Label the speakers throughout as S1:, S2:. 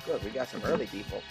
S1: Good, we got some early people.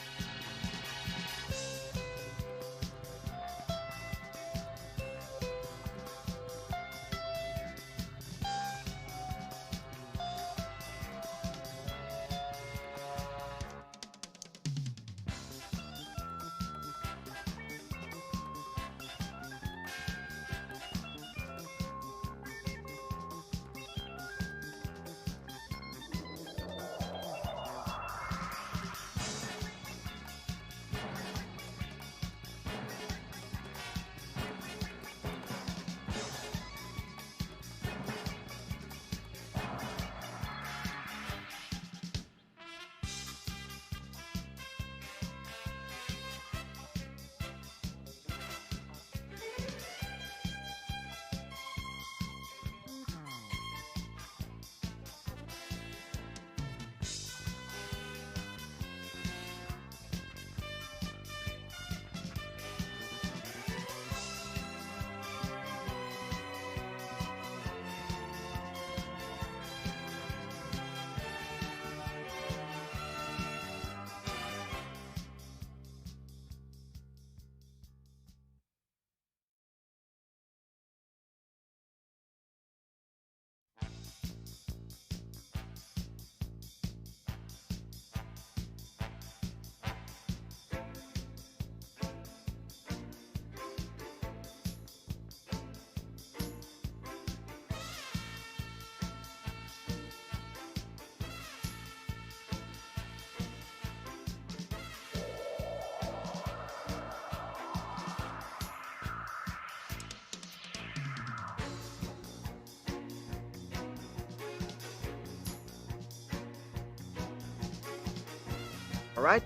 S1: All right.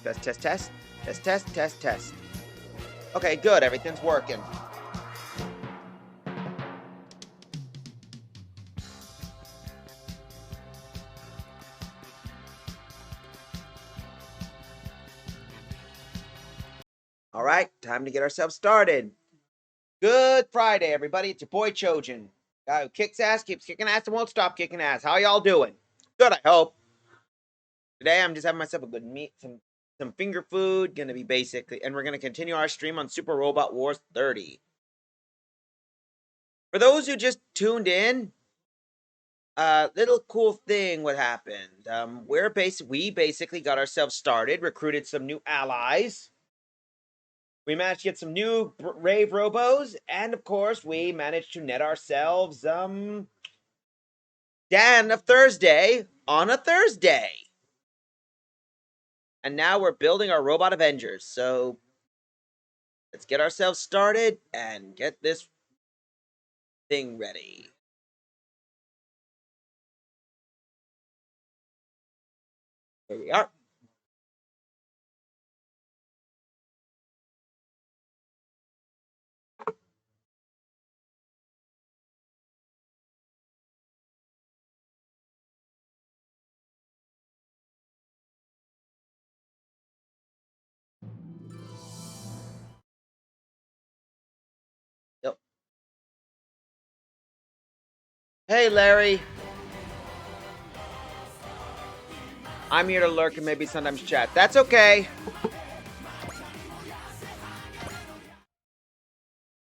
S1: Test, test, test. Test, test, test, test. Okay, good. Everything's working. All right, time to get ourselves started. Good Friday, everybody. It's your boy Chojin. Guy who kicks ass, keeps kicking ass, and won't stop kicking ass. How y'all doing? Good, I hope. Today I'm just having myself a good meat, some finger food, gonna be basically, and we're gonna continue our stream on Super Robot Wars 30. For those who just tuned in, little cool thing what happened. We basically got ourselves started, recruited some new allies. We managed to get some new Rave Robos, and of course, we managed to net ourselves, Dan of Thursday on a Thursday. And now we're building our Robot Avengers, so let's get ourselves started and get this thing ready. Here we are. Yep. Hey, Larry. I'm here to lurk and maybe sometimes chat. That's okay.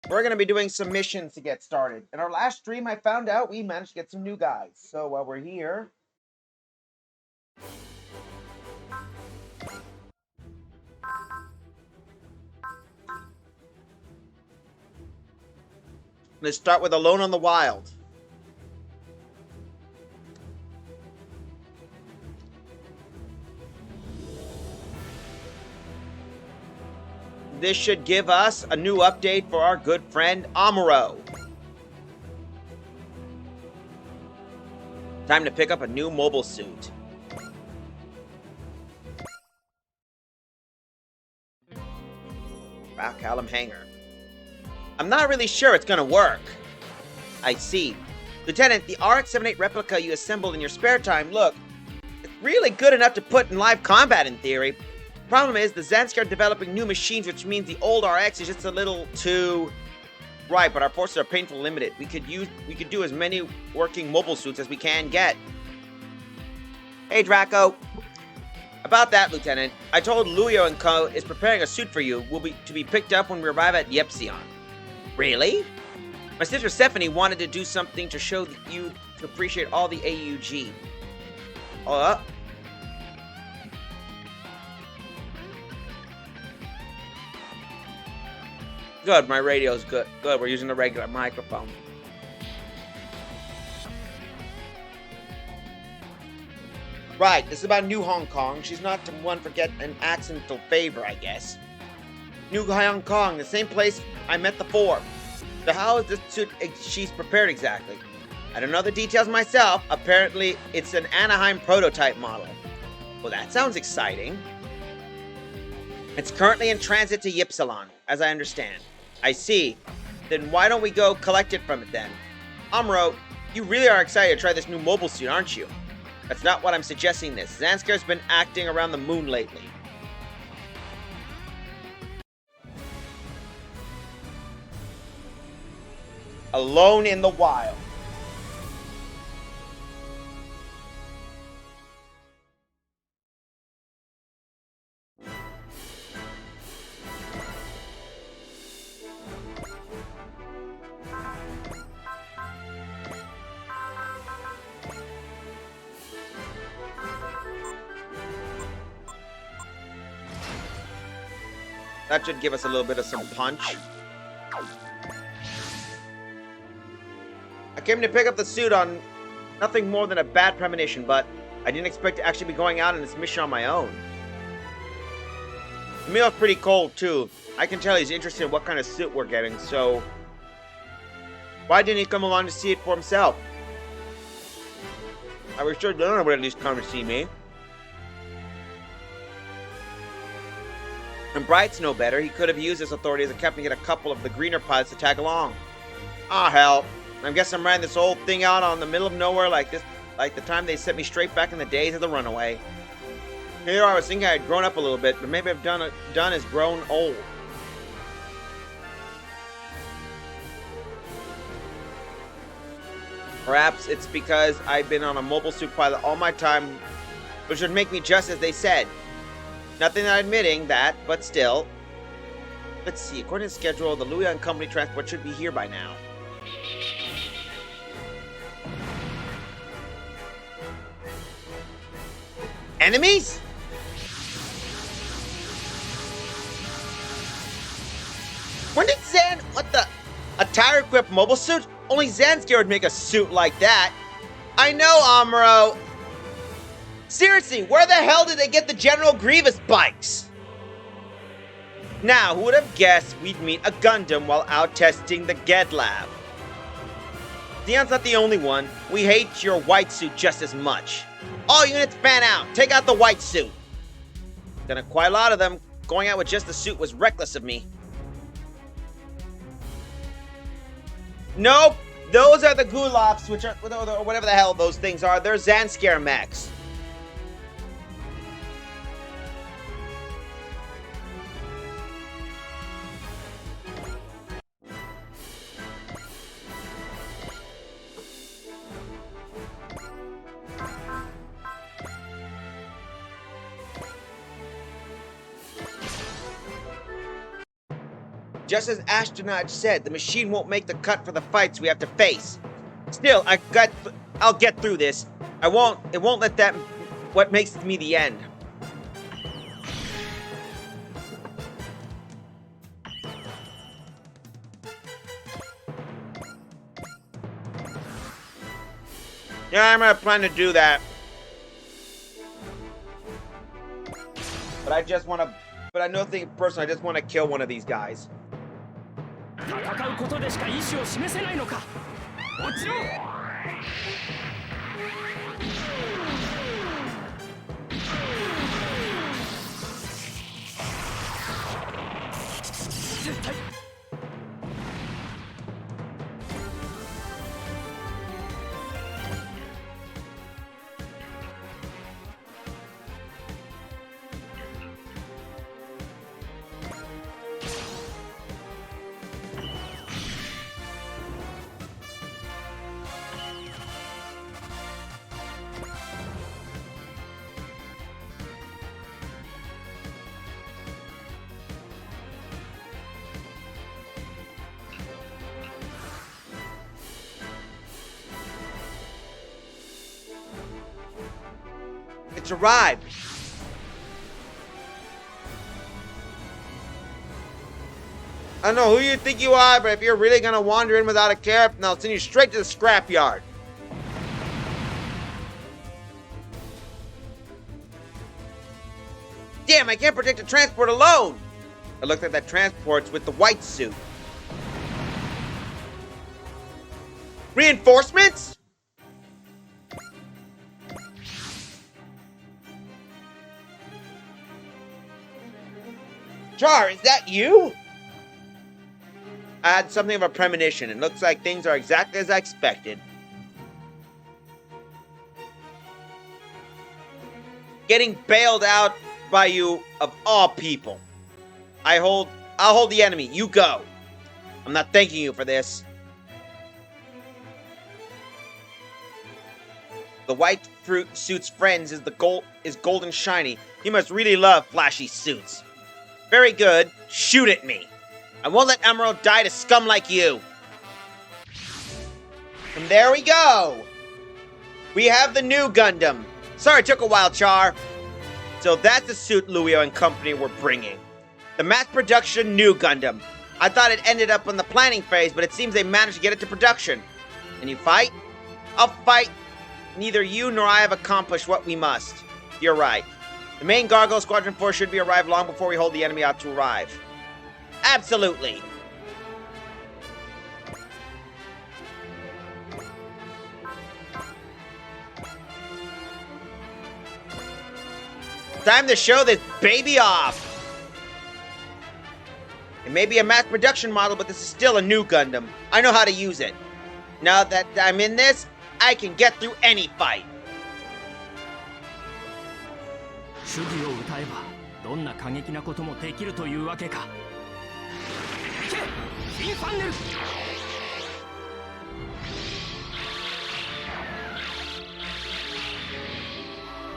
S1: We're going to be doing some missions to get started. In our last stream, I found out we managed to get some new guys. So while we're here... let's start with Alone on the Wild. This should give us a new update for our good friend Amuro. Time to pick up a new mobile suit. Rock Callum Hanger. I'm not really sure it's gonna work. I see. Lieutenant, the RX-78 replica you assembled in your spare time, look, it's really good enough to put in live combat in theory. Problem is, the Zanski are developing new machines, which means the old RX is just a little too... Right, but our forces are painfully limited. We could do as many working mobile suits as we can get. Hey, Draco. About that, Lieutenant, I told Luyo and Co. is preparing a suit for you to be picked up when we arrive at Yepsion. Really? My sister Stephanie wanted to do something to show you to appreciate all the AUG. Good, my radio's good. Good, we're using the regular microphone. Right, this is about New Hong Kong. She's not one for get an accidental favor, I guess. New Hong Kong, the same place I met the four. So how is this suit she's prepared exactly? I don't know the details myself. Apparently, it's an Anaheim prototype model. Well, that sounds exciting. It's currently in transit to Ypsilon, as I understand. I see. Then why don't we go collect it from it then? Amuro, you really are excited to try this new mobile suit, aren't you? That's not what I'm suggesting this. Zanskar's been acting around the moon lately. Alone in the wild. That should give us a little bit of some punch. I came to pick up the suit on nothing more than a bad premonition, but I didn't expect to actually be going out on this mission on my own. The meal's pretty cold, too. I can tell he's interested in what kind of suit we're getting, so why didn't he come along to see it for himself? I was sure Leonard would at least come to see me. And Bright's no better. He could have used his authority as a captain to get a couple of the greener pilots to tag along. Ah, hell. I guess I'm riding this old thing out on the middle of nowhere like this, like the time they sent me straight back in the days of the runaway. Here I was thinking I had grown up a little bit, but maybe I've done is grown old. Perhaps it's because I've been on a mobile suit pilot all my time, which would make me just as they said. Nothing admitting that, but still. Let's see, according to schedule, the Luyan Company transport should be here by now. Enemies? When did what the? A tire-equipped mobile suit? Only Zanscar would make a suit like that. I know, Amuro. Seriously, where the hell did they get the General Grievous bikes? Now, who would have guessed we'd meet a Gundam while out testing the Ged Lab? Dion's not the only one. We hate your white suit just as much. All units fan out. Take out the white suit. Done quite a lot of them. Going out with just the suit was reckless of me. Nope. Those are the Gulaps, which are, or whatever the hell those things are. They're Zanskar mechs. Just as Astronaut said, the machine won't make the cut for the fights we have to face. Still, I'll get through this. It won't let that what makes me the end. Yeah, I'm gonna plan to do that. But I know thing personally, I just want to kill one of these guys.
S2: 戦うことでしか意志を示せないのか。落ちろ。絶対。
S1: It's arrived. I don't know who you think you are, but if you're really gonna wander in without a care, then I'll send you straight to the scrapyard. Damn, I can't protect the transport alone! It looks like that transport's with the white suit. Reinforcements? Char, is that you? I had something of a premonition. It looks like things are exactly as I expected. Getting bailed out by you of all people. I'll hold the enemy. You go. I'm not thanking you for this. The white fruit suit's friends is golden shiny. He must really love flashy suits. Very good. Shoot at me. I won't let Emerald die to scum like you. And there we go. We have the new Gundam. Sorry it took a while, Char. So that's the suit Luio and company were bringing. The mass production new Gundam. I thought it ended up in the planning phase, but it seems they managed to get it to production. And you fight? I'll fight. Neither you nor I have accomplished what we must. You're right. The main Gargoyle Squadron Force should be arrived long before we hold the enemy out to arrive. Absolutely. Time to show this baby off. It may be a mass production model, but this is still a new Gundam. I know how to use it. Now that I'm in this, I can get through any fight.
S2: 主義を歌えばどんな過激なこともできるというわけか。行け、インファンネル。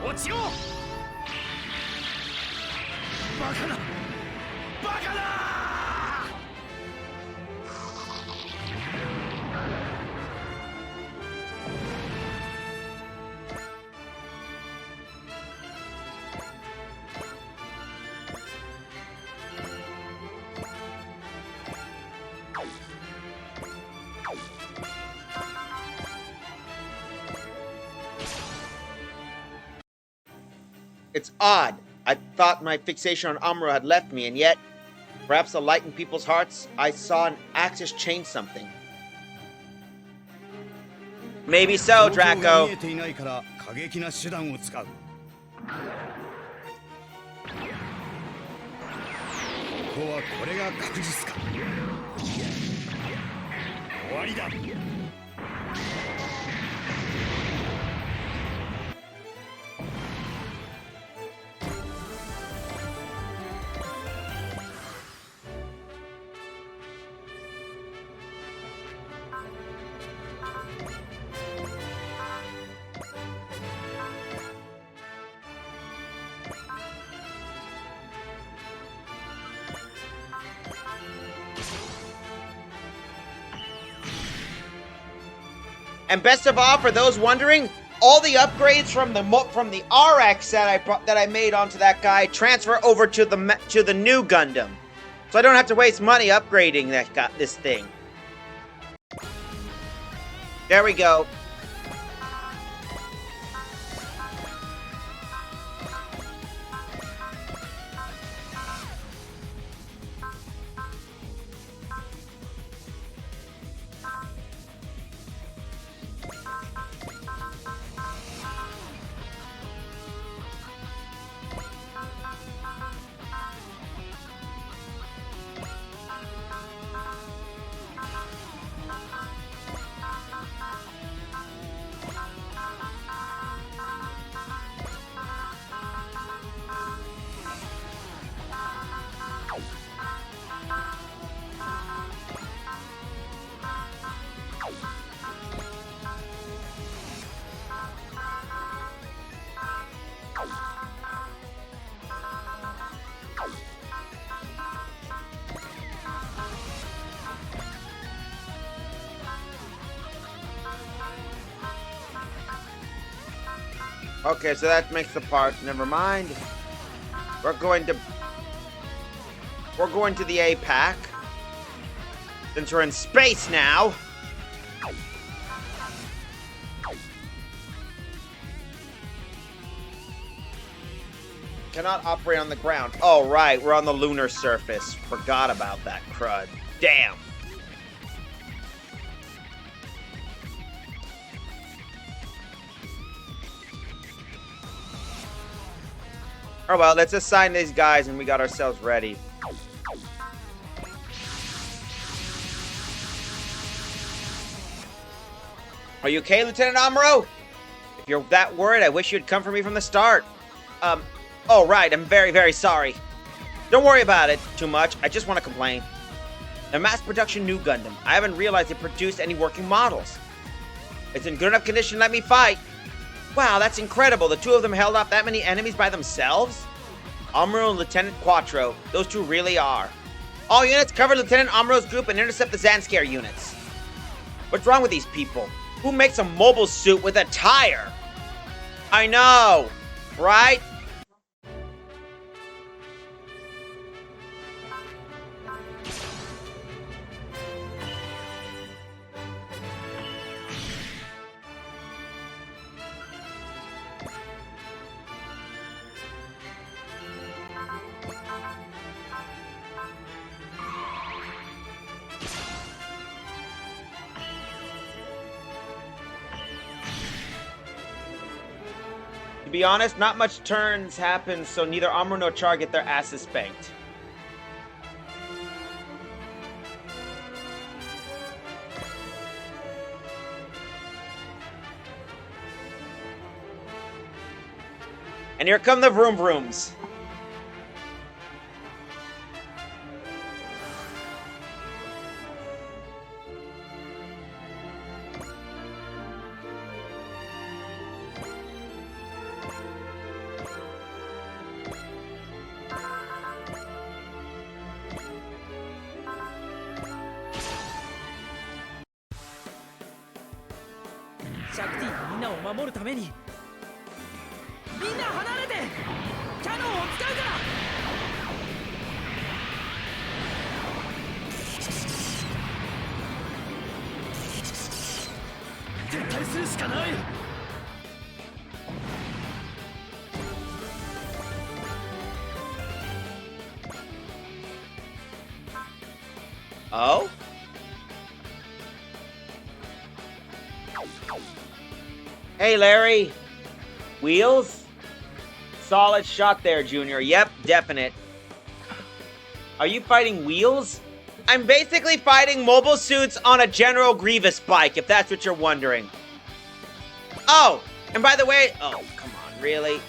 S2: 落ちよう。バカだ、バカだ。
S1: It's odd. I thought my fixation on Amuro had left me, and yet, perhaps the light in people's hearts, I saw an Axis change something. Maybe so, Draco.
S3: 見えていないから過激な手段を使う。ここはこれが確実か。終わりだ。
S1: And best of all, for those wondering, all the upgrades from the RX that I made onto that guy transfer over to the new Gundam, so I don't have to waste money upgrading this thing. There we go. Okay, so that makes the part. Never mind. We're going to the APAC. Since we're in space now. Cannot operate on the ground. Oh, right. We're on the lunar surface. Forgot about that crud. Damn. Oh, well, let's assign these guys and we got ourselves ready. Are you okay, Lieutenant Amuro? If you're that worried, I wish you'd come for me from the start. Oh, right, I'm very, very sorry. Don't worry about it too much, I just want to complain. A mass production new Gundam. I haven't realized it produced any working models. It's in good enough condition to let me fight. Wow, that's incredible. The two of them held off that many enemies by themselves? Amuro and Lieutenant Quattro. Those two really are. All units, cover Lieutenant Amuro's group and intercept the Zanskare units. What's wrong with these people? Who makes a mobile suit with a tire? I know, right? To be honest, not much turns happen, so neither Amuro nor Char get their asses spanked. And here come the vroom vrooms. Oh? Hey, Larry. Wheels? Solid shot there, Junior. Yep, definite. Are you fighting Wheels? I'm basically fighting mobile suits on a General Grievous bike, if that's what you're wondering. Oh, and by the way... Oh, come on, really?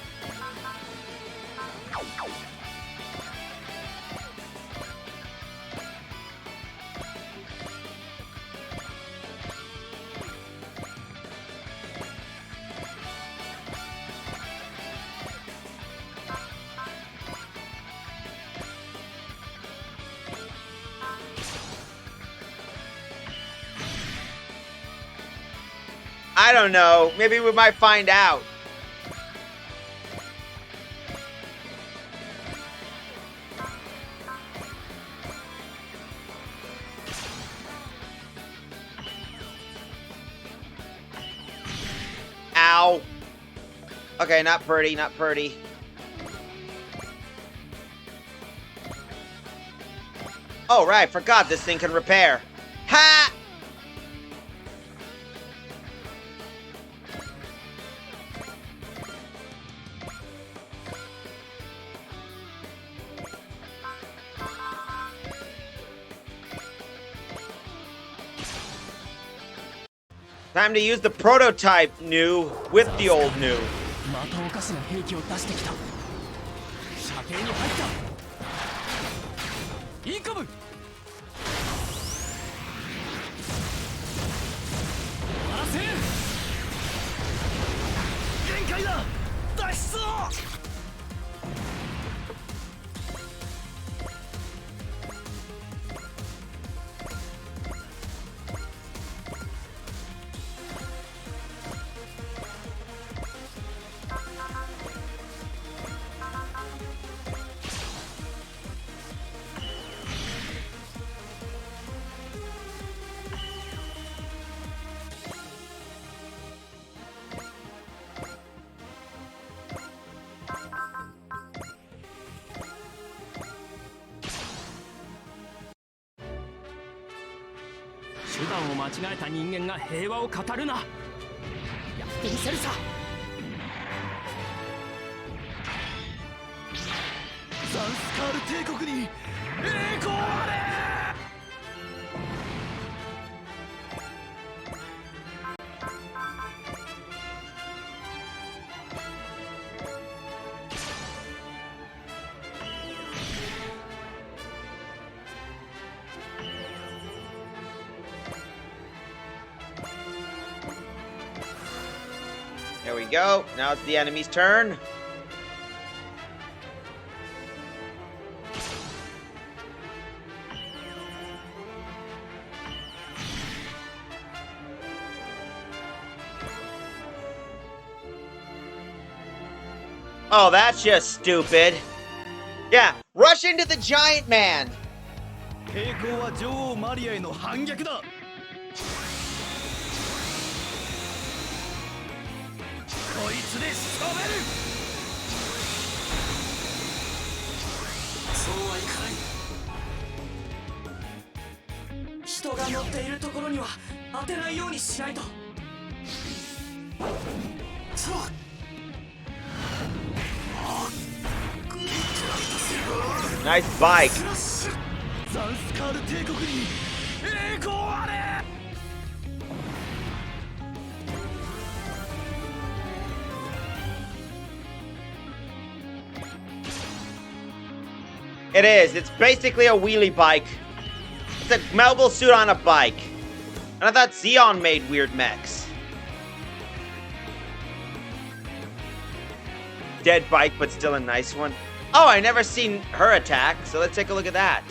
S1: I don't know. Maybe we might find out. Ow. Okay, not pretty, not pretty. Oh, right, forgot this thing can repair. Ha! Time to use the prototype new with the old new.
S2: 段を間違えた人間が平和を語るな。やってみせるさ。ザンスカール帝国に栄光あれ。
S1: There we go. Now it's the enemy's turn. Oh, that's just stupid. Yeah, rush into the giant man.
S2: 栄光は女王マリアへの反逆だ。こいつで仕留める。そうはいかない。人が乗っているところには当てないようにしないと。そう。
S1: Nice bike.
S2: ザンスカール帝国に栄光あれ。
S1: It is. It's basically a wheelie bike. It's a mobile suit on a bike. And I thought Xeon made weird mechs. Dead bike, but still a nice one. Oh, I never seen her attack, so let's take a look at that.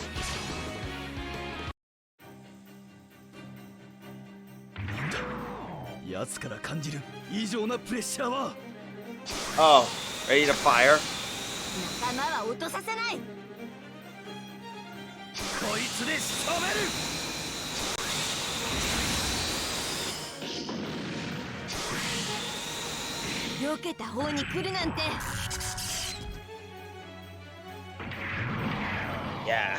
S1: Oh, ready to fire?
S4: 仲間は落とさせない。
S2: こいつで仕留める。
S4: 避けた方に来るなんて。
S1: Yeah.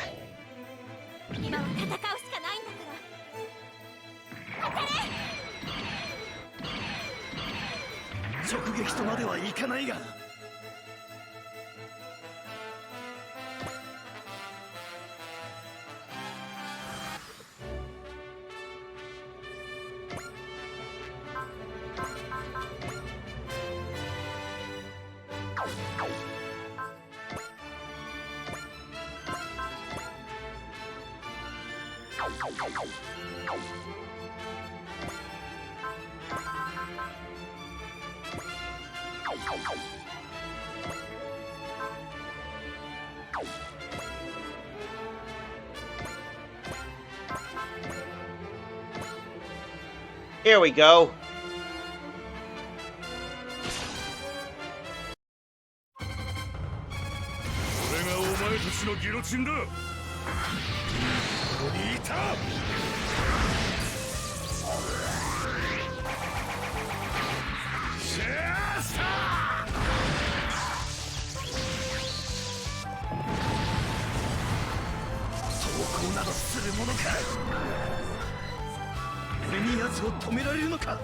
S4: 今は戦うしかないんだから。当たれ。
S2: 直撃とまではいかないが。
S1: Here we go.
S3: これがお前たちのギロチンだ。ここにいた。シェーサー。投稿などするものか。俺に奴を止められるのか。弾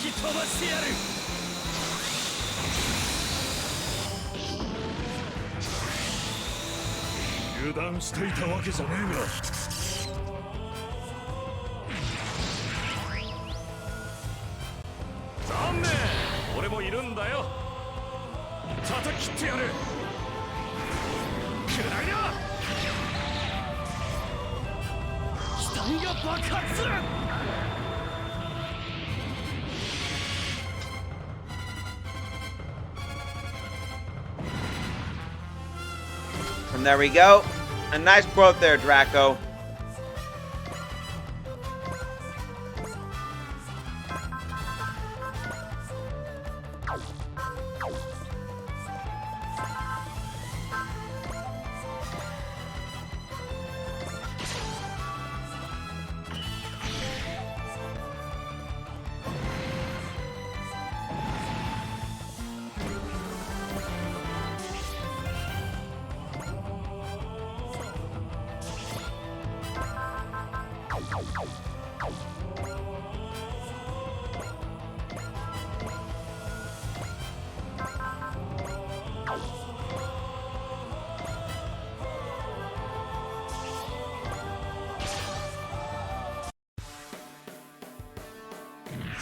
S3: き飛ばしてやる。油断していたわけじゃねえが。残念。俺もいるんだよ。叩き切ってやる。くらいな。機体が爆発。
S1: And there we go. A nice quote there, Draco.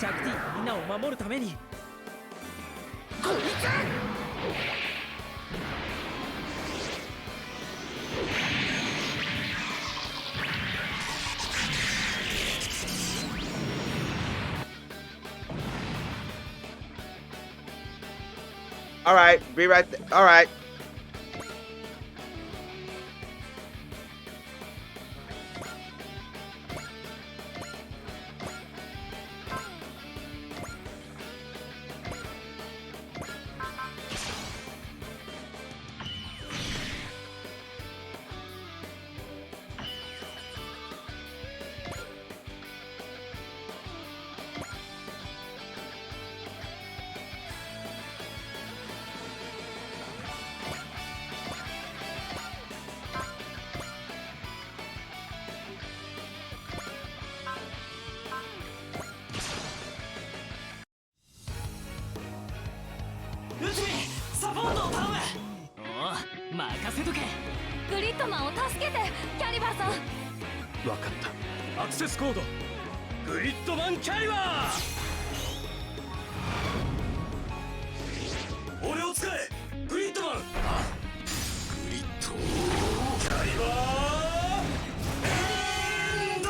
S5: シャクティみんなを守るために。
S3: こいつ
S1: All right, be right there. All right.
S4: グリッドマンを助けて、キャリバーさん。
S2: わかった。
S3: アクセスコードグリッドマンキャリバー俺を使えグリッドマングリッドキャリバーエンド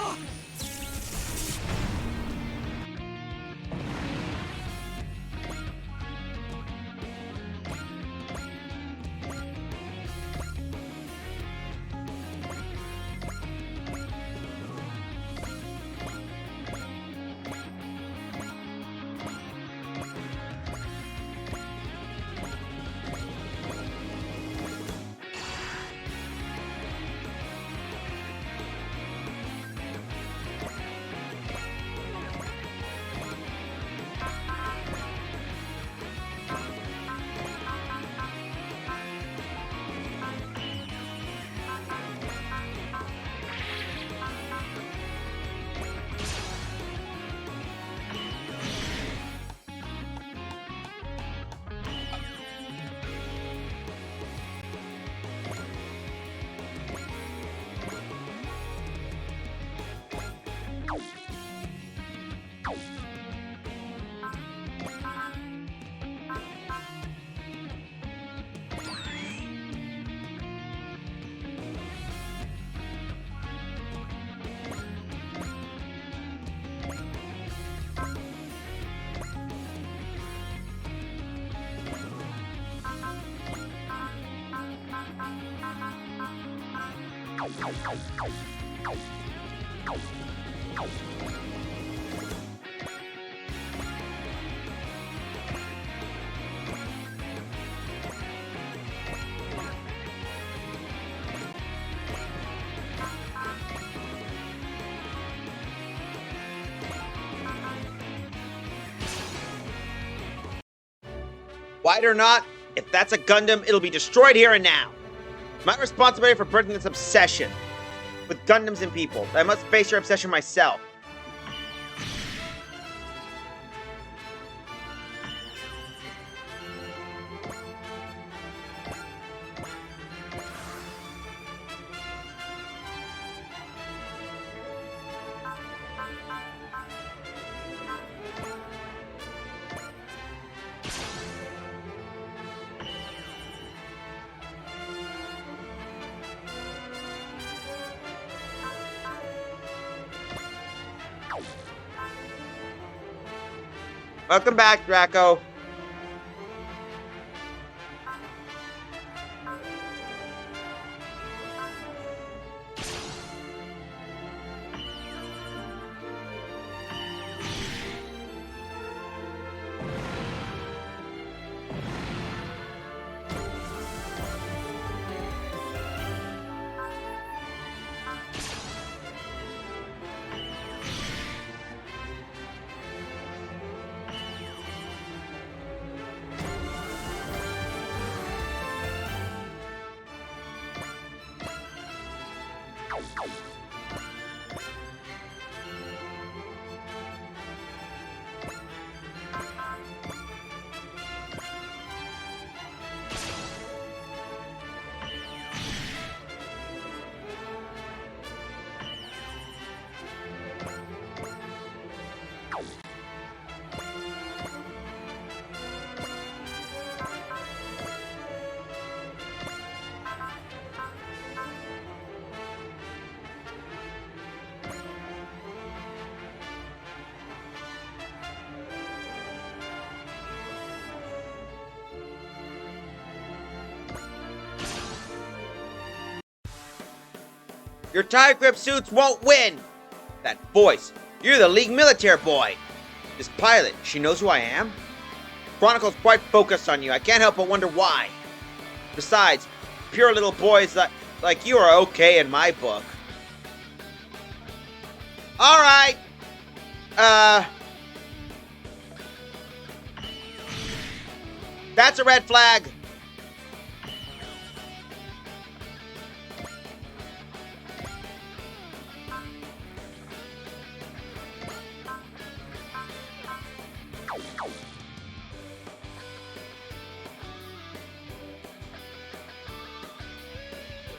S1: Wide or not, if that's a Gundam, it'll be destroyed here and now. It's my responsibility for birthing this obsession with Gundams and people. I must face your obsession myself. Welcome back, Draco. Your tie grip suits won't win! That voice. You're the League military boy. This pilot, she knows who I am? Chronicle's quite focused on you. I can't help but wonder why. Besides, pure little boys like you are okay in my book. Alright. That's a red flag.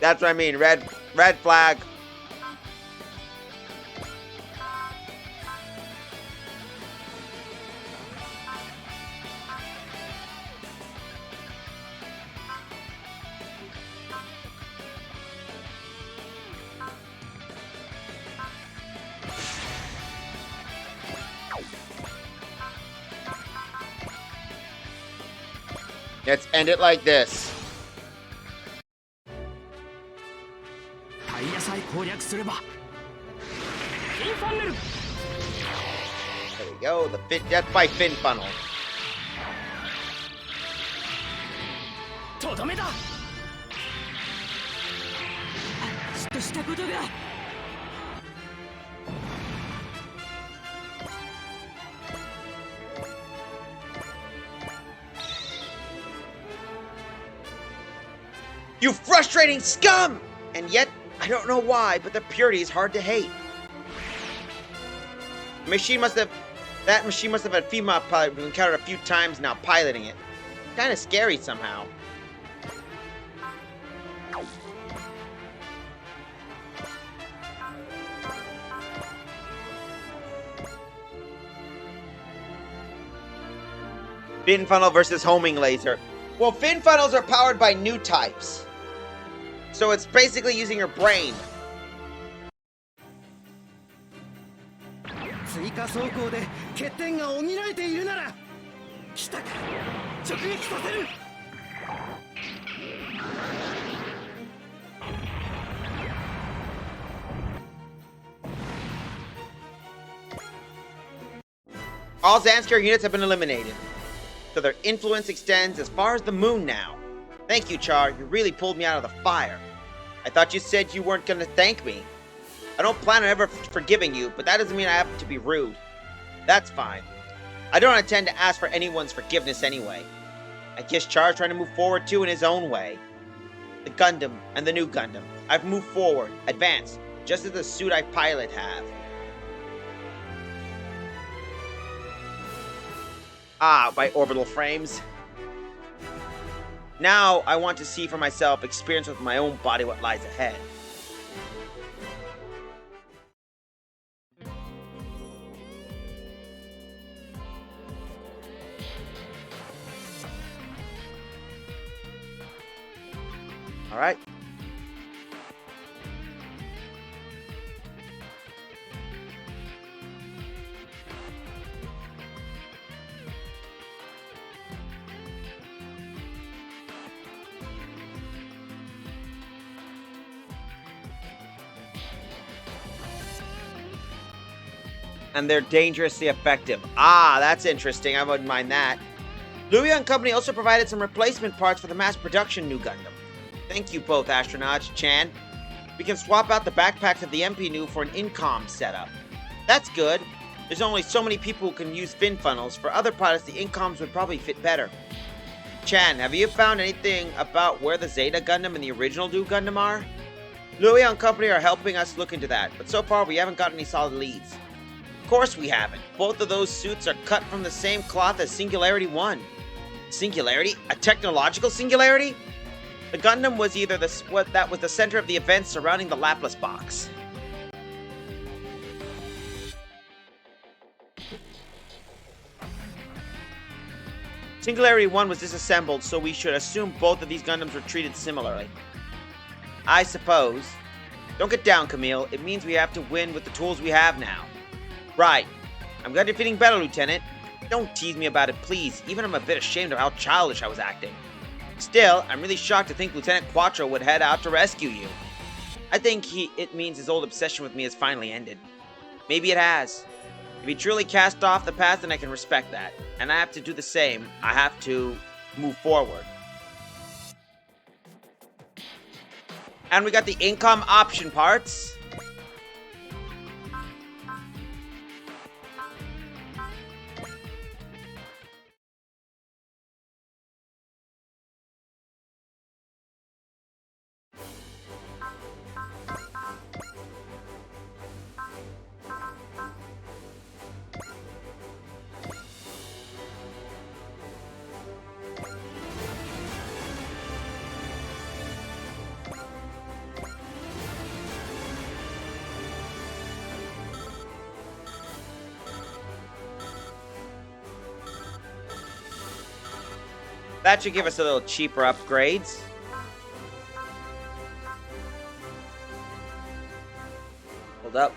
S1: That's what I mean. Red flag. Let's end it like this.
S2: タイヤさえ攻略すれば。インファンネル。
S1: There we go. The Death by Fin Funnel.
S2: とどめだ。
S5: ちょっとしたことが。
S1: You frustrating scum! And yet, I don't know why, but the purity is hard to hate. That machine must have had a female pilot we've encountered a few times now piloting it. Kind of scary somehow. Fin funnel versus homing laser. Well, fin funnels are powered by new types. So it's basically using your brain.
S5: 追加走行で欠点が補えているなら来たか直撃させる。
S1: All Zanskar units have been eliminated, so their influence extends as far as the moon now. Thank you, Char. You really pulled me out of the fire. I thought you said you weren't going to thank me. I don't plan on ever forgiving you, but that doesn't mean I have to be rude. That's fine. I don't intend to ask for anyone's forgiveness anyway. I guess Char's trying to move forward too in his own way. The Gundam and the new Gundam. I've moved forward, advanced, just as the suit I pilot have. Ah, by orbital frames. Now I want to see for myself, experience with my own body what lies ahead. All right. And they're dangerously effective. Ah, that's interesting. I wouldn't mind that. Louis and Company also provided some replacement parts for the mass production new Gundam. Thank you both, astronauts. Chan. We can swap out the backpacks of the MP new for an INCOM setup. That's good. There's only so many people who can use fin funnels. For other pilots, the INCOMs would probably fit better. Chan, have you found anything about where the Zeta Gundam and the original new Gundam are? Louis and Company are helping us look into that, but so far we haven't got any solid leads. Of course we haven't. Both of those suits are cut from the same cloth as Singularity 1. Singularity? A technological singularity? The Gundam was either that was the center of the events surrounding the Laplas box. Singularity 1 was disassembled, so we should assume both of these Gundams were treated similarly. I suppose. Don't get down, Camille. It means we have to win with the tools we have now. Right. I'm glad you're feeling better, Lieutenant. Don't tease me about it, please. Even I'm a bit ashamed of how childish I was acting. Still, I'm really shocked to think Lieutenant Quattro would head out to rescue you. I think it means his old obsession with me has finally ended. Maybe it has. If he truly cast off the past, then I can respect that. And I have to do the same. I have to move forward. And we got the income option parts. That should give us a little cheaper upgrades. Hold up.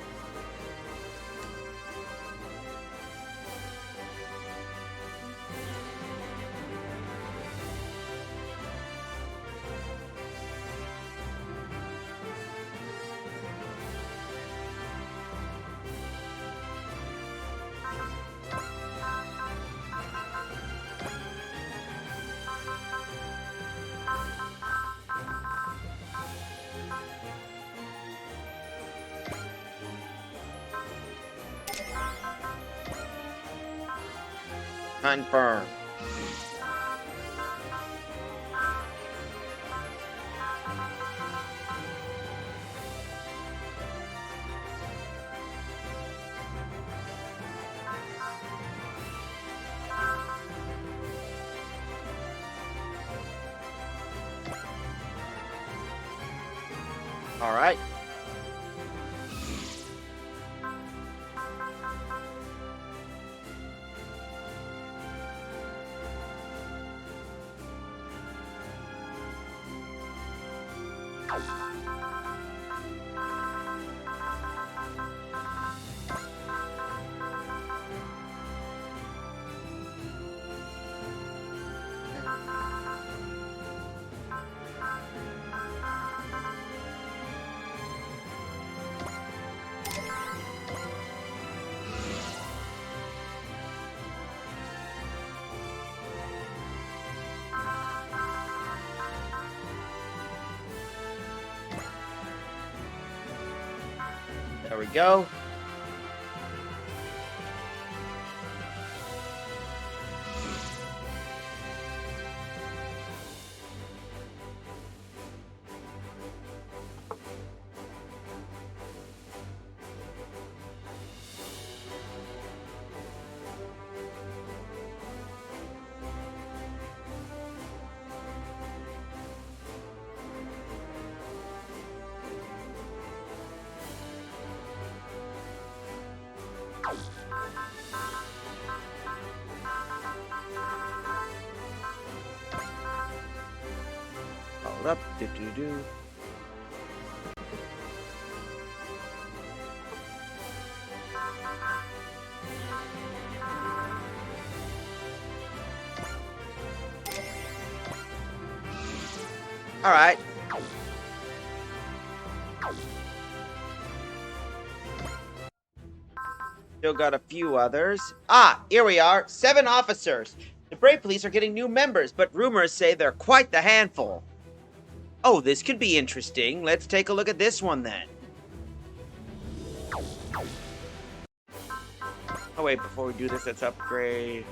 S1: Confirm. All right. There we go. Hold up. Do. All right. Still got a few others. Ah, here we are. 7 officers. The Brave Police are getting new members, but rumors say they're quite the handful. Oh, this could be interesting. Let's take a look at this one then. Oh wait, before we do this, let's upgrade.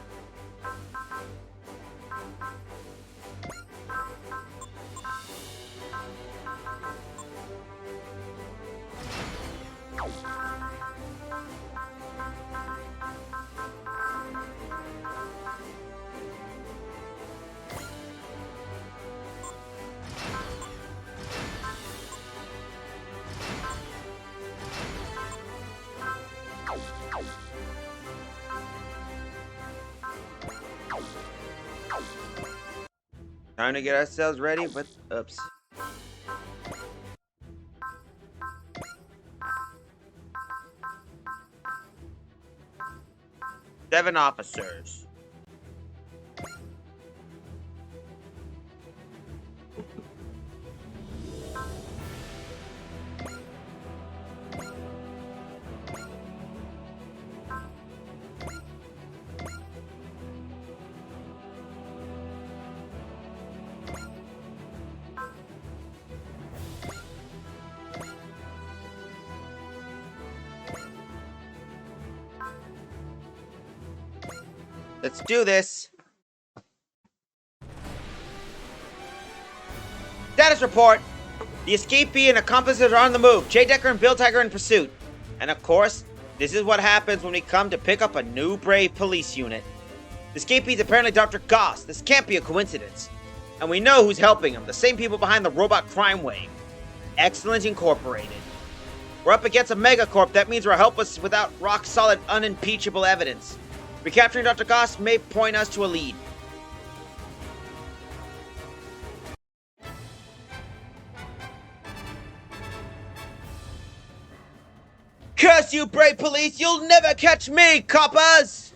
S1: Time to get ourselves ready, but oops. Seven officers. Let's do this. Status report. The escapee and accomplices are on the move. Jay Decker and Bill Tiger in pursuit. And of course, this is what happens when we come to pick up a new brave police unit. The escapee is apparently Dr. Goss. This can't be a coincidence. And we know who's helping him. The same people behind the robot crime wave. Excellent Incorporated. We're up against a megacorp. That means we're helpless without rock-solid, unimpeachable evidence. Recapturing Dr. Goss may point us to a lead. Curse you, brave police! You'll never catch me, coppers!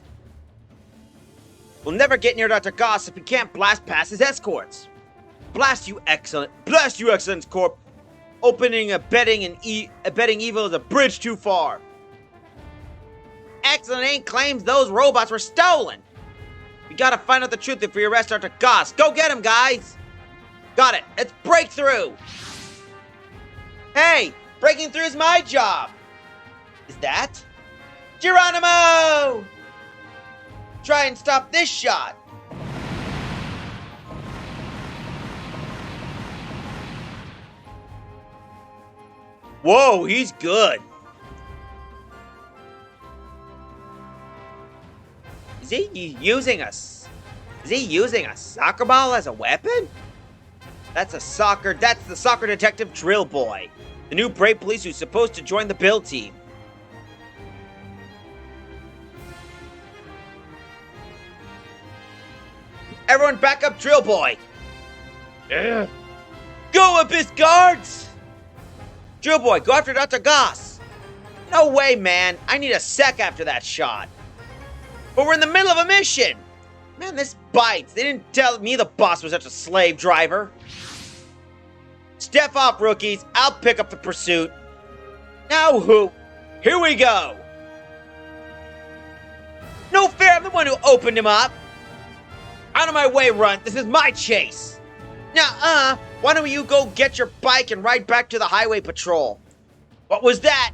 S1: We'll never get near Dr. Goss if we can't blast past his escorts. Blast you, Excellence Corp! Opening abetting evil is a bridge too far. Excellent Inc. claims those robots were stolen. We gotta find out the truth if we arrest Dr. Goss. Go get him, guys! Got it. Let's break through! Hey! Breaking through is my job! Is that? Geronimo! Try and stop this shot! Whoa, he's good. Is he using a soccer ball as a weapon? That's the soccer detective drill boy. The new brave police who's supposed to join the build team. Everyone back up drill boy. Yeah. Go Abyss guards! Drill boy, go after Dr. Goss. No way, man. I need a sec after that shot. But we're in the middle of a mission. Man, this bites. They didn't tell me the boss was such a slave driver. Step off, rookies. I'll pick up the pursuit. Now who? Here we go. No fair, I'm the one who opened him up. Out of my way, Runt. This is my chase. Nuh-uh. Why don't you go get your bike and ride back to the highway patrol? What was that?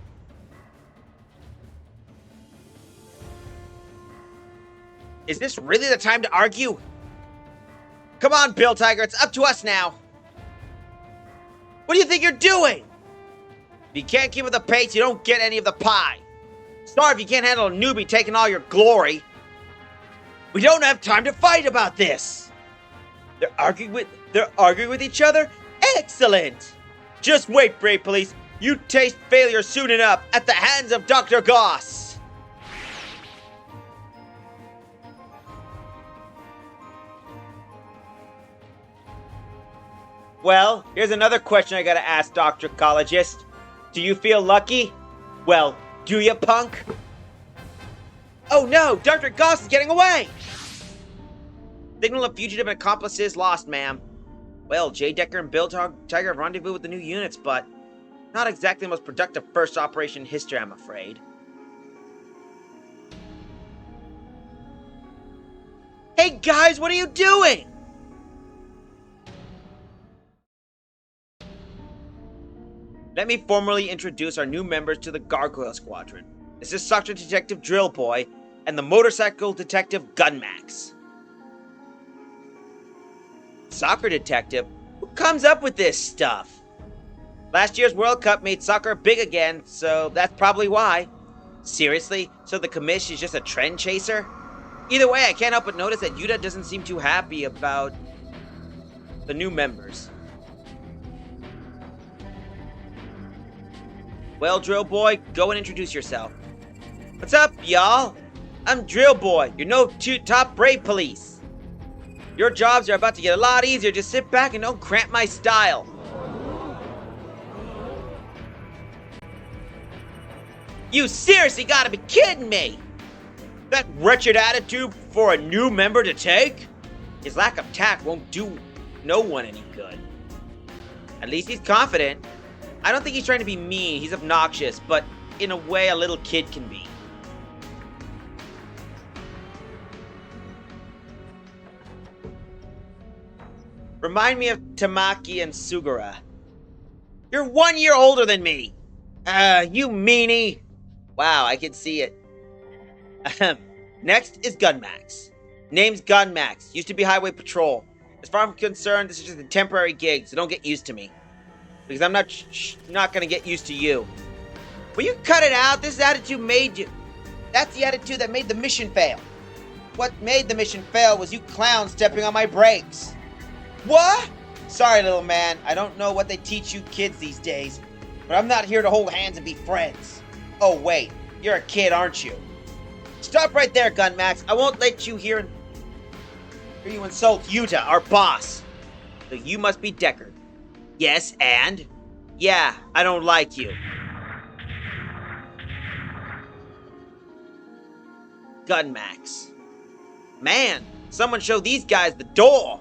S1: Is this really the time to argue? Come on, Bill Tiger. It's up to us now. What do you think you're doing? If you can't keep with the pace, you don't get any of the pie. Sorry if you can't handle a newbie taking all your glory. We don't have time to fight about this. They're arguing with each other? Excellent! Just wait, brave police. You taste failure soon enough at the hands of Dr. Goss. Well, here's another question I gotta ask, Dr. Ecologist. Do you feel lucky? Well, do you, punk? Oh no! Dr. Goss is getting away! Signal of fugitive and accomplices lost, ma'am. Well, Jay Decker and Bill Tiger have rendezvous with the new units, but not exactly the most productive first operation in history, I'm afraid. Hey guys, what are you doing? Let me formally introduce our new members to the Gargoyle Squadron. This is Soccer Detective Drill Boy and the Motorcycle Detective Gunmax. Soccer detective? Who comes up with this stuff? Last year's World Cup made soccer big again, so that's probably why. Seriously? So the commish is just a trend chaser? Either way, I can't help but notice that Yuta doesn't seem too happy about the new members. Well, Drill Boy, go and introduce yourself. What's up, y'all? I'm Drill Boy, your top brave police. Your jobs are about to get a lot easier. Just sit back and don't cramp my style. You seriously gotta be kidding me! That wretched attitude for a new member to take? His lack of tact won't do no one any good. At least he's confident. I don't think he's trying to be mean. He's obnoxious, but in a way a little kid can be. Remind me of Tamaki and Sugura. You're 1 year older than me! You meanie! Wow, I can see it. Next is Gunmax. Name's Gunmax. Used to be Highway Patrol. As far as I'm concerned, this is just a temporary gig, so don't get used to me. Because I'm not gonna get used to you. Will you cut it out? This attitude made you... That's the attitude that made the mission fail. What made the mission fail was you clowns stepping on my brakes. What? Sorry, little man. I don't know what they teach you kids these days, but I'm not here to hold hands and be friends. Oh, wait. You're a kid, aren't you? Stop right there, Gunmax. I won't let you hear you insult Yuta, our boss. So you must be Deckard. Yes, and? Yeah, I don't like you. Gunmax. Man, someone show these guys the door.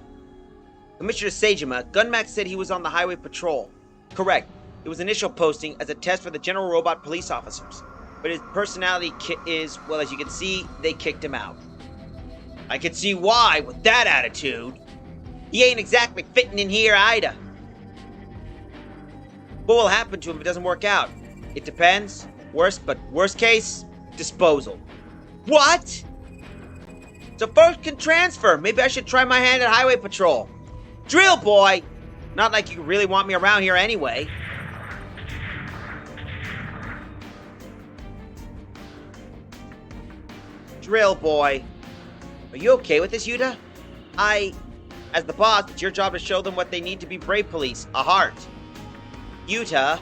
S1: Commissioner Seijima, Gunmax said he was on the highway patrol. Correct. It was initial posting as a test for the general robot police officers. But his personality is, well, as you can see, they kicked him out. I can see why with that attitude. He ain't exactly fitting in here either. What will happen to him if it doesn't work out? It depends. Worst case, disposal. What? So first can transfer. Maybe I should try my hand at highway patrol. Drill boy! Not like you really want me around here anyway. Drill boy. Are you okay with this, Yuta? As the boss, it's your job to show them what they need to be brave police. A heart. Yuta.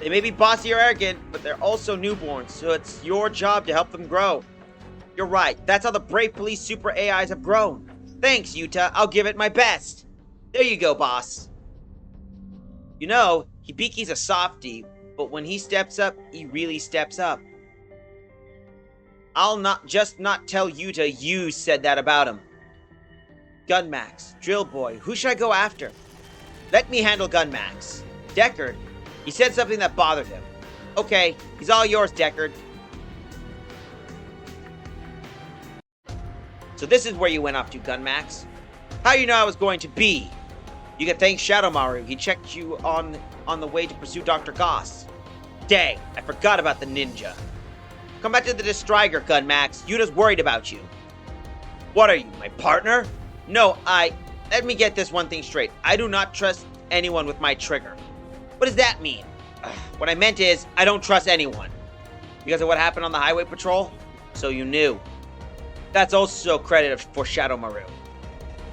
S1: They may be bossy or arrogant, but they're also newborns, so it's your job to help them grow. You're right. That's how the brave police super AIs have grown. Thanks, Yuta. I'll give it my best. There you go, boss. You know, Hibiki's a softie, but when he steps up, he really steps up. I'll not tell Yuta you said that about him. Gunmax, Drill Boy, who should I go after? Let me handle Gunmax. Deckard, he said something that bothered him. Okay, he's all yours, Deckard. So this is where you went off to, Gunmax. How you know I was going to be? You can thank Shadowmaru. He checked you on the way to pursue Dr. Goss. Dang, I forgot about the ninja. Come back to the Striker, Gunmax. Yuta's worried about you. What are you, my partner? No, let me get this one thing straight. I do not trust anyone with my trigger. What does that mean? What I meant is, I don't trust anyone. Because of what happened on the highway patrol? So you knew. That's also credit for Shadowmaru.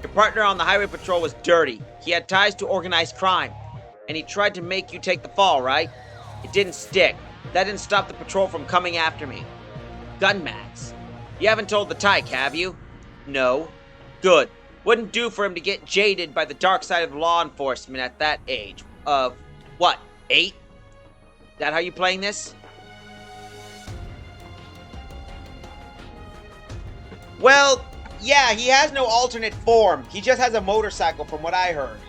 S1: Your partner on the highway patrol was dirty. He had ties to organized crime. And he tried to make you take the fall, right? It didn't stick. That didn't stop the patrol from coming after me. Gunmax. You haven't told the tyke, have you? No. Good. Wouldn't do for him to get jaded by the dark side of law enforcement at that age. Of, what, 8? Is that how you playing this? Well, yeah, he has no alternate form. He just has a motorcycle from what I heard.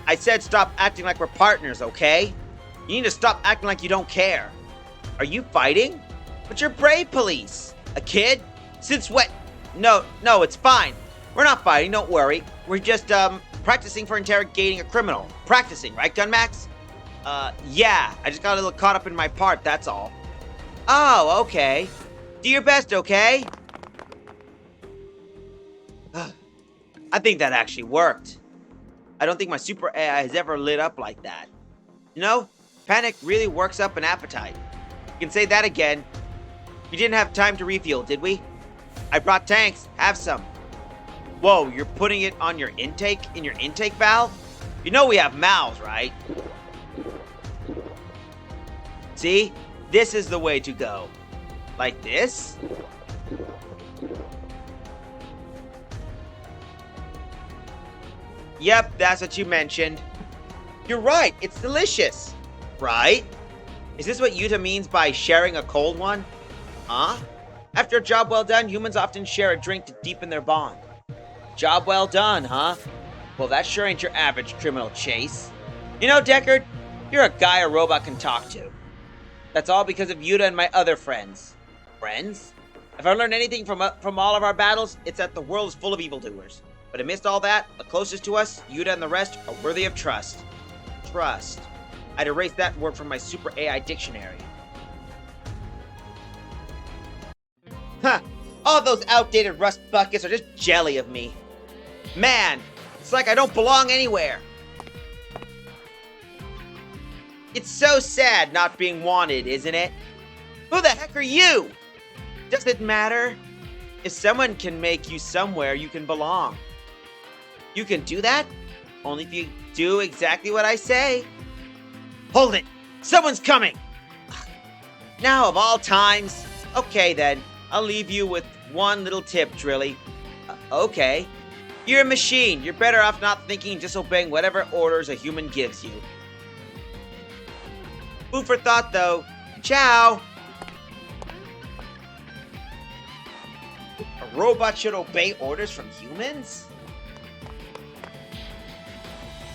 S1: I said stop acting like we're partners, okay? You need to stop acting like you don't care. Are you fighting? But you're brave police. A kid? Since when? No, it's fine. We're not fighting, don't worry. We're just, practicing for interrogating a criminal. Practicing, right, Gunmax? Yeah. I just got a little caught up in my part, that's all. Oh, okay. Do your best, okay? I think that actually worked. I don't think my super AI has ever lit up like that. You know, panic really works up an appetite. You can say that again. We didn't have time to refuel, did we? I brought tanks. Have some. Whoa, you're putting it on your intake? In your intake valve? You know we have mouths, right? See? This is the way to go. Like this? Yep, that's what you mentioned. You're right, it's delicious. Right? Is this what Yuta means by sharing a cold one? Huh? After a job well done, humans often share a drink to deepen their bond. Job well done, huh? Well, that sure ain't your average criminal chase. You know, Deckard, you're a guy a robot can talk to. That's all because of Yuta and my other friends. Friends? If I learned anything from all of our battles, it's that the world is full of evildoers. But amidst all that, the closest to us, Yuta and the rest, are worthy of trust. Trust. I'd erase that word from my super AI dictionary. Huh. All those outdated rust buckets are just jelly of me. Man, it's like I don't belong anywhere. It's so sad not being wanted, isn't it? Who the heck are you? Does it matter? If someone can make you somewhere, you can belong. You can do that? Only if you do exactly what I say. Hold it! Someone's coming! Now of all times. Okay then, I'll leave you with one little tip, Drilly. Okay. You're a machine. You're better off not thinking and just obeying whatever orders a human gives you. Food for thought, though. Ciao! A robot should obey orders from humans?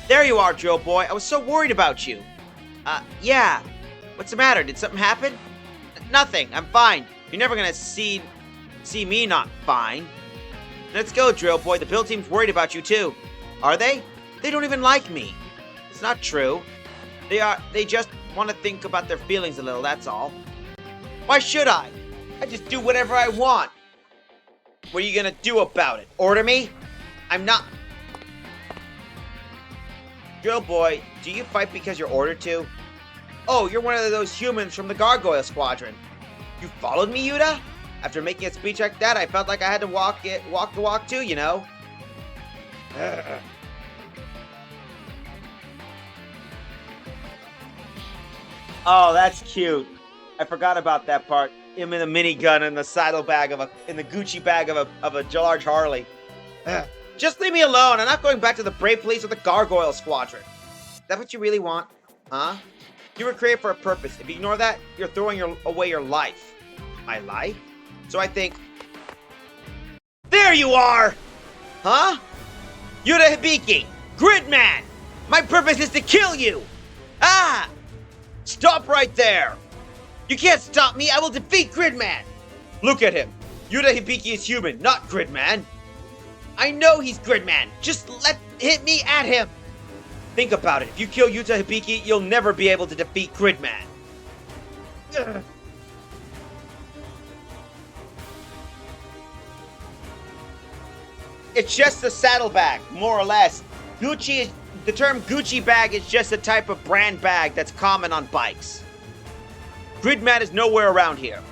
S1: There you are, Drill Boy. I was so worried about you. Yeah. What's the matter? Did something happen? Nothing. I'm fine. You're never gonna see me not fine. Let's go, Drill Boy. The build team's worried about you, too. Are they? They don't even like me. It's not true. They just want to think about their feelings a little, that's all. Why should I? I just do whatever I want. What are you gonna do about it? Order me? I'm not... Drill Boy, do you fight because you're ordered to? Oh, you're one of those humans from the Gargoyle Squadron. You followed me, Yuta? After making a speech like that, I felt like I had to walk the walk too, you know? Oh, that's cute. I forgot about that part. Him in the minigun and the saddlebag in the Gucci bag of a large Harley. Just leave me alone. I'm not going back to the Brave Police or the Gargoyle Squadron. Is that what you really want? Huh? You were created for a purpose. If you ignore that, you're throwing away your life. My life? So I think... There you are! Huh? Yuta Hibiki! Gridman! My purpose is to kill you! Ah! Stop right there! You can't stop me! I will defeat Gridman! Look at him! Yuta Hibiki is human, not Gridman! I know he's Gridman! Just hit me at him! Think about it. If you kill Yuta Hibiki, you'll never be able to defeat Gridman. Ugh. It's just a saddlebag, more or less. The term Gucci bag is just a type of brand bag that's common on bikes. Gridman is nowhere around here.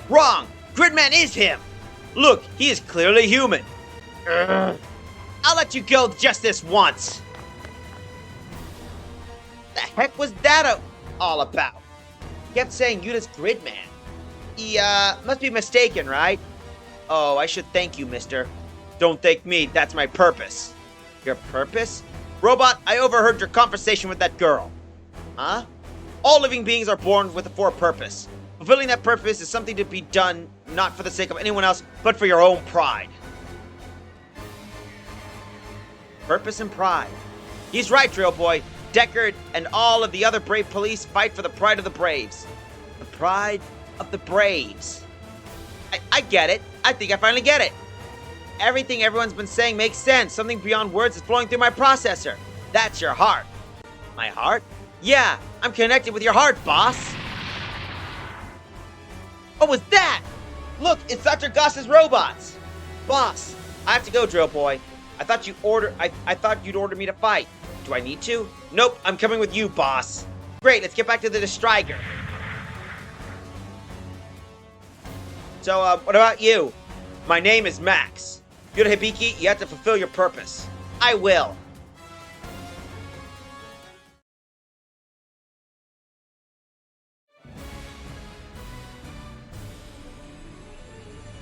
S1: Wrong! Gridman is him! Look, he is clearly human. Ugh. I'll let you go just this once. The heck was that all about? He kept saying Yuta's Gridman. He, must be mistaken, right? Oh, I should thank you, mister. Don't thank me, that's my purpose. Your purpose? Robot, I overheard your conversation with that girl. Huh? All living beings are born for a purpose. Fulfilling that purpose is something to be done not for the sake of anyone else, but for your own pride. Purpose and pride. He's right, Drill Boy. Deckard and all of the other Brave Police fight for the pride of the Braves. The pride of the Braves. I get it. I think I finally get it. Everything everyone's been saying makes sense. Something beyond words is flowing through my processor. That's your heart. My heart? Yeah, I'm connected with your heart, boss. What was that? Look, it's Dr. Goss's robots. Boss, I have to go, Drill Boy. I thought you'd order me to fight. Do I need to? Nope, I'm coming with you, boss. Great, let's get back to the Striker. So, what about you? My name is Max. Yuta Hibiki, you have to fulfill your purpose. I will.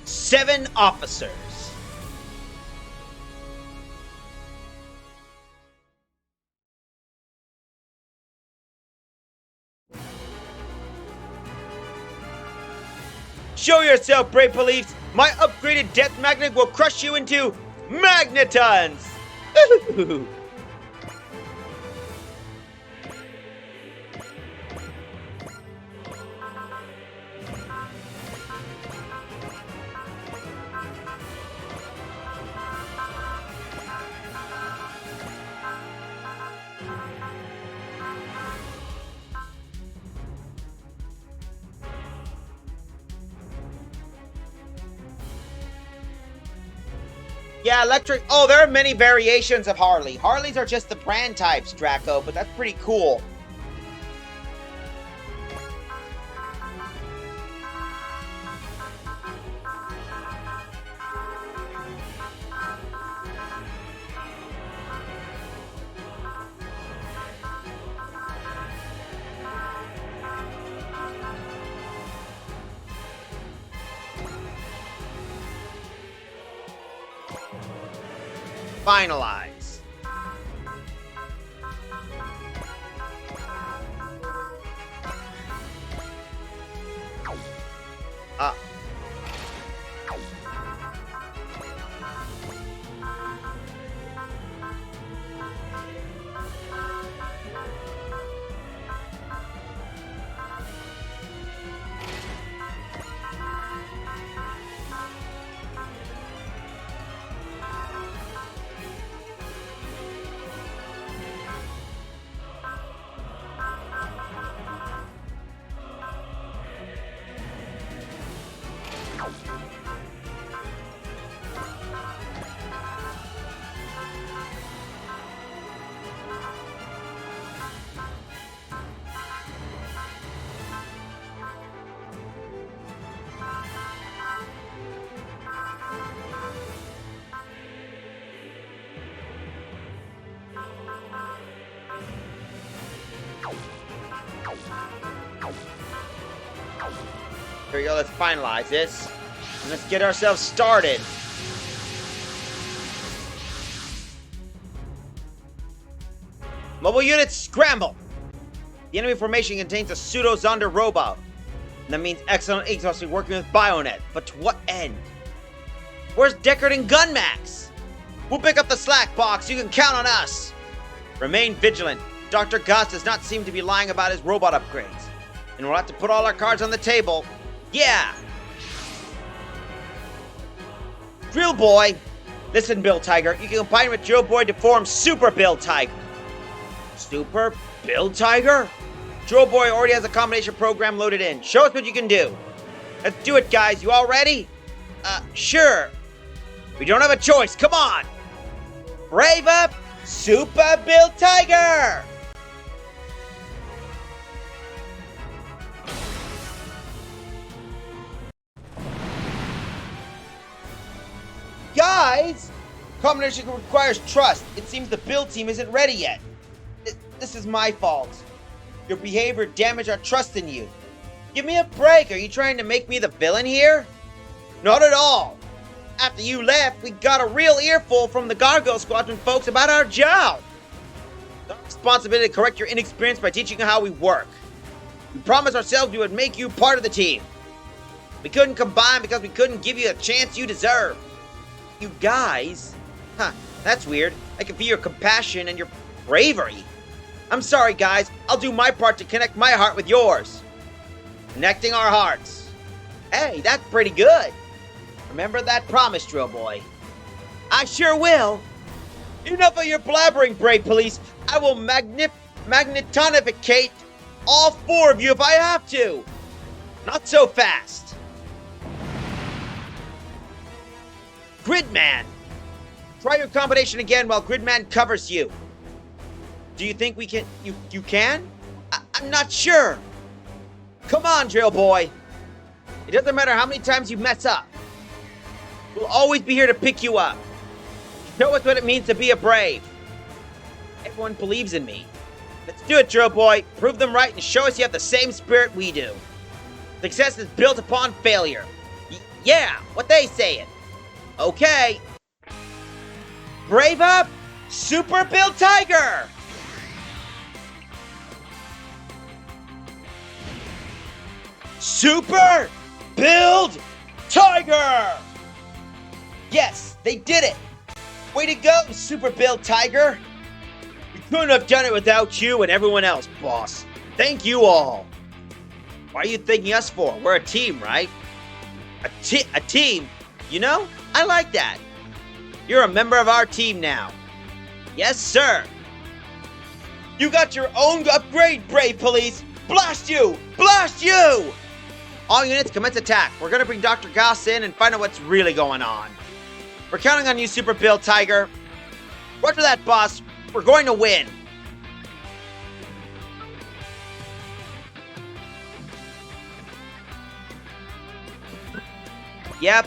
S1: Seven officers. Show yourself, Brave Police! My upgraded Death Magnet will crush you into Magnetons! Yeah, electric. Oh, there are many variations of Harley. Harleys are just the brand types, Draco, but that's pretty cool. Finalize. Uh. Here we go, let's finalize this. And let's get ourselves started. Mobile units, scramble! The enemy formation contains a pseudo-Zonder robot. And that means excellent inks must be working with Bionet. But to what end? Where's Deckard and Gunmax? We'll pick up the slack box, you can count on us! Remain vigilant. Dr. Goss does not seem to be lying about his robot upgrades. And we'll have to put all our cards on the table. Yeah! Drill Boy! Listen, Bill Tiger, you can combine with Drill Boy to form Super Bill Tiger. Super Bill Tiger? Drill Boy already has a combination program loaded in. Show us what you can do. Let's do it, guys. You all ready? Sure. We don't have a choice. Come on! Brave up, Super Bill Tiger! Guys! Combination requires trust. It seems the build team isn't ready yet. This is my fault. Your behavior damaged our trust in you. Give me a break. Are you trying to make me the villain here? Not at all. After you left, we got a real earful from the Gargoyle Squadron folks about our job. It's our responsibility to correct your inexperience by teaching you how we work. We promised ourselves we would make you part of the team. We couldn't combine because we couldn't give you the chance you deserve. You guys? Huh, that's weird. I can feel your compassion and your bravery. I'm sorry, guys. I'll do my part to connect my heart with yours. Connecting our hearts. Hey, that's pretty good. Remember that promise, Drill Boy. I sure will. Enough of your blabbering, Brave Police. I will magnetonificate all four of you if I have to. Not so fast. Gridman! Try your combination again while Gridman covers you. Do you think we can... You can? I'm not sure. Come on, Drill Boy. It doesn't matter how many times you mess up. We'll always be here to pick you up. Show us what it means to be a brave. Everyone believes in me. Let's do it, Drill Boy. Prove them right and show us you have the same spirit we do. Success is built upon failure. Yeah, what they saying. Okay. Brave up, Super Bill Tiger! Super Build Tiger! Yes, they did it! Way to go, Super Build Tiger! We couldn't have done it without you and everyone else, boss. Thank you all. Why are you thanking us for? We're a team, right? A team? You know, I like that. You're a member of our team now. Yes, sir. You got your own upgrade, Brave Police! Blast you! Blast you! All units, commence attack. We're gonna bring Dr. Goss in and find out what's really going on. We're counting on you, Super Bill Tiger. Roger that, boss. We're going to win. Yep.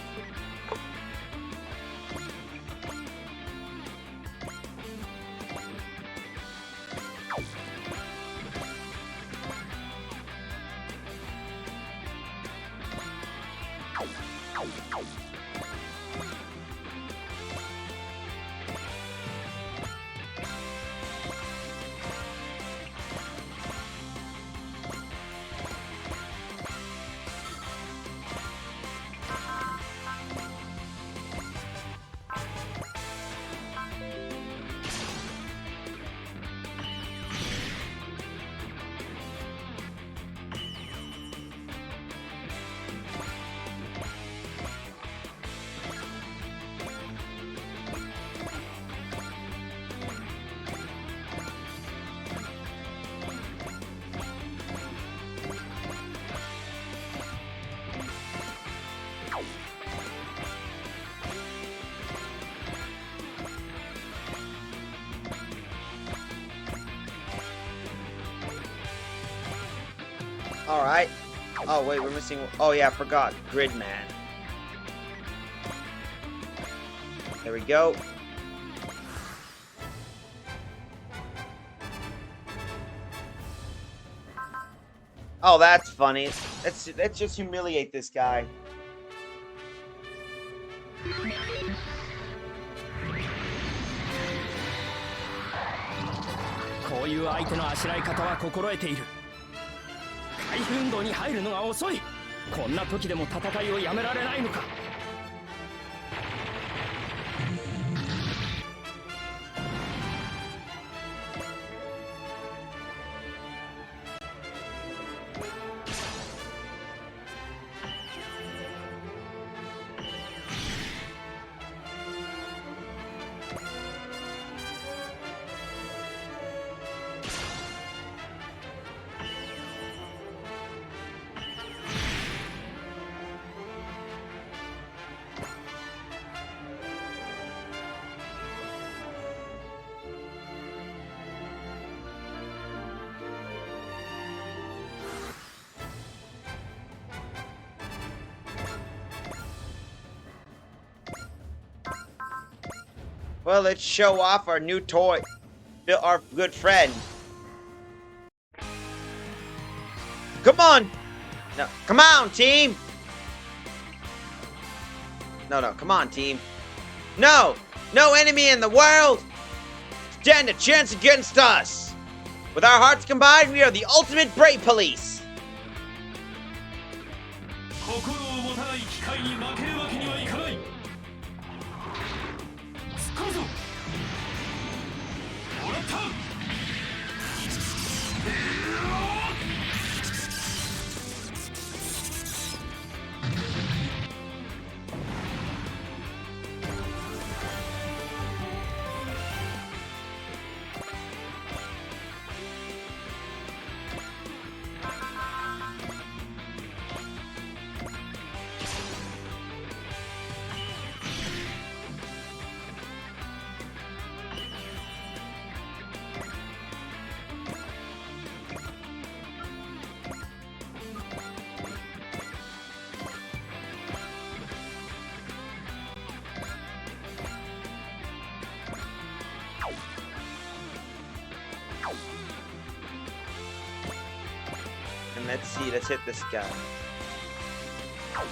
S1: Alright. Oh, wait, we're missing... Oh, yeah, I forgot. Gridman. There we go. Oh, that's funny. Let's just humiliate this guy.
S2: こういう相手のあしらい方は心得ている。回避運動に入るのが遅い。こんな時でも戦いをやめられないのか。
S1: Well, let's show off our new toy. Our good friend. Come on! No, come on, team! No, come on, team. No! No enemy in the world! Stand a chance against us! With our hearts combined, we are the ultimate brave police!
S3: 心を持たない機械に負けるわけにはいかない。突っ込むぞ。もらった。
S1: And let's see, let's hit this guy.
S3: I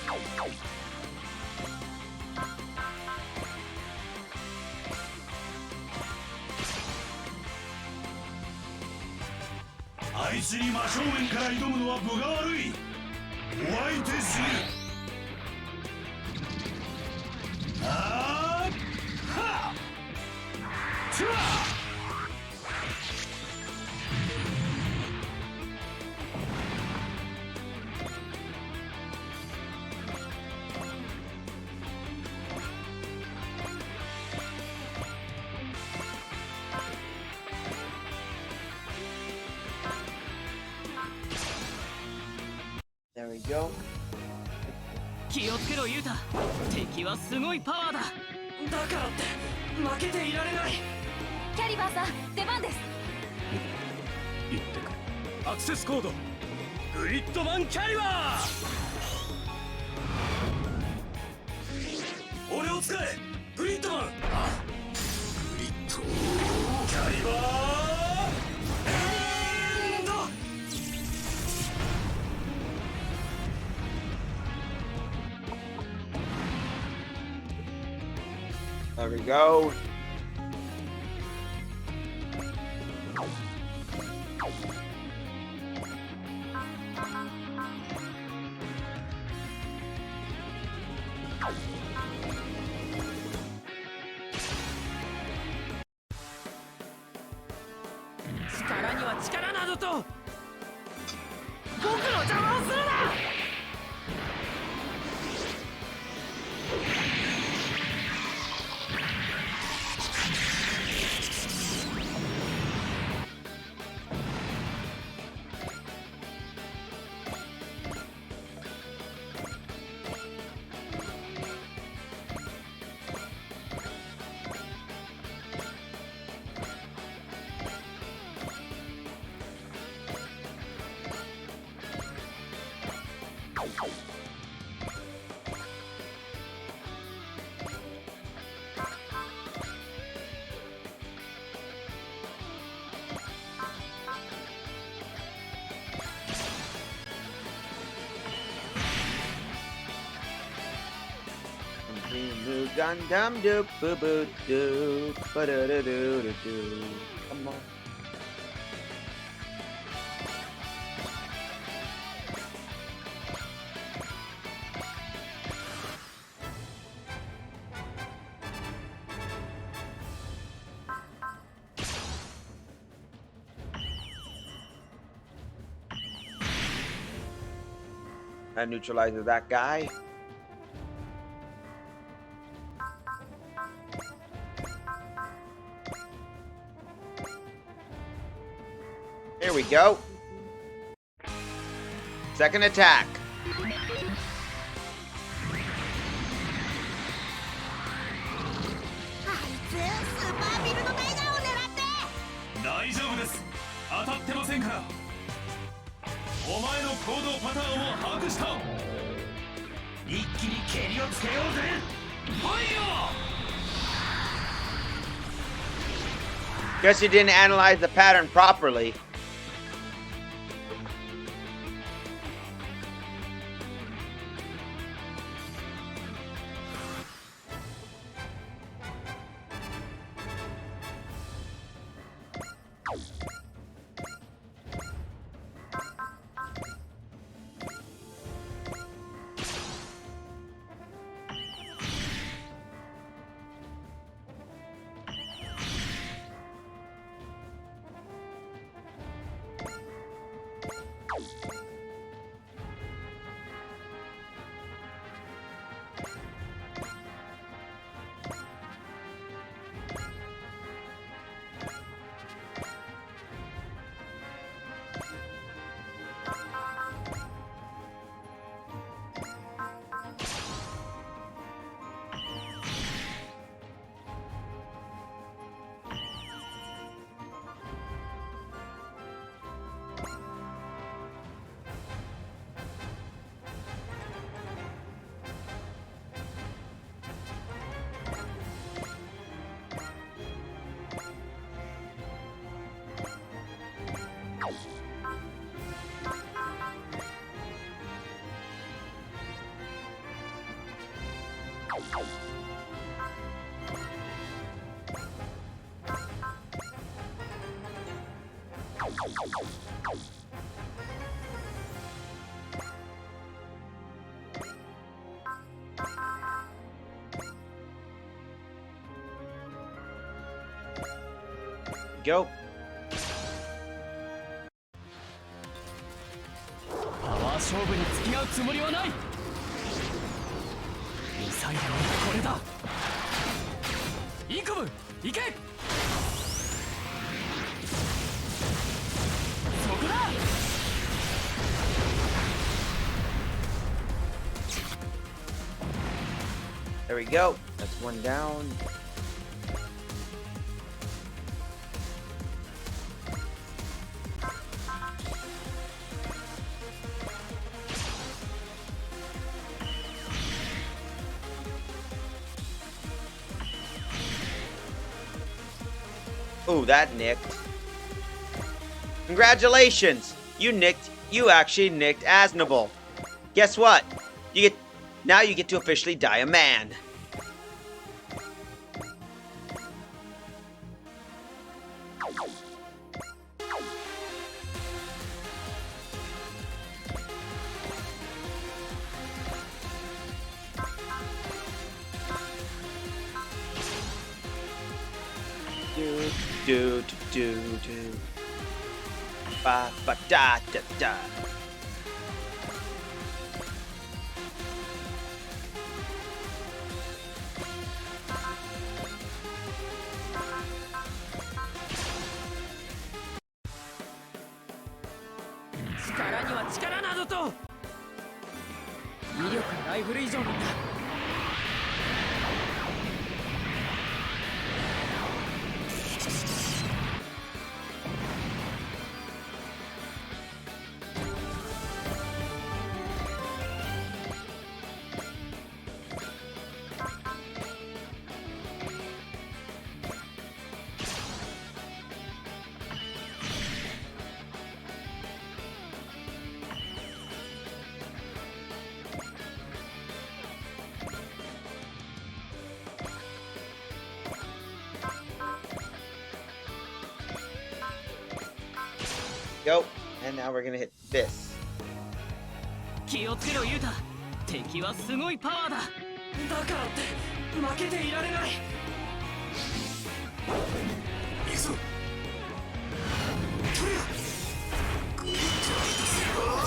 S3: あいつに真正面から挑むのは分が悪い。お相手する。あーはっチュワー。
S1: There we go.
S2: 気をつけろユータ、敵はすごいパワーだ。
S5: だからって負けていられない。
S4: キャリバーさん、出番です。
S3: 言ってくれ。アクセスコードグリッドマンキャリバー。俺を使えグリッドマン。グリッドキャリバー。
S1: There we go. Gundam doop boo boo doo ba da da doo da doo. Come on. That neutralizes that guy. Here we go. Second attack. Guess you didn't analyze the pattern properly. Go.
S2: パワー勝負に付き合うつもりはない。ミサイルはこれだ。インコム行け。そこだ。
S1: There we go. That's one down. Ooh, that nicked. Congratulations! You actually nicked Asnable. Guess what? Now you get to officially die a man. Do. Ba ba da da da. Go. And now we're gonna hit this.
S2: 気をつけろユータ。敵はすごいパワーだ。だからって負けていられない。
S3: いいぞ。トリア。グリッドするわ。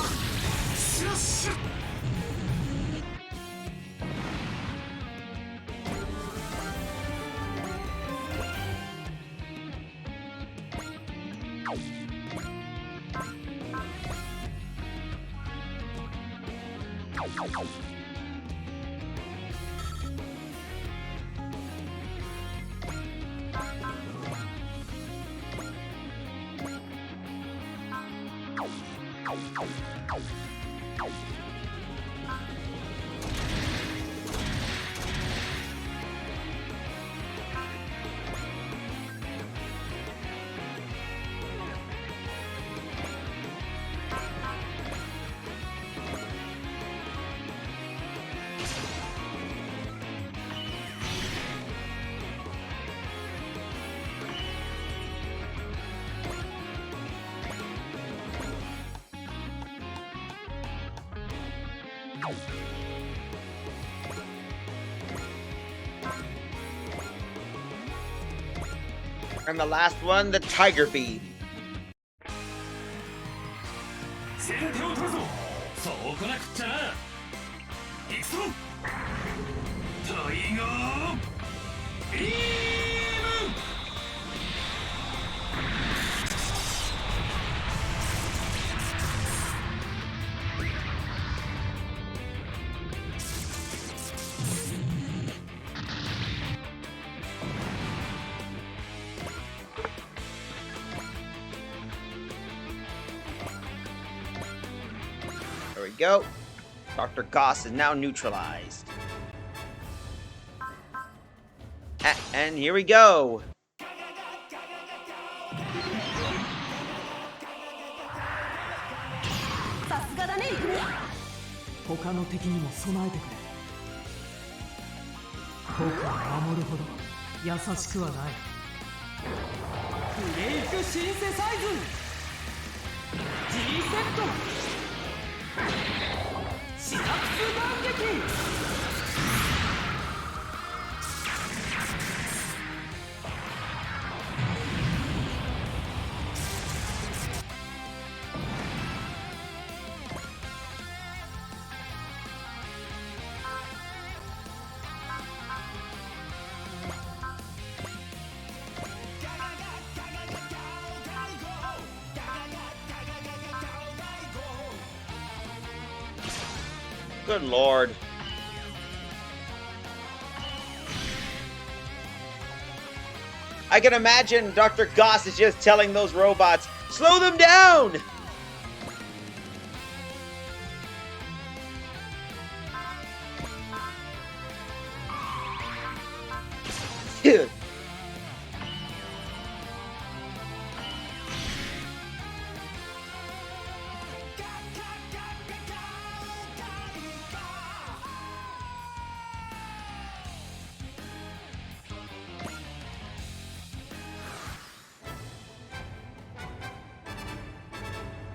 S3: シュッシュッ。
S1: And the last one, the Tiger Bead.
S3: 先手を取るぞ。そうこなくっちゃな。行くぞ。タイガービーム。
S1: There we go. Dr. Goss is now neutralized. And here we go.
S4: さすがだねイクミ。
S5: 他の敵にも備えてくれ。僕は守るほど優しくはない。ブレイクシンセサイズ G セットシナプス弾撃。
S1: Good lord. I can imagine Dr. Goss is just telling those robots, slow them down! Dude.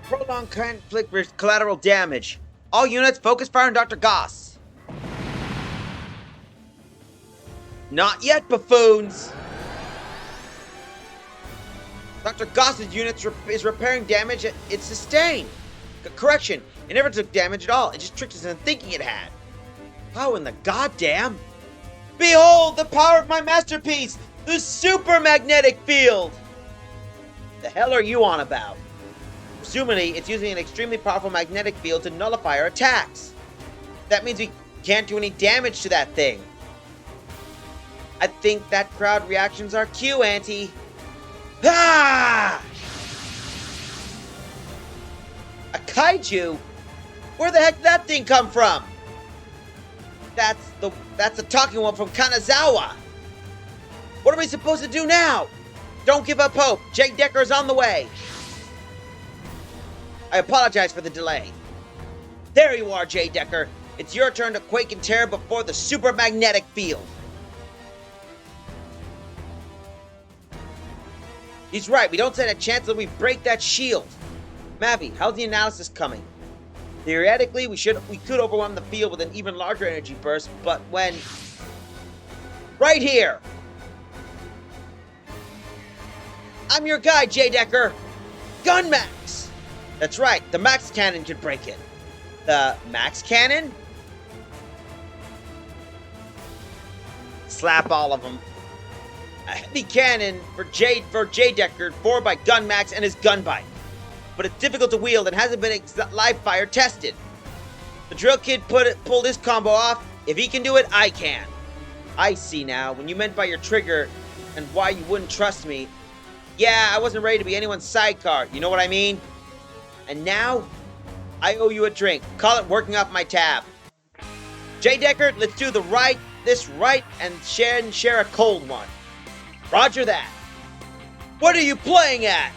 S1: Prolonged conflict with collateral damage. All units focus fire on Dr. Goss. Not yet, buffoons! Dr. Goss's unit is repairing damage it sustained. Correction, it never took damage at all. It just tricked us into thinking it had. How in the goddamn? Behold the power of my masterpiece, the super magnetic field! The hell are you on about? Presumably, it's using an extremely powerful magnetic field to nullify our attacks. That means we can't do any damage to that thing. I think that crowd reaction's our cue, Auntie. Ah! A kaiju? Where the heck did that thing come from? That's the talking one from Kanazawa. What are we supposed to do now? Don't give up hope. Jake Decker is on the way. I apologize for the delay. There you are, Jay Decker. It's your turn to quake in terror before the super magnetic field. He's right. We don't stand a chance until we break that shield. Mavi, how's the analysis coming? Theoretically, we could overwhelm the field with an even larger energy burst, but when... Right here! I'm your guy, Jay Decker! Gun Max! That's right, the Max Cannon could break it. The Max Cannon? Slap all of them. A heavy cannon for Jay Decker, forward by Gun Max and his gun bite. But it's difficult to wield and hasn't been live fire tested. The drill kid pulled his combo off. If he can do it, I can. I see now, when you meant by your trigger and why you wouldn't trust me. Yeah, I wasn't ready to be anyone's sidecar, you know what I mean? And now, I owe you a drink. Call it working off my tab. Jay Decker, let's do this right and share a cold one. Roger that. What are you playing at?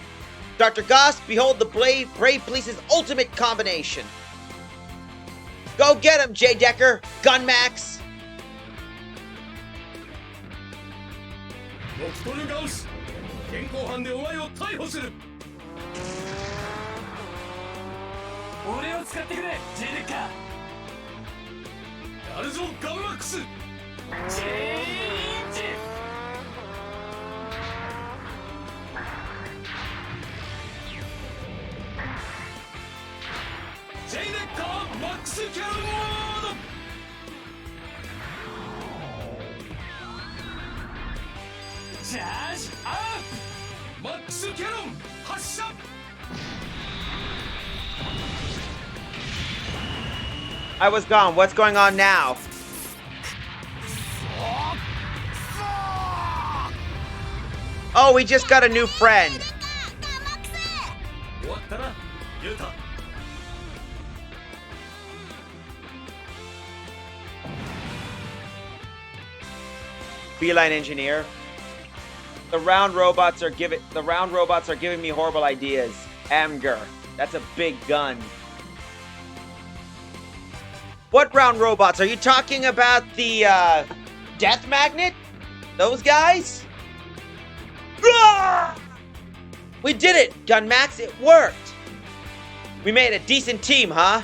S1: Dr. Goss, behold the Brave Police's ultimate combination. Go get him, Jay Decker. Gun Max.
S3: ノクトルガウス現行犯でお前を逮捕する俺を使ってくれジェデッカやるぞガンマックスチェンジジェデッカマックスキャノンモードチャージアップマックスキャノン発射
S1: I was gone. What's going on now? Oh, we just got a new friend.
S3: 終わったなユータ
S1: Feline engineer. The round robots are giving me horrible ideas. Amger. That's a big gun. What round robots? Are you talking about the Death Magnet? Those guys? Ah! We did it, Gun Max. It worked. We made a decent team, huh?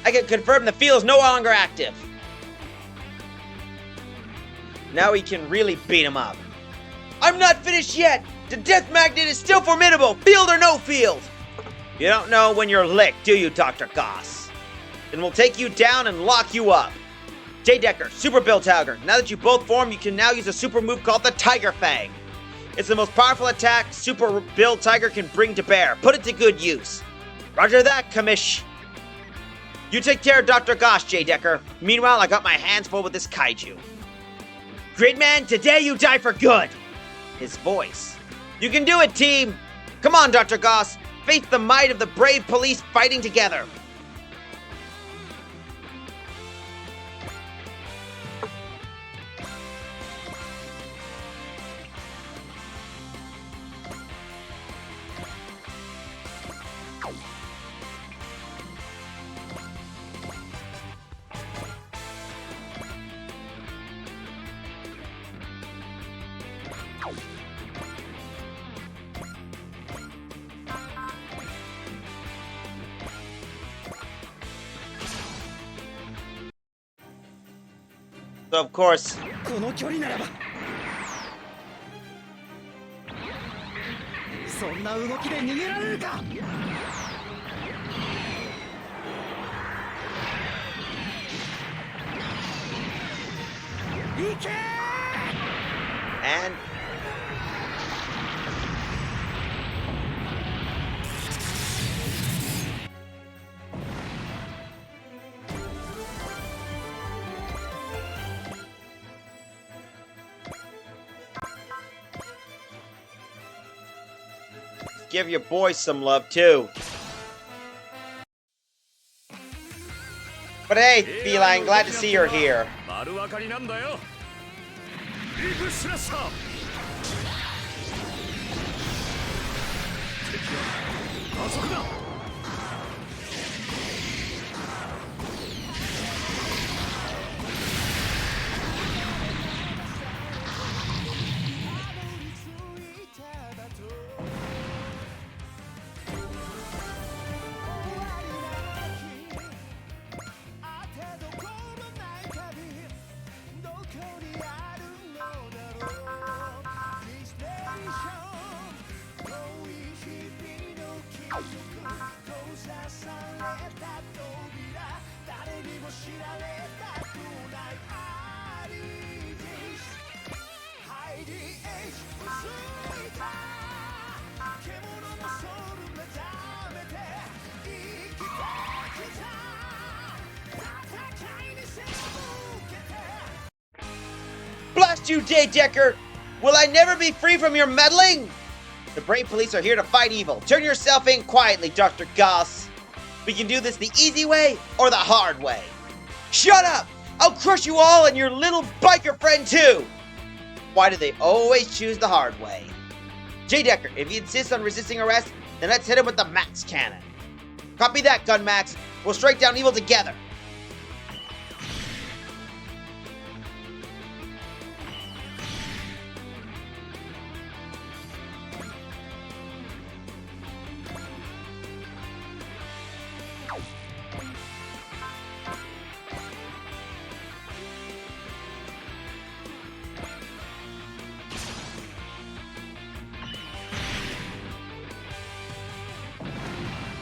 S1: I can confirm the field is no longer active. Now we can really beat him up. I'm not finished yet. The Death Magnet is still formidable, field or no field. You don't know when you're licked, do you, Dr. Goss? Then we'll take you down and lock you up. Jay Decker, Super Bill Tiger. Now that you both formed, you can now use a super move called the Tiger Fang. It's the most powerful attack Super Bill Tiger can bring to bear. Put it to good use. Roger that, Commish. You take care of Dr. Goss, Jay Decker. Meanwhile, I got my hands full with this kaiju. Gridman, today you die for good. his voice. You can do it, team! Come on, Dr. Goss! Face the might of the brave police fighting together! So, of course,
S5: この距離ならばそんな動きで逃げられるか行け
S1: and give your boys some love too. But hey, Feline, glad to see you're here.
S2: 丸分かりなんだよ。ディープスラッシャー。敵はあそこだ。
S1: Blast you, Jaydecker! Will I never be free from your meddling? The brave police are here to fight evil. Turn yourself in quietly, Dr. Goss. We can do this the easy way or the hard way. Shut up! I'll crush you all and your little biker friend too! Why do they always choose the hard way? Jaydecker, if you insist on resisting arrest, then let's hit him with the Max Cannon. Copy that, Gun Max. We'll strike down evil together.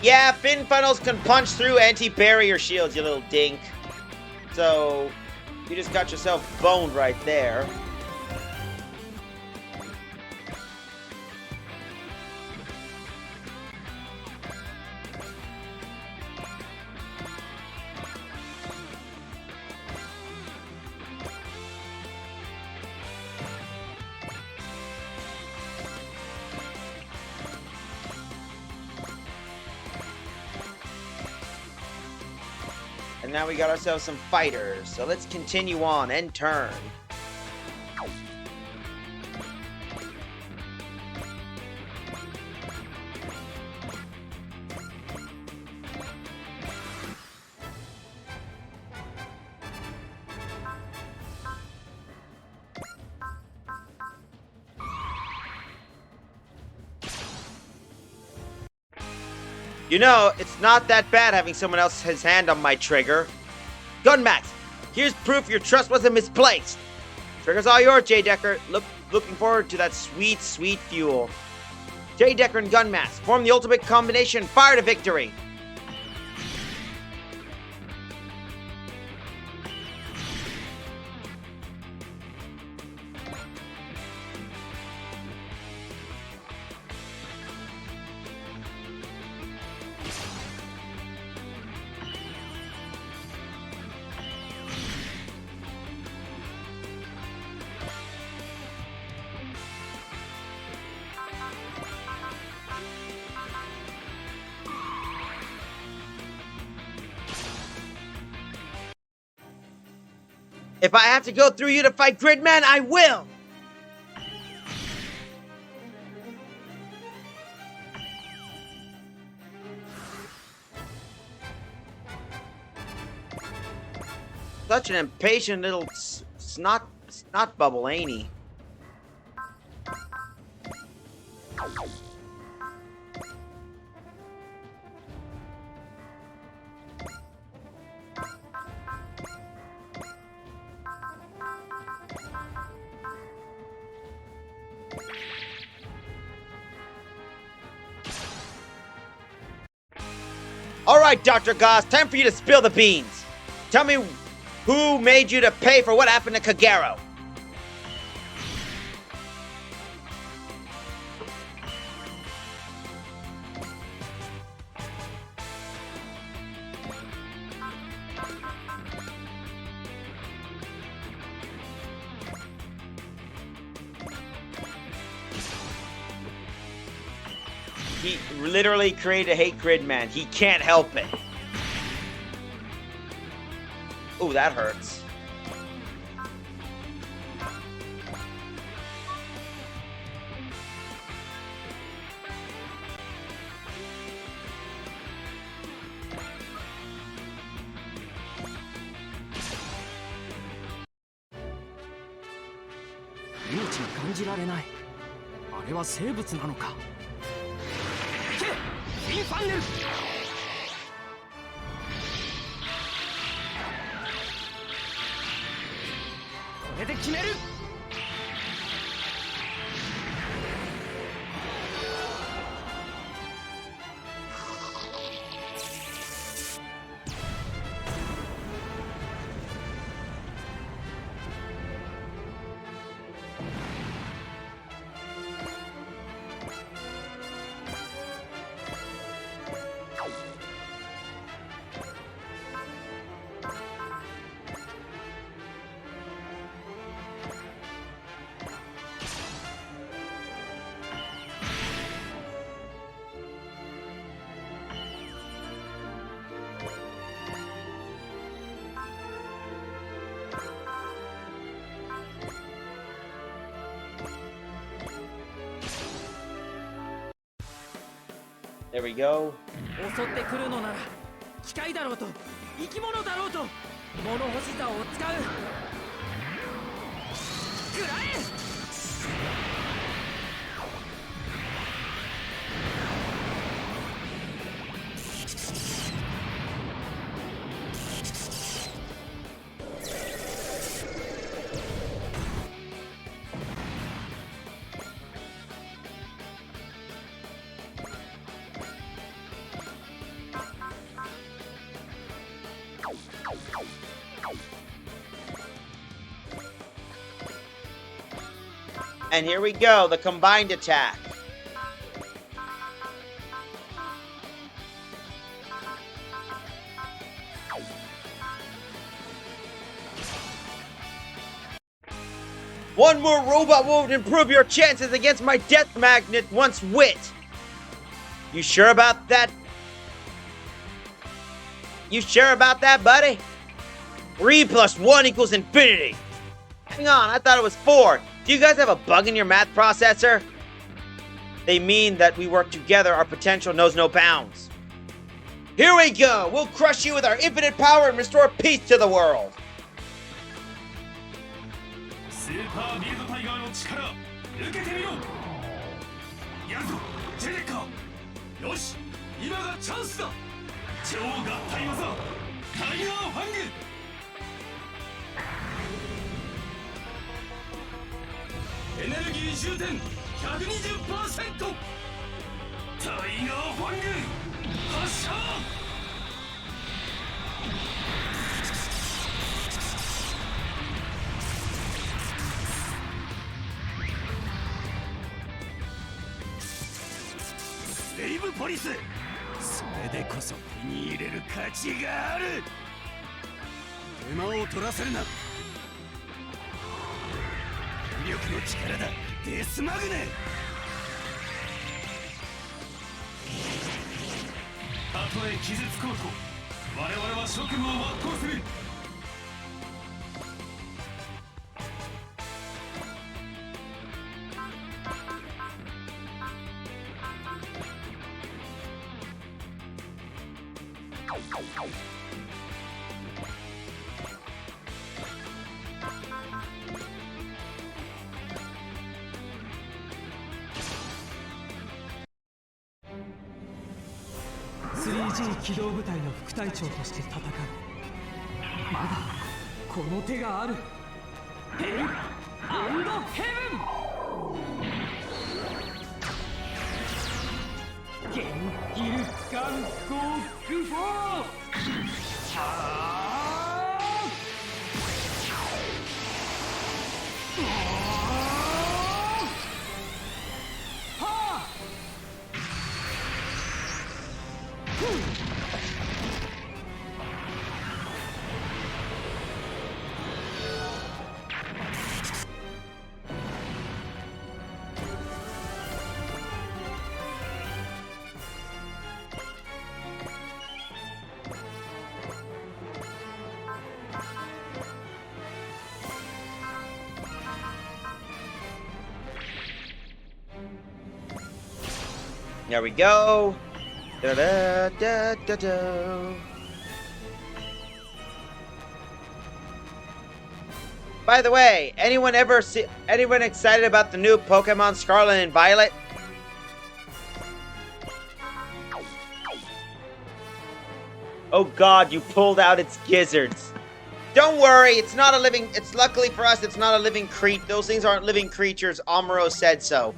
S1: Yeah, fin funnels can punch through anti-barrier shields, you little dink. So, you just got yourself boned right there. And now we got ourselves some fighters, so let's continue on and turn. You know, it's not that bad having someone else's hand on my trigger. Gunmax, here's proof your trust wasn't misplaced. Trigger's all yours, Jaydecker. Looking forward to that sweet, sweet fuel. Jaydecker and Gunmax, form the ultimate combination. Fire to victory. If I have to go through you to fight Gridman, I will! Such an impatient little snot bubble, ain't he? Alright, Dr. Goss, time for you to spill the beans. Tell me who made you to pay for what happened to Kagero? He literally created a hate Gridman. He can't help it. Ooh, that hurts.
S2: 命が感じられない。あれは生物なのか。インファンネル。これで決める。
S1: There we go.
S2: 襲ってくるのなら機械だろうと生き物だろうと物干し竿を使う。食らえ。
S1: And here we go, the combined attack. One more robot won't improve your chances against my death magnet once wit. You sure about that? You sure about that, buddy? 3 + 1 = infinity. Hang on, I thought it was 4. Do you guys have a bug in your math processor? They mean that we work together, our potential knows no bounds. Here we go! We'll crush you with our infinite power and restore peace to the world!
S3: スーパービルドタイガーの力受けてみろ。やるぞジェネッカ。よし今がチャンスだ。超合体技タイガーファング。エネルギー充填 120%。 タイガーファング発射。レイブポリス、それでこそ手に入れる価値がある。手間を取らせるな。力の力だ、デスマグネ。たとえ傷つこうと我々は職務を全うする。
S5: 3G 機動部隊の副隊長として戦う。まだこの手がある。ヘルアンドヘブン。ゲンギルガンゴーグフォー。
S1: There we go. Da da da da da. By the way, anyone excited about the new Pokemon Scarlet and Violet? Oh god, you pulled out its gizzards. Don't worry, it's not a living... It's luckily for us, it's not a living creature. Those things aren't living creatures. Amuro said so.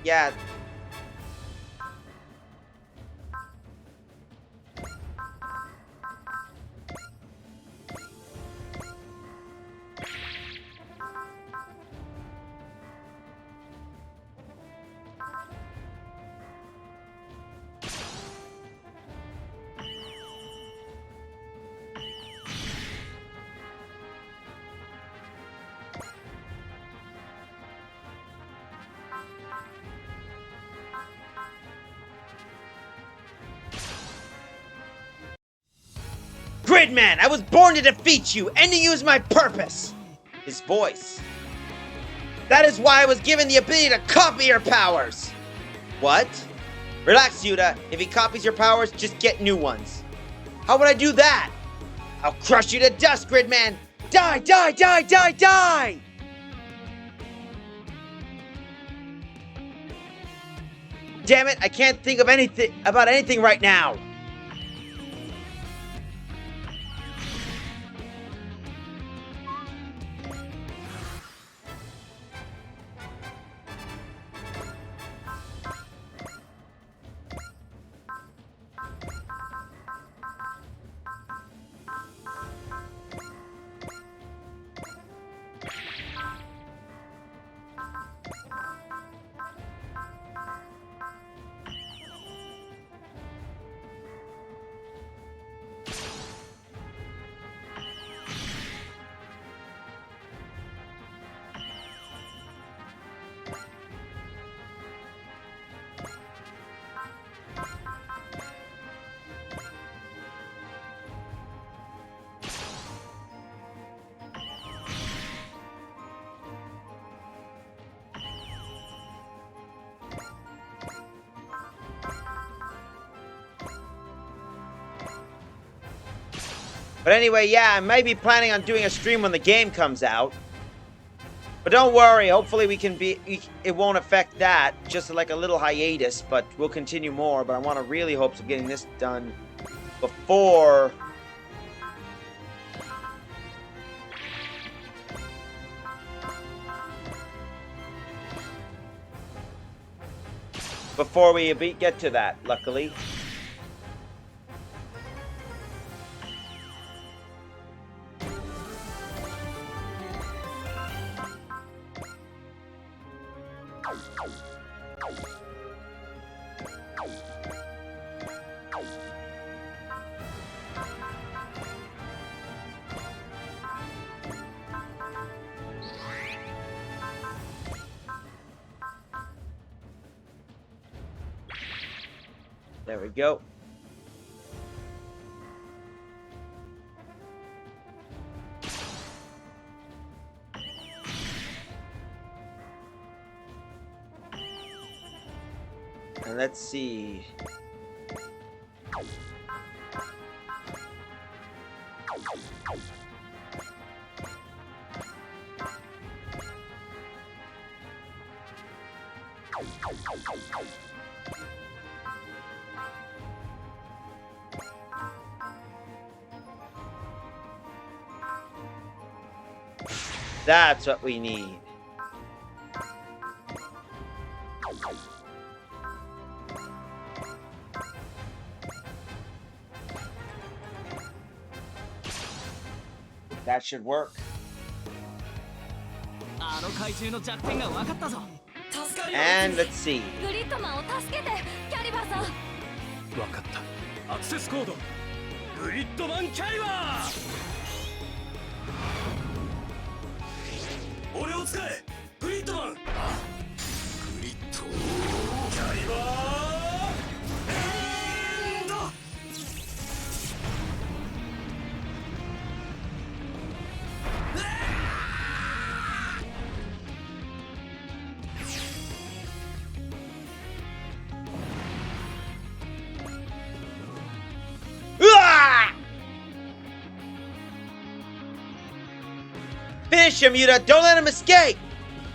S1: Yeah. Gridman, I was born to defeat you and to use my purpose. His voice. That is why I was given the ability to copy your powers. What? Relax, Yuta. If he copies your powers, just get new ones. How would I do that? I'll crush you to dust, Gridman. Die, die, die, die, die! Damn it, I can't think of anything about anything right now. But anyway, yeah, I might be planning on doing a stream when the game comes out. But don't worry, hopefully it won't affect that. Just like a little hiatus, but we'll continue more. But I want to really hope of getting this done before... before we get to that, luckily. There we go. And let's see. That's what we need. That should work.
S5: あの怪獣の弱点が分かったぞ。
S1: And let's see.
S4: グリッドマンを助けてキャリバーさん。
S2: 分かった。アクセスコードグリッドマンキャリバー。
S3: 俺を使えグリッドマン。グリッドキャリバーエンド。
S1: Ah! Finish him, Yuta! Don't let him escape!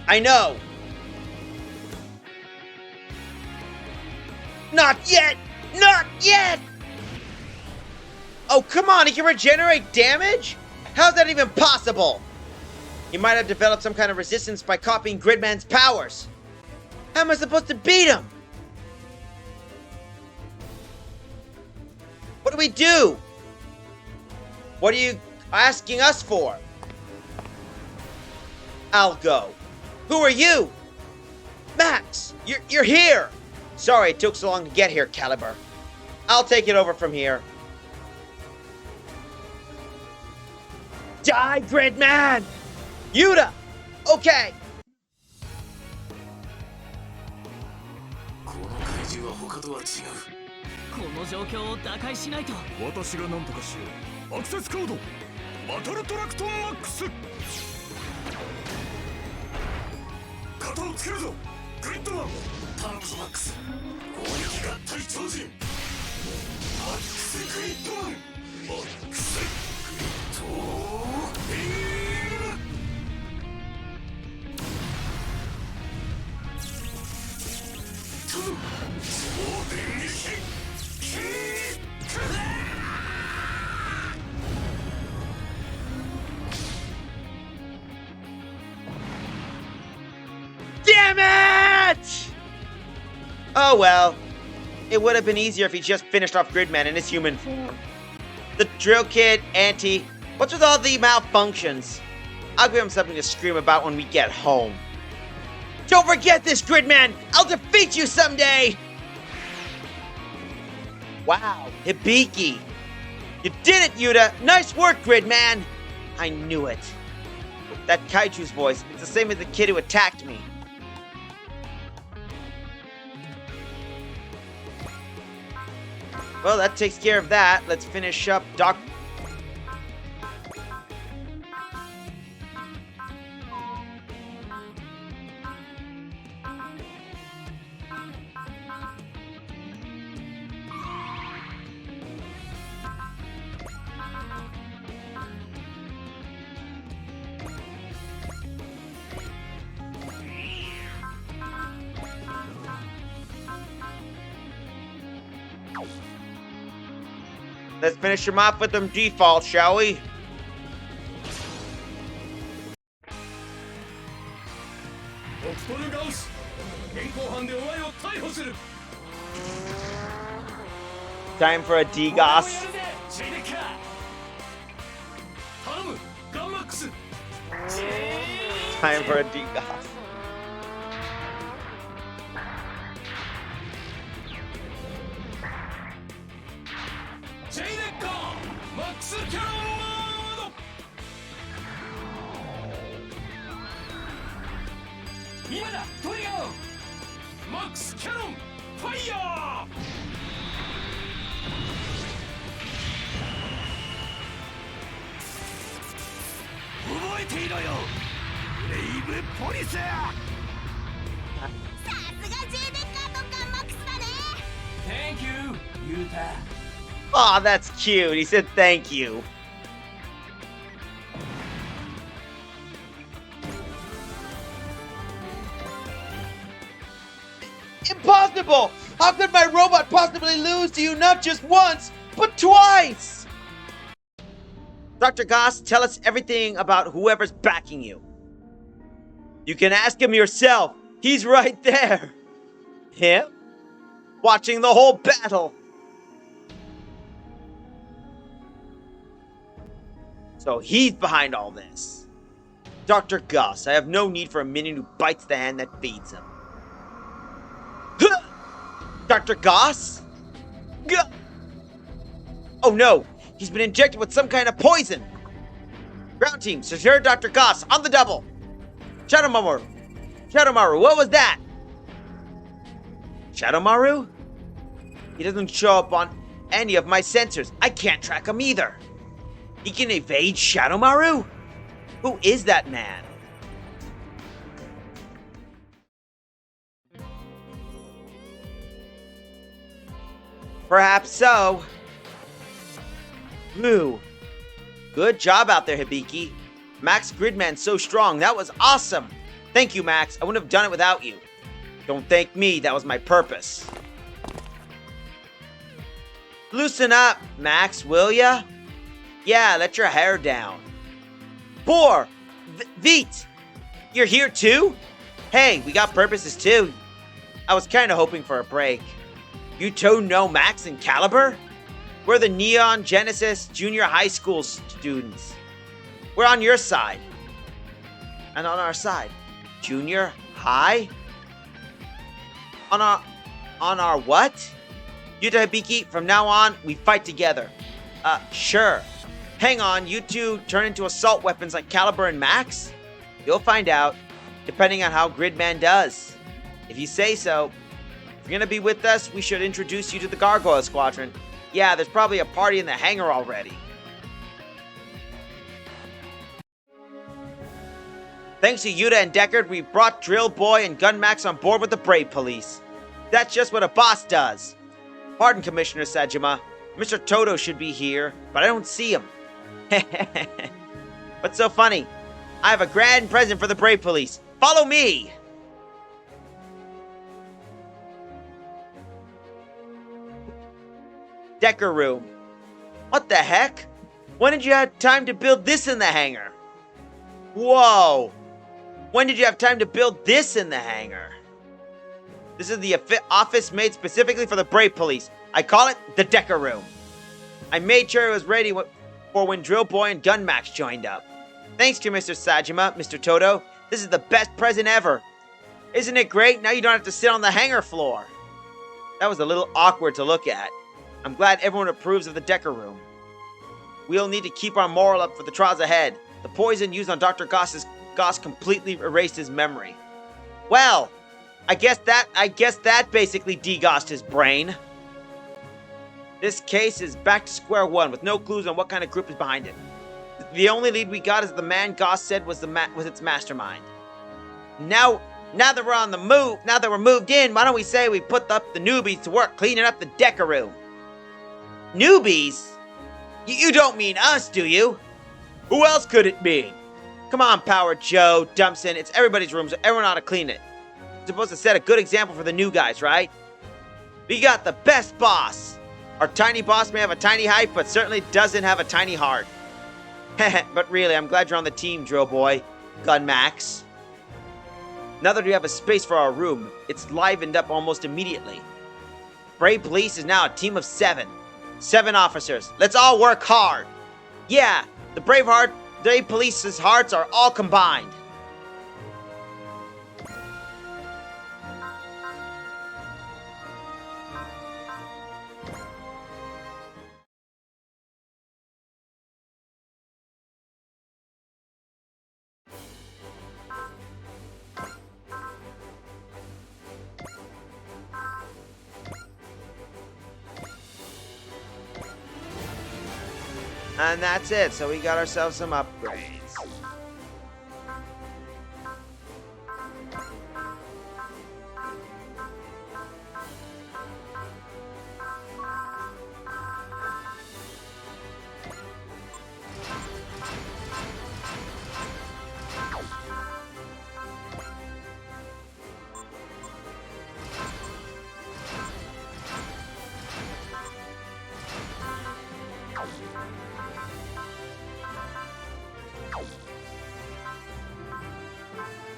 S1: I know! Not yet! Not yet! Oh, come on! He can regenerate damage? How's that even possible? He might have developed some kind of resistance by copying Gridman's powers. How am I supposed to beat him? What do we do? What are you asking us for? I'll go. Who are you? Max, you're here. Sorry it took so long to get here, Caliber. I'll take it over from here. Die, Gridman! Yuta! Okay.
S3: この怪獣は他とは違う。
S5: この状況を打開しないと。
S3: 私が何とかしよう。アクセスコードバトルトラクトンマックス。肩をつけるぞグリッドマン。タンクマックス攻撃合体超人。マックスグリッドマン。マックスグリッドビーム。超電撃キック。
S1: Damn it! Oh well. It would have been easier if he just finished off Gridman in his human form. The drill kit, Auntie, what's with all the malfunctions? I'll give him something to scream about when we get home. Don't forget this, Gridman! I'll defeat you someday! Wow, Hibiki. You did it, Yuta! Nice work, Gridman! I knew it. That Kaiju's voice, it's the same as the kid who attacked me. Well, that takes care of that. Let's finish up Doc... Let's finish him off with them defaults, shall we? Time for a DGOS. Time for a DGOS.
S3: 覚えていろよブレイブポリス。
S4: さすが J デッカーとガンマックスだね。
S3: Thank you ユータ。
S1: Aw, that's cute. He said thank you. Impossible! How could my robot possibly lose to you not just once, but twice? Dr. Goss, tell us everything about whoever's backing you. You can ask him yourself. He's right there. Him? Watching the whole battle. So he's behind all this. Dr. Goss, I have no need for a minion who bites the hand that feeds him. Dr. Goss? Oh no! He's been injected with some kind of poison! Ground team, secure Dr. Goss on the double! Shadowmaru! Shadowmaru, what was that? Shadowmaru? He doesn't show up on any of my sensors. I can't track him either. He can evade Shadowmaru? Who is that man? Perhaps so. Moo. Good job out there, Hibiki. Max Gridman's so strong. That was awesome. Thank you, Max. I wouldn't have done it without you. Don't thank me. That was my purpose. Loosen up, Max, will ya? Yeah, let your hair down. Boar! Veet! You're here too? Hey, we got purposes too. I was kinda hoping for a break. You two know Max and Caliber? We're the Neon Genesis Junior High School students. We're on your side. And on our side. Junior High? On our what? Yuta Hibiki, from now on, we fight together. Sure. Hang on, you two turn into assault weapons like Caliber and Max? You'll find out, depending on how Gridman does. If you say so. If you're gonna be with us, we should introduce you to the Gargoyle Squadron. Yeah, there's probably a party in the hangar already. Thanks to Yuta and Deckard, we brought Drill Boy and Gun Max on board with the Brave Police. That's just what a boss does. Pardon, Commissioner Sajima. Mr. Toto should be here, but I don't see him. What's so funny? I have a grand present for the Brave Police. Follow me! Decker room. What the heck? When did you have time to build this in the hangar? Whoa! When did you have time to build this in the hangar? This is the office made specifically for the Brave Police. I call it the Decker room. I made sure it was ready for when Drill Boy and Gun Max joined up. Thanks to Mr. Sajima, Mr. Toto. This is the best present ever. Isn't it great? Now you don't have to sit on the hangar floor. That was a little awkward to look at. I'm glad everyone approves of the Decker room. We'll need to keep our morale up for the trials ahead. The poison used on Dr. Goss completely erased his memory. Well, I guess that basically degossed his brain. This case is back to square one with no clues on what kind of group is behind it. The only lead we got is the man Goss said was its mastermind. Now that we're on the move, now that we're moved in, why don't we say we put up the newbies to work cleaning up the Decker room? Newbies? You don't mean us, do you? Who else could it be? Come on, Power Joe, Dumpson, it's everybody's room, so everyone ought to clean it. We're supposed to set a good example for the new guys, right? We got the best boss. Our tiny boss may have a tiny height, but certainly doesn't have a tiny heart. But really, I'm glad you're on the team, Drill Boy. Gun Max. Now that we have a space for our room, it's livened up almost immediately. Brave Police is now a team of 7. 7 officers. Let's all work hard. Yeah, the Brave Police's hearts are all combined. And that's it. So we got ourselves some upgrades.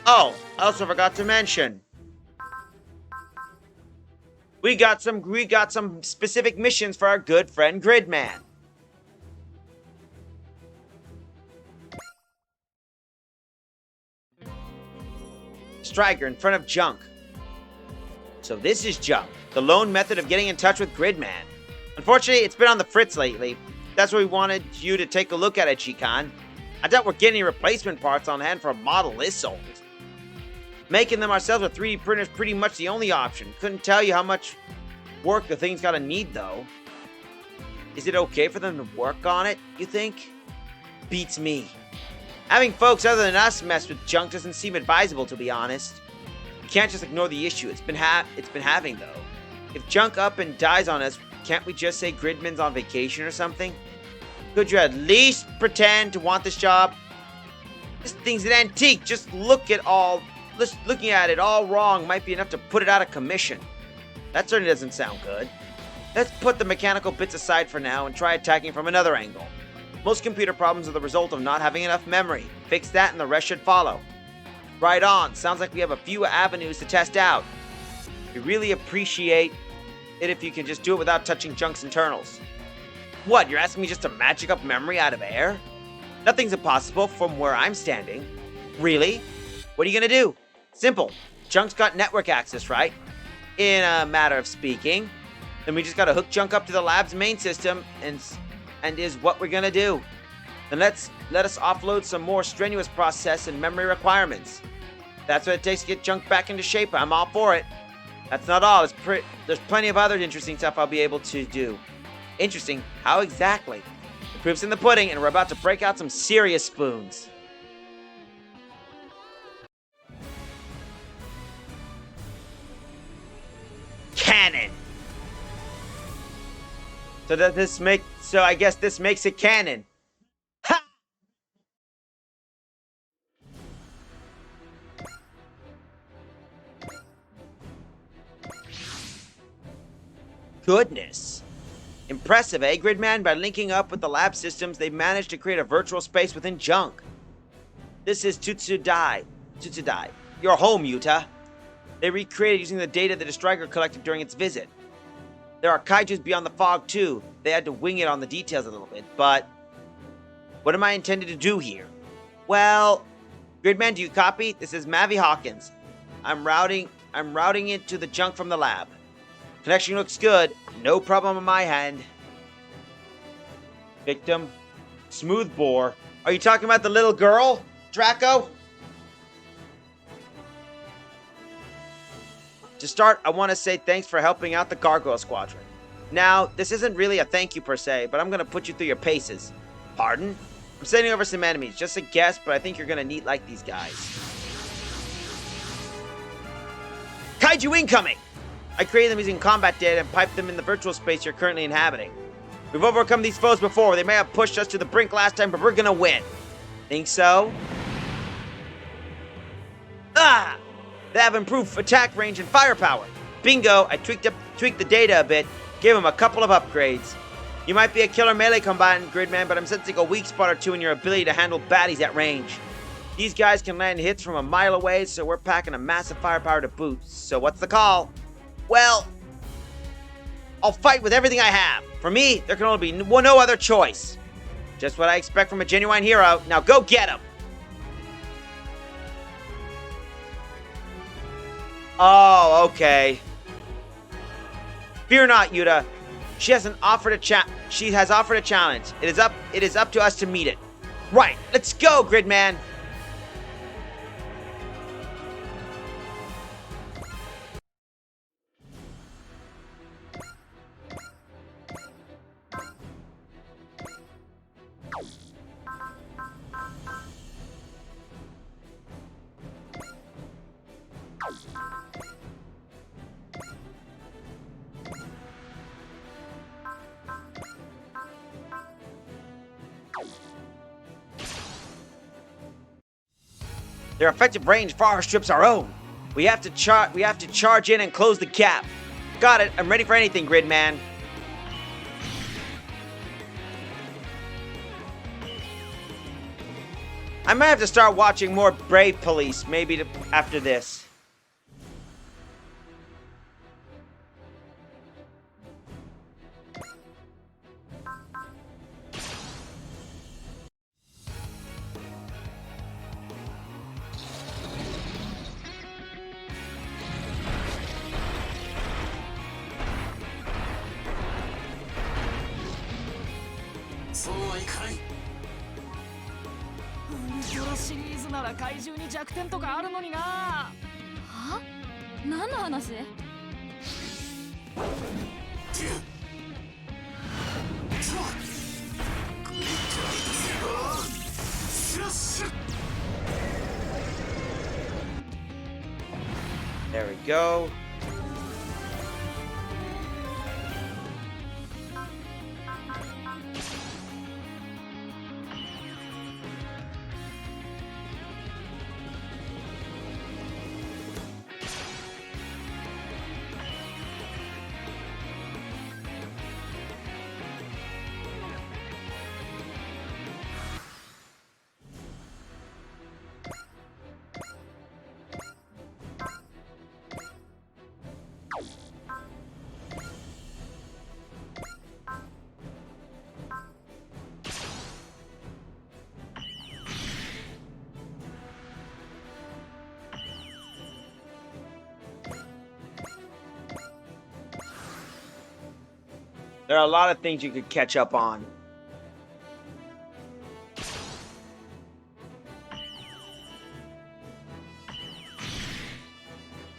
S1: Oh, I also forgot to mention. We got some specific missions for our good friend Gridman. Striker in front of Junk. So this is Junk, the lone method of getting in touch with Gridman. Unfortunately, it's been on the fritz lately. That's why we wanted you to take a look at it, G-Con. I doubt we're getting any replacement parts on hand for a model this old. Making them ourselves with 3D printers pretty much the only option. Couldn't tell you how much work the thing's gotta need, though. Is it okay for them to work on it, you think? Beats me. Having folks other than us mess with Junk doesn't seem advisable, to be honest. You can't just ignore the issue it's been having, though. If Junk up and dies on us, can't we just say Gridman's on vacation or something? Could you at least pretend to want this job? This thing's an antique. Just looking at it all wrong might be enough to put it out of commission. That certainly doesn't sound good. Let's put the mechanical bits aside for now and try attacking from another angle. Most computer problems are the result of not having enough memory. Fix that and the rest should follow. Right on. Sounds like we have a few avenues to test out. We really appreciate it if you can just do it without touching Junk's internals. What, you're asking me just to magic up memory out of air? Nothing's impossible from where I'm standing. Really? What are you gonna do? Simple. Junk's got network access, right? In a matter of speaking. Then we just gotta hook Junk up to the lab's main system and is what we're gonna do. Then let us offload some more strenuous process and memory requirements. That's what it takes to get Junk back into shape. I'm all for it. That's not all. There's plenty of other interesting stuff I'll be able to do. Interesting? How exactly? The proof's in the pudding, and we're about to break out some serious spoons. Canon. So I guess this makes it canon. Ha! Goodness. Impressive, eh, Gridman? By linking up with the lab systems, they've managed to create a virtual space within Junk. This is Tutsudai, your home, Yuta. They recreated using the data that a striker collected during its visit. There are kaijus beyond the fog, too. They had to wing it on the details a little bit, but what am I intended to do here? Well, Gridman, do you copy? This is Mavi Hawkins. I'm routing it to the Junk from the lab. Connection looks good. No problem on my hand. Victim. Smooth bore. Are you talking about the little girl, Draco? To start, I want to say thanks for helping out the Gargoyle Squadron. Now, this isn't really a thank you per se, but I'm going to put you through your paces. Pardon? I'm sending over some enemies. Just a guess, but I think you're going to like these guys. Kaiju incoming! I created them using combat data and piped them in the virtual space you're currently inhabiting. We've overcome these foes before. They may have pushed us to the brink last time, but we're going to win. Think so? Ah! They have improved attack range and firepower. Bingo, I tweaked the data a bit, gave them a couple of upgrades. You might be a killer melee combatant, Gridman, but I'm sensing a weak spot or two in your ability to handle baddies at range. These guys can land hits from a mile away, so we're packing a massive firepower to boot. So what's the call? Well, I'll fight with everything I have. For me, there can only be no other choice. Just what I expect from a genuine hero. Now go get him! Oh, okay. Fear not, Yuta. She has offered a challenge. It is up to us to meet it. Right, let's go, Gridman. Their effective range far outstrips our own. We have to charge in and close the gap. Got it. I'm ready for anything, Gridman. I might have to start watching more Brave Police, maybe after this.
S2: シリーズなら怪獣に弱点とかあるのにな。
S4: は？何の話？There
S1: we go. There are a lot of things you could catch up on.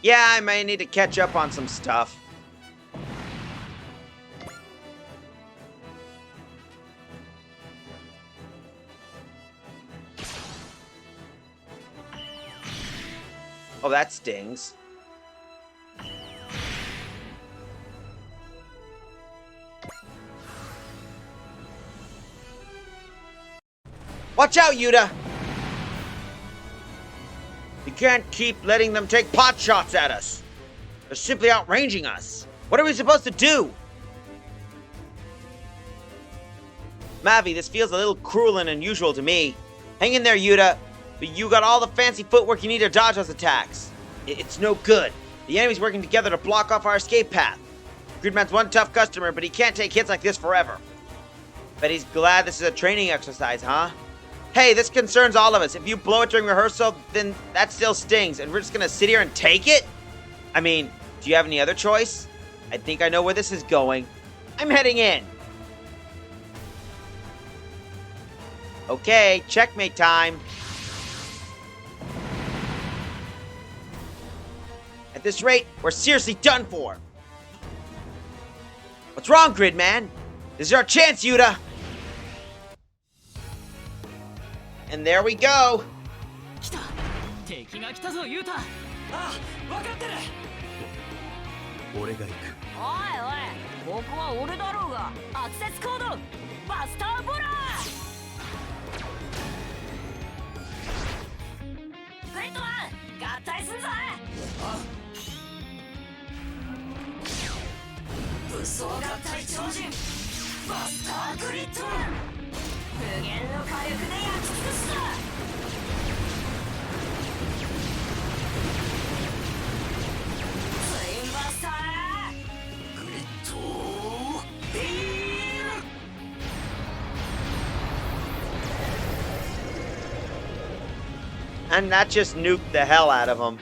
S1: Yeah, I may need to catch up on some stuff. Oh, that stings. Watch out, Yuta! You can't keep letting them take pot shots at us. They're simply outranging us. What are we supposed to do? Mavi, this feels a little cruel and unusual to me. Hang in there, Yuta. But you got all the fancy footwork you need to dodge those attacks. It's no good. The enemy's working together to block off our escape path. Gridman's one tough customer, but he can't take hits like this forever. Bet he's glad this is a training exercise, huh? Hey, this concerns all of us. If you blow it during rehearsal, then that still stings, and we're just gonna sit here and take it? I mean, do you have any other choice? I think I know where this is going. I'm heading in. Okay, checkmate time. At this rate, we're seriously done for. What's wrong, Gridman? This is our chance, Yuta. And there we go.
S2: 来た。敵が来たぞ、ユータ。ああ、分かってる。
S3: 俺が行く。
S4: おいおい、ここは俺だろうが。アクセスコードバスターボラー。グリッドマン、合体すんぞ。武装合体超人バスターグリッドマン。無限の火力で焼き尽くすぞ。ツインバスターグリッドビーム。
S1: And that just nuked the hell out of him.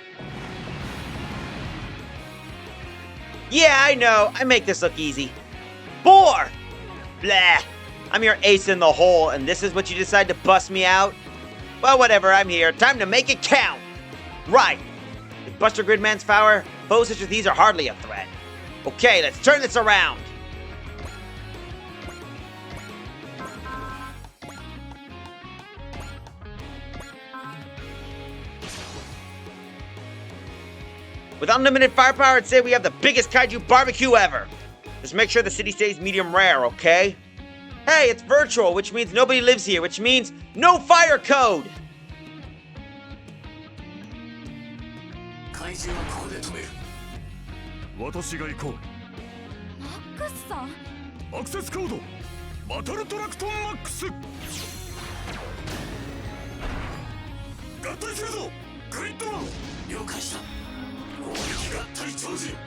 S1: Yeah, I know. I make this look easy. Boar! Blah. I'm your ace in the hole, and this is what you decide to bust me out? Well, whatever, I'm here. Time to make it count! Right. With Buster Gridman's power, foes such as these are hardly a threat. Okay, let's turn this around! With unlimited firepower, I'd say we have the biggest kaiju barbecue ever. Just make sure the city stays medium rare, okay? Hey, it's virtual, which means nobody lives here, which means no fire code!
S3: 体重はここで止める。
S6: 私が行こ
S4: マックスさん、
S6: う。アクセスコードバトルトラクトンマックス。合体するぞグリッドマン。
S3: 了解した。攻撃合体超人マ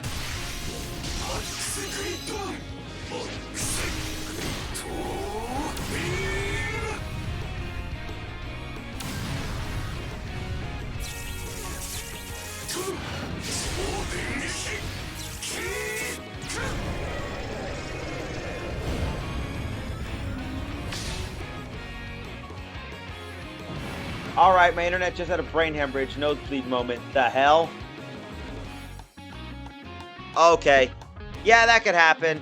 S3: ックスグリッドマン。マックスグリッドビーム。超電撃キック。
S1: Alright, my internet just had a brain hemorrhage, nosebleed moment. The hell? Okay. Yeah, that could happen.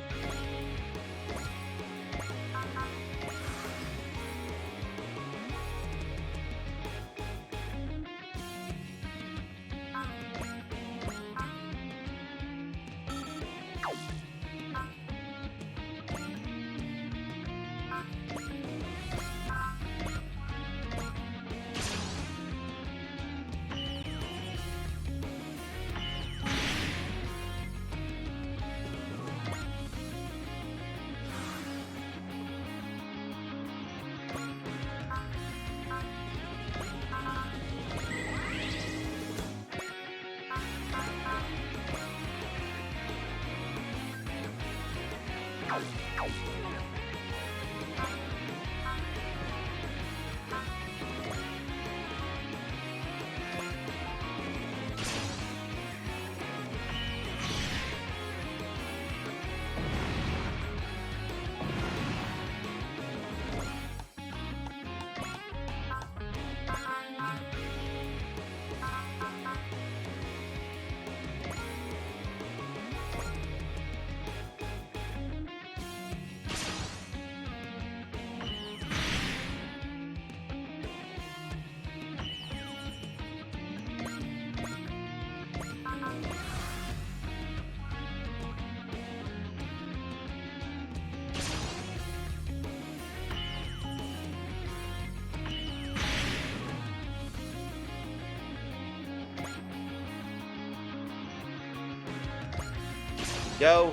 S1: Go.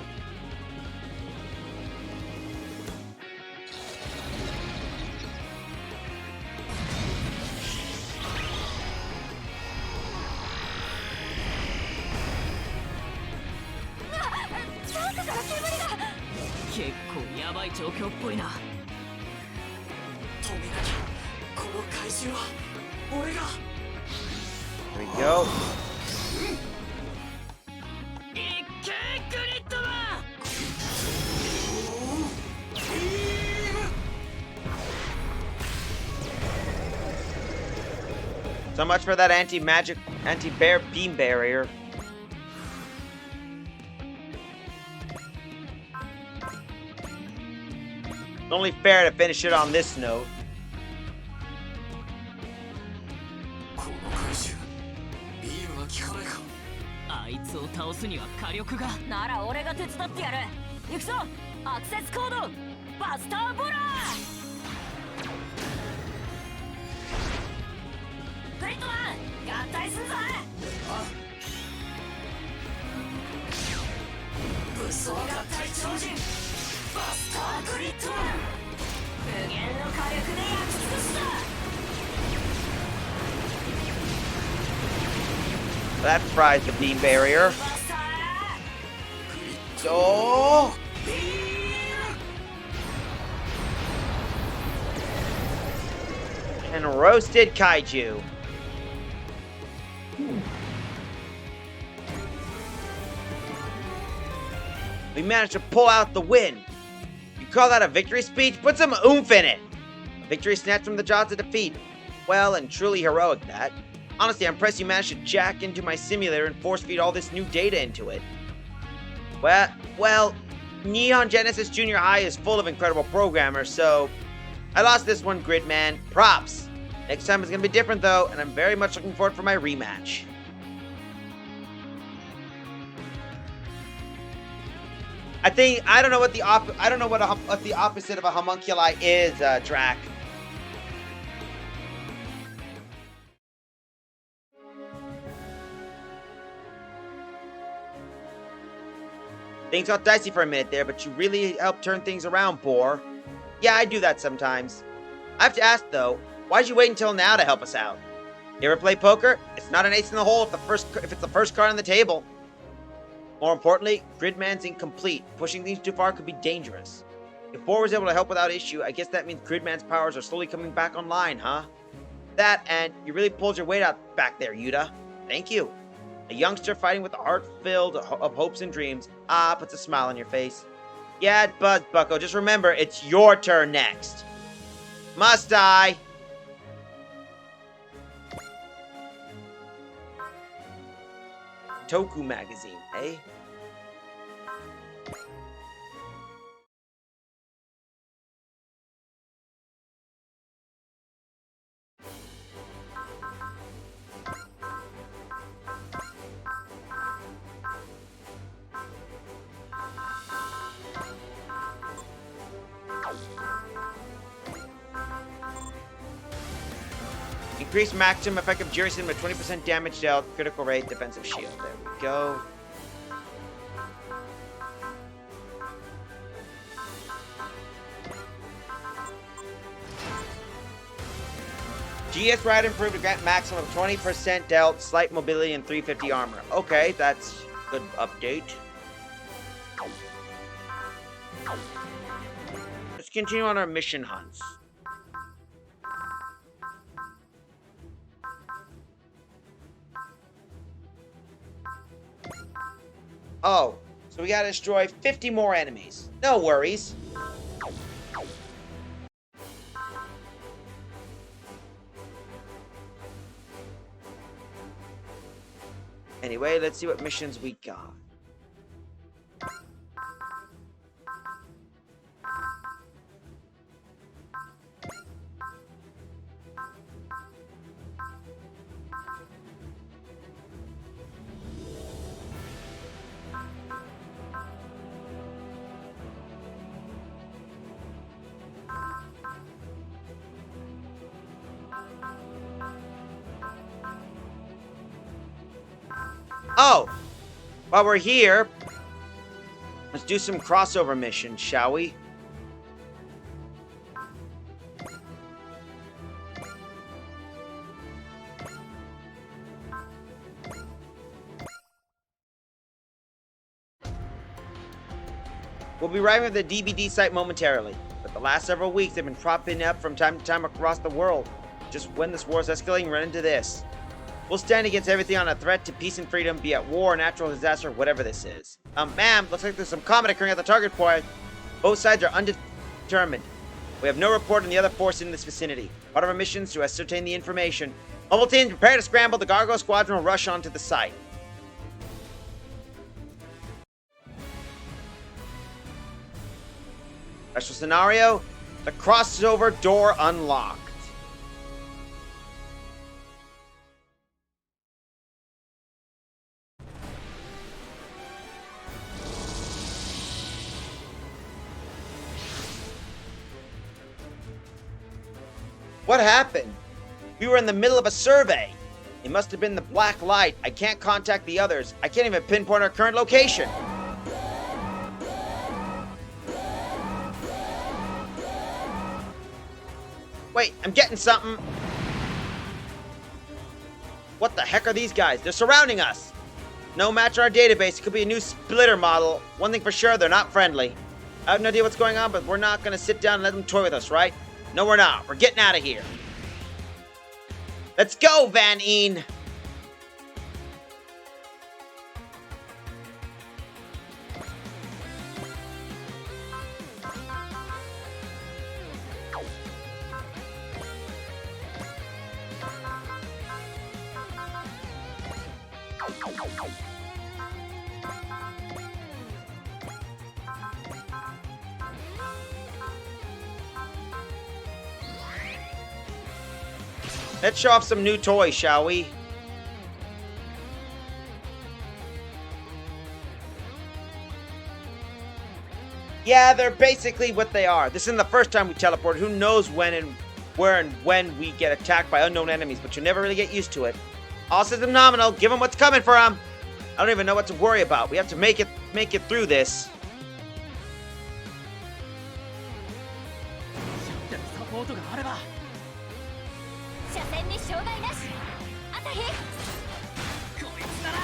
S5: Here
S1: we go. So much for that anti-magic, anti-bear beam barrier. It's only fair to finish it on this note.
S3: この怪獣ビームが効かないか。
S5: あいつを倒すには火力が。
S4: なら俺が手伝ってやる。行くぞ、アクセスコードバスターボラー。グリッドマン合体するぞ。武装合体超人バスターグリッドマン。無限の火力で焼き尽くす。
S1: That fries the beam barrier. So. And roasted kaiju. We managed to pull out the win. You call that a victory speech? Put some oomph in it. A victory snatched from the jaws of defeat. Well and truly heroic, that. Honestly, I'm impressed you managed to jack into my simulator and force feed all this new data into it. Well, Neon Genesis Junior High is full of incredible programmers, so I lost this one, Gridman. Props. Next time is gonna be different though, and I'm very much looking forward for my rematch. I don't know what the opposite of a homunculi is, Drac. Things got dicey for a minute there, but you really helped turn things around, Boar. Yeah, I do that sometimes. I have to ask, though, why'd you wait until now to help us out? You ever play poker? It's not an ace in the hole if it's the first card on the table. More importantly, Gridman's incomplete. Pushing things too far could be dangerous. If Boar was able to help without issue, I guess that means Gridman's powers are slowly coming back online, huh? That, and you really pulled your weight out back there, Yuta. Thank you. A youngster fighting with a heart filled of hopes and dreams. Puts a smile on your face. Yeah, it buds, Bucko. Just remember, it's your turn next. Must I? Toku magazine, eh? Increase maximum effective Jerison with 20% damage dealt, critical rate, defensive shield. There we go. GS Ride improved to grant maximum of 20% dealt, slight mobility, and 350 armor. Okay, that's a good update. Let's continue on our mission hunts. Oh, so we gotta destroy 50 more enemies. No worries. Anyway, let's see what missions we got. Oh, while we're here, let's do some crossover missions, shall we? We'll be arriving at the DBD site momentarily, but the last several weeks they've been propping up from time to time across the world. Just when this war is escalating, run into this. We'll stand against everything on a threat to peace and freedom, be it war, natural disaster, whatever this is. Ma'am, looks like there's some combat occurring at the target point. Both sides are undetermined. We have no report on the other force in this vicinity. Part of our mission is to ascertain the information. Mobile teams, prepare to scramble. The Gargoyle Squadron will rush onto the site. Special scenario, the crossover door unlocked. What happened? We were in the middle of a survey. It must have been the black light. I can't contact the others. I can't even pinpoint our current location. Wait, I'm getting something. What the heck are these guys? They're surrounding us. No match on our database. It could be a new splitter model. One thing for sure, they're not friendly. I have no idea what's going on, but we're not going to sit down and let them toy with us, right? No, we're not. We're getting out of here. Let's go, Van Een. Let's show off some new toys, shall we? Yeah, they're basically what they are. This isn't the first time we teleport. Who knows when and where and when we get attacked by unknown enemies, but you never really get used to it. All system nominal. Give them what's coming for them. I don't even know what to worry about. We have to make make it through this.
S2: サポートがあれば
S4: 車線に障害なし。朝日。
S2: こいつなら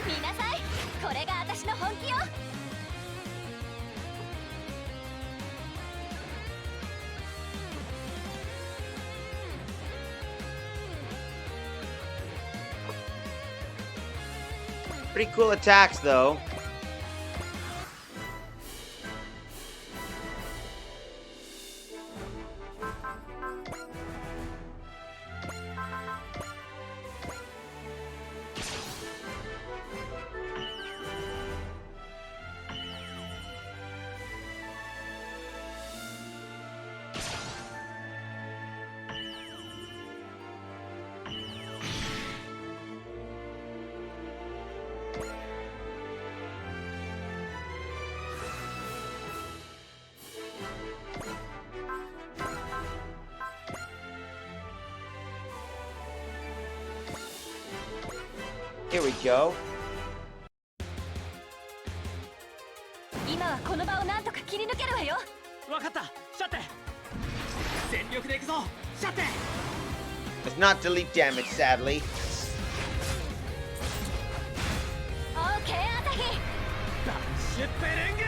S4: 見なさい。これが私の本気よ。
S1: Pretty cool attacks, though. Here we go.
S4: 今はこの場をなんとか切り抜けるわよ。
S2: 分かったシャテ全力で行くぞシャテ
S1: Does not delete damage, sadly.
S4: オーケー朝日。
S2: ダッシュペレンゲ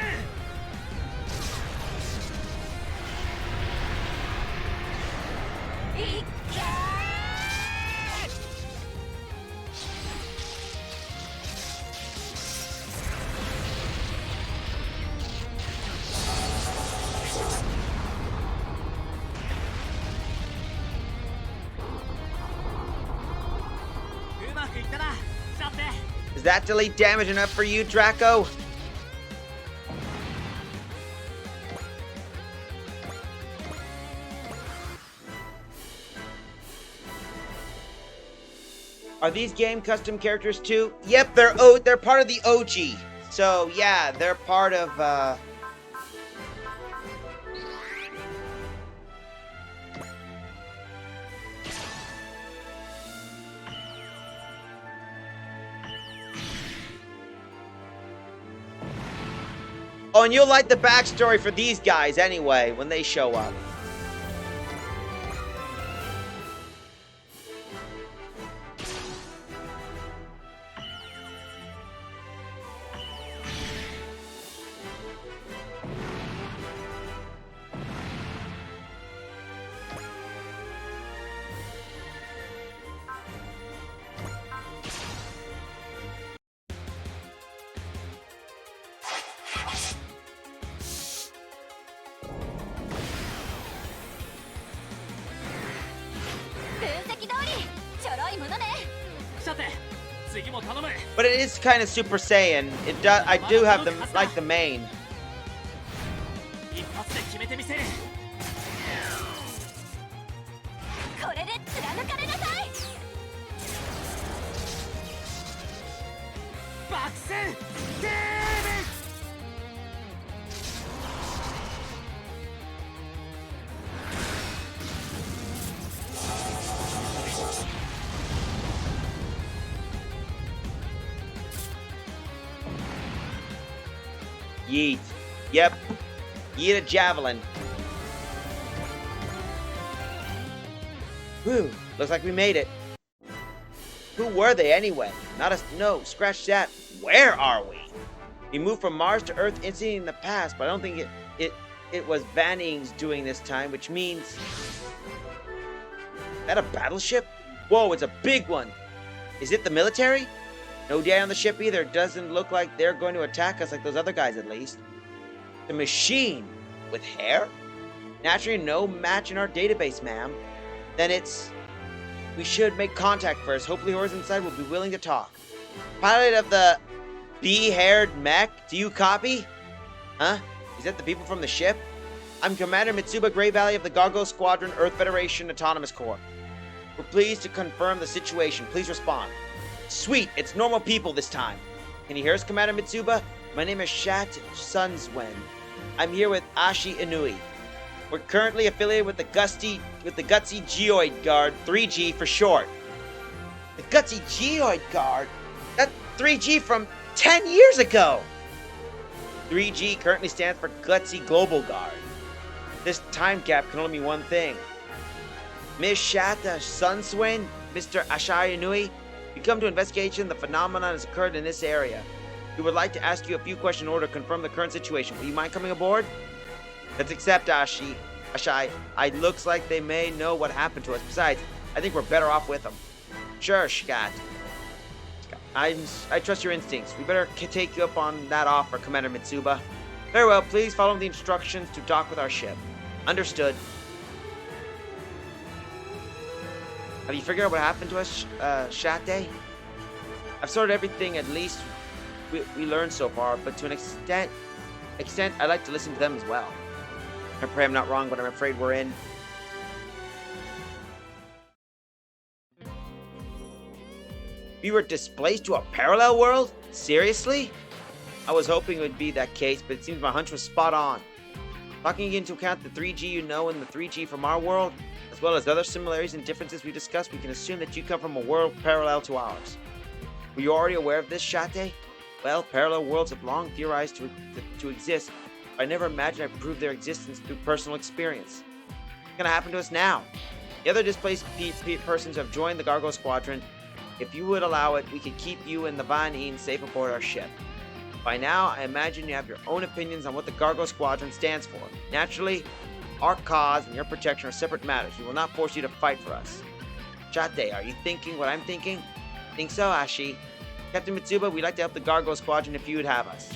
S4: いっけ
S2: うまくいったなシャテ
S1: Is that delete damage enough for you, Draco? Are these game custom characters too? Yep, they're part of the OG. So yeah, they're part of Oh, and you'll like the backstory for these guys anyway when they show up. But it is kind of Super Saiyan. It does. I do have them like the main.
S2: 一発で決めてみせる
S4: これで貫かれなさい。
S2: 爆戦ゲーム
S1: Yeet. Yep. Yeet a javelin. Whew. Looks like we made it. Who were they anyway? Not us. No, scratch that. Where are we? We moved from Mars to Earth instantly in the past, but I don't think it was Vanning's doing this time, which means... Is that a battleship? Whoa, it's a big one. Is it the military? No data on the ship either. It doesn't look like they're going to attack us like those other guys, at least. The machine with hair? Naturally, no match in our database, ma'am. Then it's... We should make contact first. Hopefully, Horizon inside will be willing to talk. Pilot of the bee-haired mech, do you copy? Huh? Is that the people from the ship? I'm Commander Mitsuba Grey Valley of the Gargo Squadron, Earth Federation Autonomous Corps. We're pleased to confirm the situation. Please respond. Sweet, it's normal people this time. Can you hear us, Commander Mitsuba? My name is Shat Sunswen. I'm here with Ashi Inui. We're currently affiliated with the Gutsy Geoid Guard, 3G for short. The Gutsy Geoid Guard? That's 3G from 10 years ago! 3G currently stands for Gutsy Global Guard. This time gap can only mean one thing. Miss Shata Sunswen, Mr. Ashai Inui, we come to investigation the phenomenon has occurred in this area. We would like to ask you a few questions in order to confirm the current situation. Will you mind coming aboard? Let's accept, Ashai. It looks like they may know what happened to us. Besides, I think we're better off with them. Sure, Scott. I trust your instincts. We better take you up on that offer, Commander Mitsuba. Very well, please follow the instructions to dock with our ship. Understood. Have you figured out what happened to us, Shate? I've sorted everything, at least we learned so far, but to an extent, I'd like to listen to them as well. I pray I'm not wrong, but I'm afraid we're in. We were displaced to a parallel world? Seriously? I was hoping it would be that case, but it seems my hunch was spot on. Taking into account the 3G you know and the 3G from our world, as well as other similarities and differences we discussed, we can assume that you come from a world parallel to ours. Were you already aware of this, Shate? Well, parallel worlds have long theorized to exist, but I never imagined I'd prove their existence through personal experience. What's gonna happen to us now? The other displaced persons have joined the Gargoyle Squadron. If you would allow it, we could keep you and the Van Een safe aboard our ship. By now, I imagine you have your own opinions on what the Gargoyle Squadron stands for. Naturally, our cause and your protection are separate matters. We will not force you to fight for us. Shate, are you thinking what I'm thinking? Think so, Ashi. Captain Mitsuba, we'd like to help the Gargoyle Squadron if you would have us.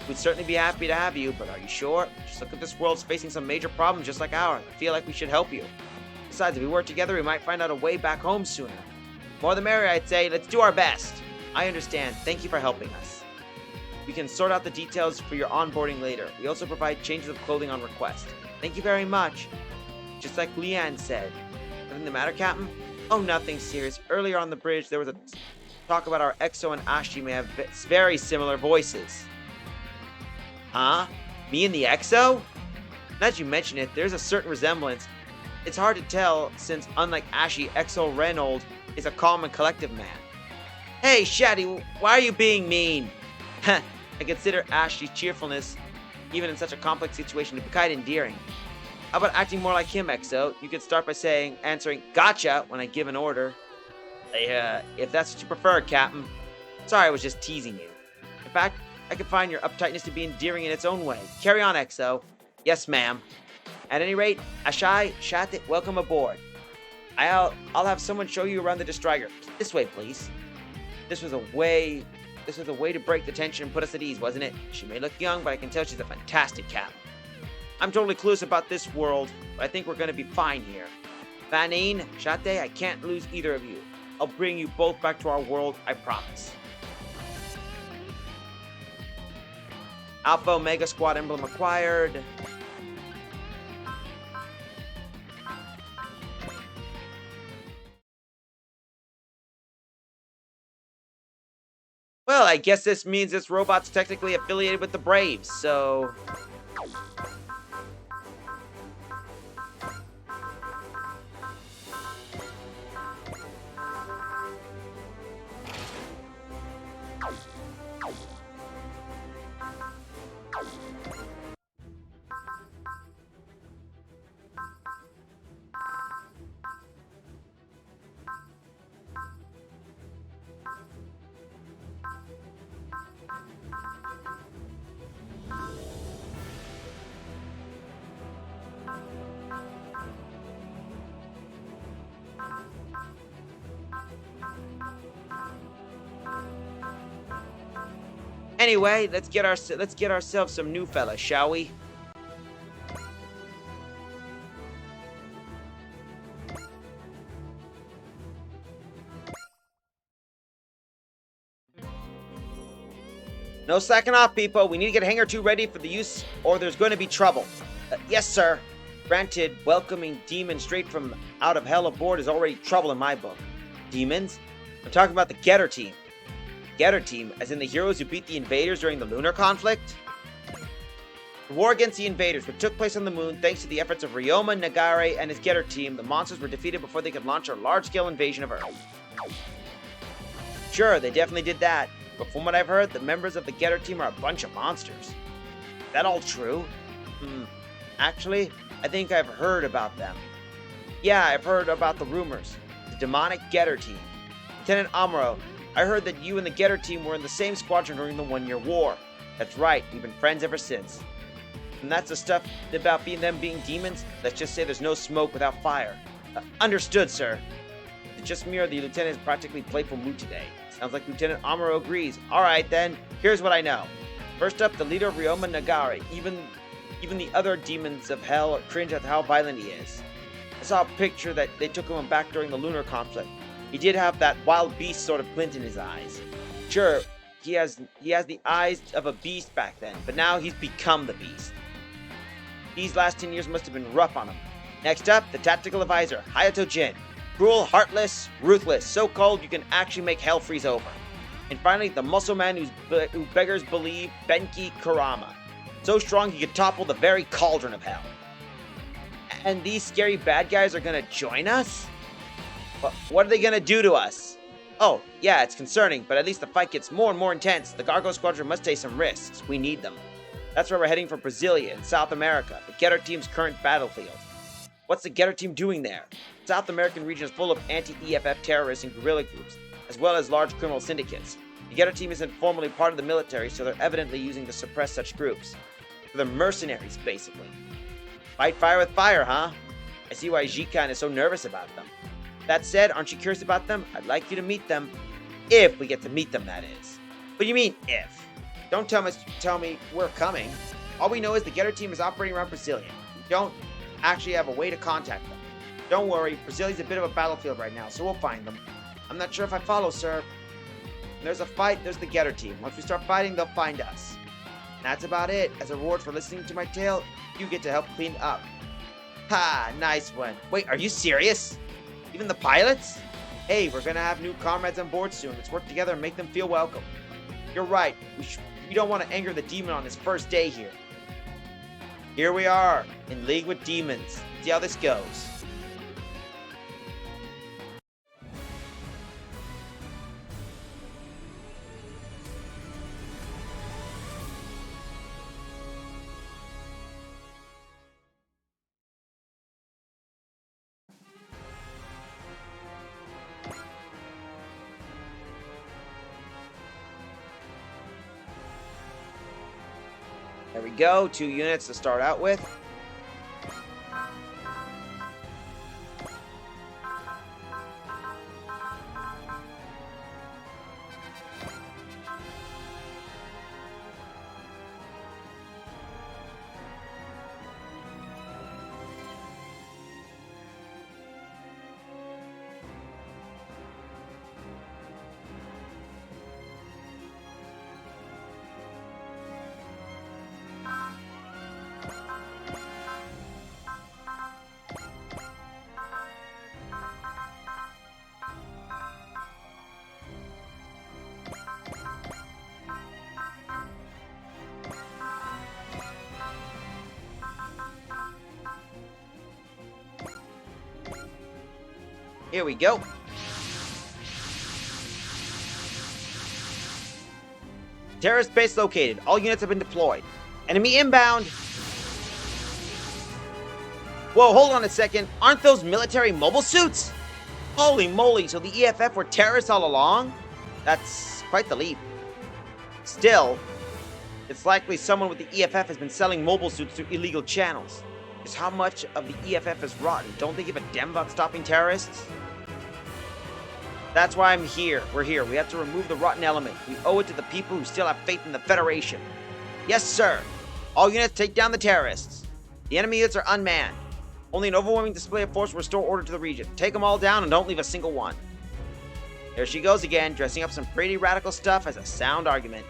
S1: We'd certainly be happy to have you, but are you sure? Just look at this world's facing some major problems just like ours. I feel like we should help you. Besides, if we work together, we might find out a way back home sooner. More the merrier, I'd say. Let's do our best. I understand. Thank you for helping us. We can sort out the details for your onboarding later. We also provide changes of clothing on request. Thank you very much. Just like Leanne said. Nothing the matter, Captain? Oh, nothing serious. Earlier on the bridge, there was a talk about our Exo and Ashi may have very similar voices. Huh? Me and the Exo? Now that you mention it, there's a certain resemblance. It's hard to tell since, unlike Ashi, Exo Reynold is a calm and collective man. Hey, Shaddy, why are you being mean? I consider Ashi's cheerfulness, even in such a complex situation, to be quite endearing. How about acting more like him, Exo? You could start by answering gotcha when I give an order. If that's what you prefer, Captain. Sorry, I was just teasing you. In fact, I could find your uptightness to be endearing in its own way. Carry on, Exo. Yes, ma'am. At any rate, Ashai, Shate, welcome aboard. I'll have someone show you around the Distrider. This way, please. This was a way to break the tension and put us at ease, wasn't it? She may look young, but I can tell she's a fantastic captain. I'm totally clueless about this world, but I think we're gonna be fine here. Van Een, Shate, I can't lose either of you. I'll bring you both back to our world, I promise. Alpha Omega Squad emblem acquired. Well, I guess this means this robot's technically affiliated with the Braves, so... Anyway, let's get ourselves some new fellas, shall we? No slacking off, people. We need to get a hangar 2 ready for the use, or there's going to be trouble. Yes, sir. Granted, welcoming demons straight from out of hell aboard is already trouble in my book. Demons? I'm talking about the Getter team. Getter team, as in the heroes who beat the invaders during the lunar conflict? The war against the invaders, which took place on the moon thanks to the efforts of Ryoma Nagare and his Getter team, the monsters were defeated before they could launch a large-scale invasion of Earth. Sure, they definitely did that, but from what I've heard, the members of the Getter team are a bunch of monsters. Is that all true? Actually, I think I've heard about them. Yeah, I've heard about the rumors. The demonic Getter team. Lieutenant Amuro, I heard that you and the Getter team were in the same squadron during the 1-year war. That's right, we've been friends ever since. And that's the stuff about them being demons? Let's just say there's no smoke without fire. Understood, sir. It's just me or the lieutenant is practically playful mood today. Sounds like Lieutenant Amuro agrees. Alright then, here's what I know. First up, the leader of Ryoma Nagare. Even the other demons of hell cringe at how violent he is. I saw a picture that they took him back during the lunar conflict. He did have that wild beast sort of glint in his eyes. Sure, he has the eyes of a beast back then, but now he's become the beast. These last 10 years must have been rough on him. Next up, the tactical advisor, Hayato Jin. Cruel, heartless, ruthless, so cold you can actually make hell freeze over. And finally, the muscle man who beggars believe, Benki Kurama. So strong he could topple the very cauldron of hell. And these scary bad guys are gonna join us? But what are they gonna do to us? Oh, yeah, it's concerning, but at least the fight gets more and more intense. The Gargo Squadron must take some risks. We need them. That's where we're heading for Brasilia in South America, the Getter team's current battlefield. What's the Getter team doing there? The South American region is full of anti-EFF terrorists and guerrilla groups, as well as large criminal syndicates. The Getter team isn't formally part of the military, so they're evidently using to suppress such groups. So they're mercenaries, basically. Fight fire with fire, huh? I see why Jikan is so nervous about them. That said, aren't you curious about them? I'd like you to meet them. If we get to meet them, that is. What do you mean, if? Don't tell me we're coming. All we know is the Getter team is operating around Brasilia. We don't actually have a way to contact them. Don't worry, Brasilia's a bit of a battlefield right now, so we'll find them. I'm not sure if I follow, sir. When there's a fight, there's the Getter team. Once we start fighting, they'll find us. And that's about it. As a reward for listening to my tale, you get to help clean up. Ha, nice one. Wait, are you serious? Even the pilots? Hey, we're gonna have new comrades on board soon. Let's work together and make them feel welcome. You're right. We don't want to anger the demon on his first day here. Here we are, in league with demons. See how this goes. There we go, 2 units to start out with. Here we go. Terrorist base located. All units have been deployed. Enemy inbound. Whoa, hold on a second. Aren't those military mobile suits? Holy moly, so the EFF were terrorists all along? That's quite the leap. Still, it's likely someone with the EFF has been selling mobile suits through illegal channels. Just how much of the EFF is rotten? Don't they give a damn about stopping terrorists? That's why I'm here. We're here. We have to remove the rotten element. We owe it to the people who still have faith in the Federation. Yes, sir. All units take down the terrorists. The enemy units are unmanned. Only an overwhelming display of force will restore order to the region. Take them all down and don't leave a single one. There she goes again, dressing up some pretty radical stuff as a sound argument.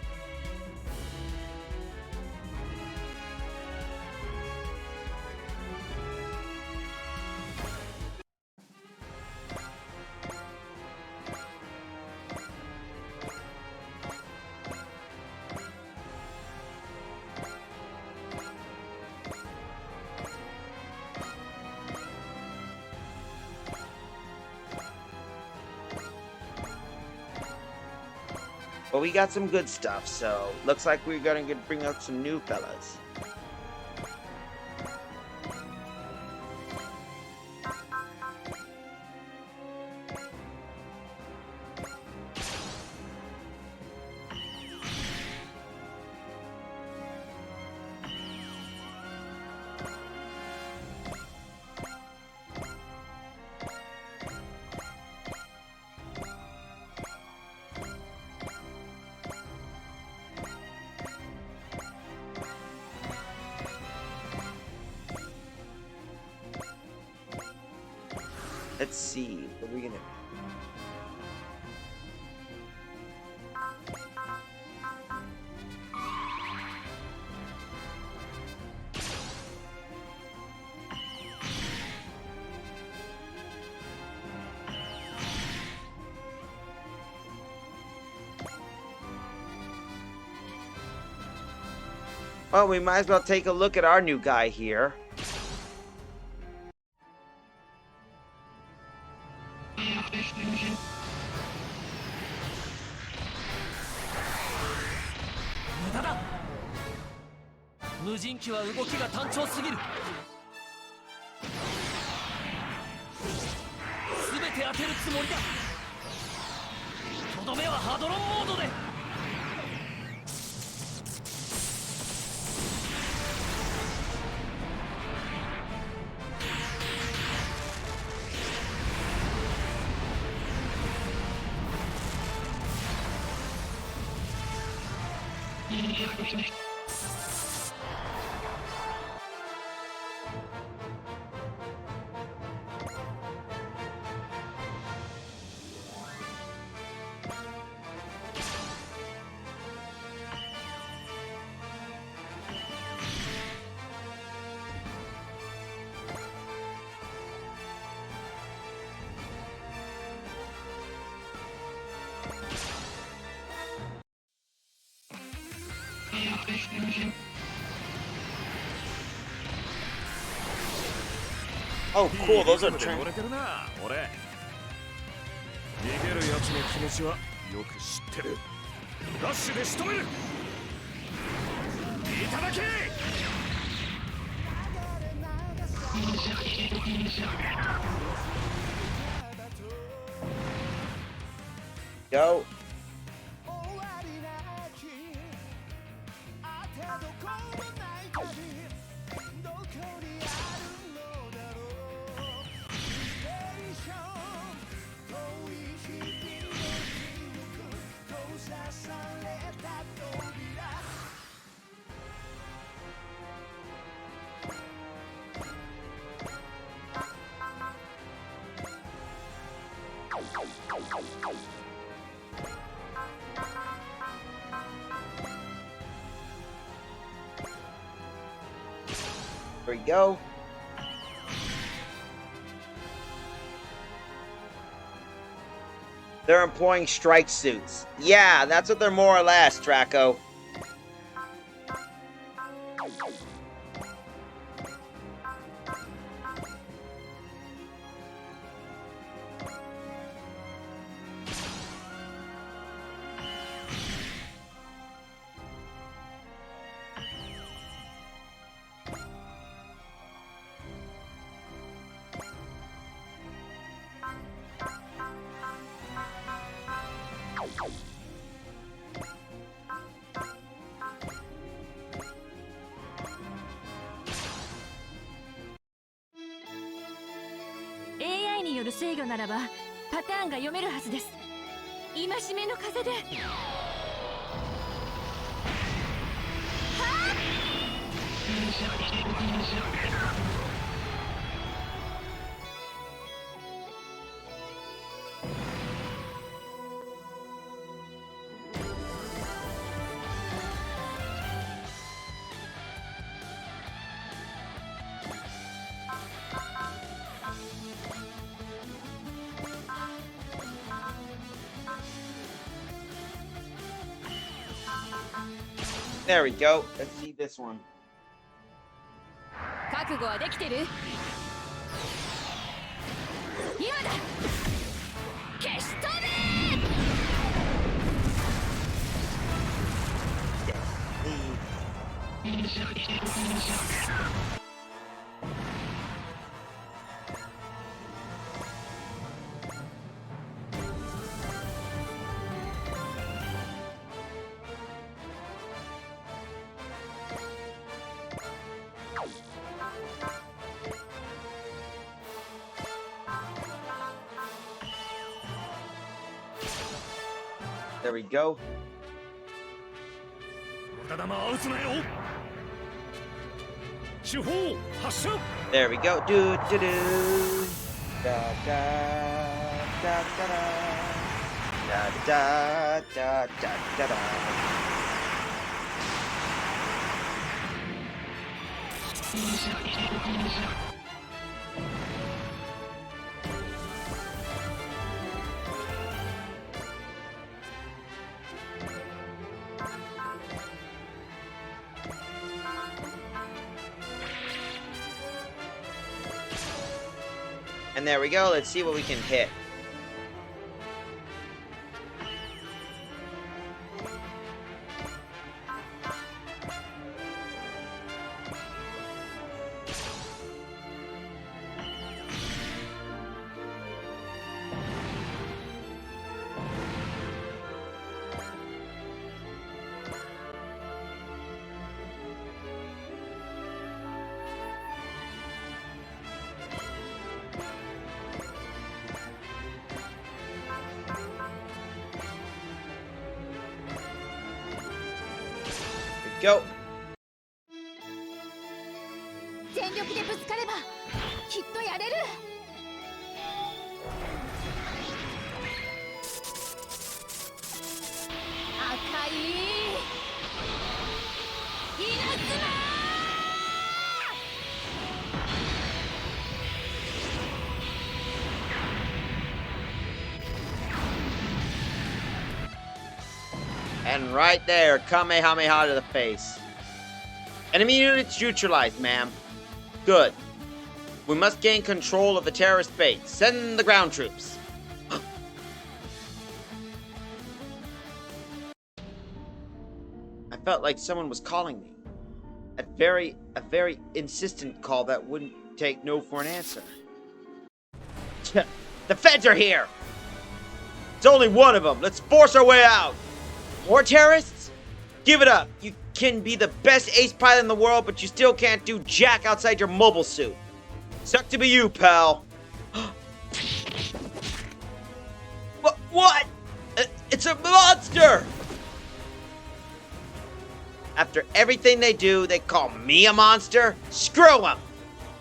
S1: But we got some good stuff, so looks like we're gonna bring out some new fellas. Let's see, what are we gonna... Well, we might as well take a look at our new guy here. Oh, cool, those are trans...
S6: 逃げるやつの気持ちはよく知ってる。ラッシュで仕留める。いただけ。
S1: Yo. There we go. They're employing strike suits. Yeah, that's what they're more or less, Draco.
S4: AI による制御ならばパターンが読めるはずです。戒めの風で。
S1: There we go. Let's see this one.
S4: 覚悟はできてる？今だ！消し飛べ！
S1: There we go.
S6: 無駄玉打つなよ。手法発射。
S1: There we go. Do do do. Da da da da da da da da da da. And there we go. Let's see what we can hit. Go.
S4: 全力でぶつかればきっとやれる。赤い稲妻。
S1: And right there, Kamehameha to the face. Enemy units neutralized, ma'am. Good. We must gain control of the terrorist base. Send the ground troops. I felt like someone was calling me. A very insistent call that wouldn't take no for an answer. The feds are here! It's only one of them. Let's force our way out. More terrorists? Give it up. You can be the best ace pilot in the world, but you still can't do jack outside your mobile suit. Suck to be you, pal. What? It's a monster! After everything they do, they call me a monster? Screw them!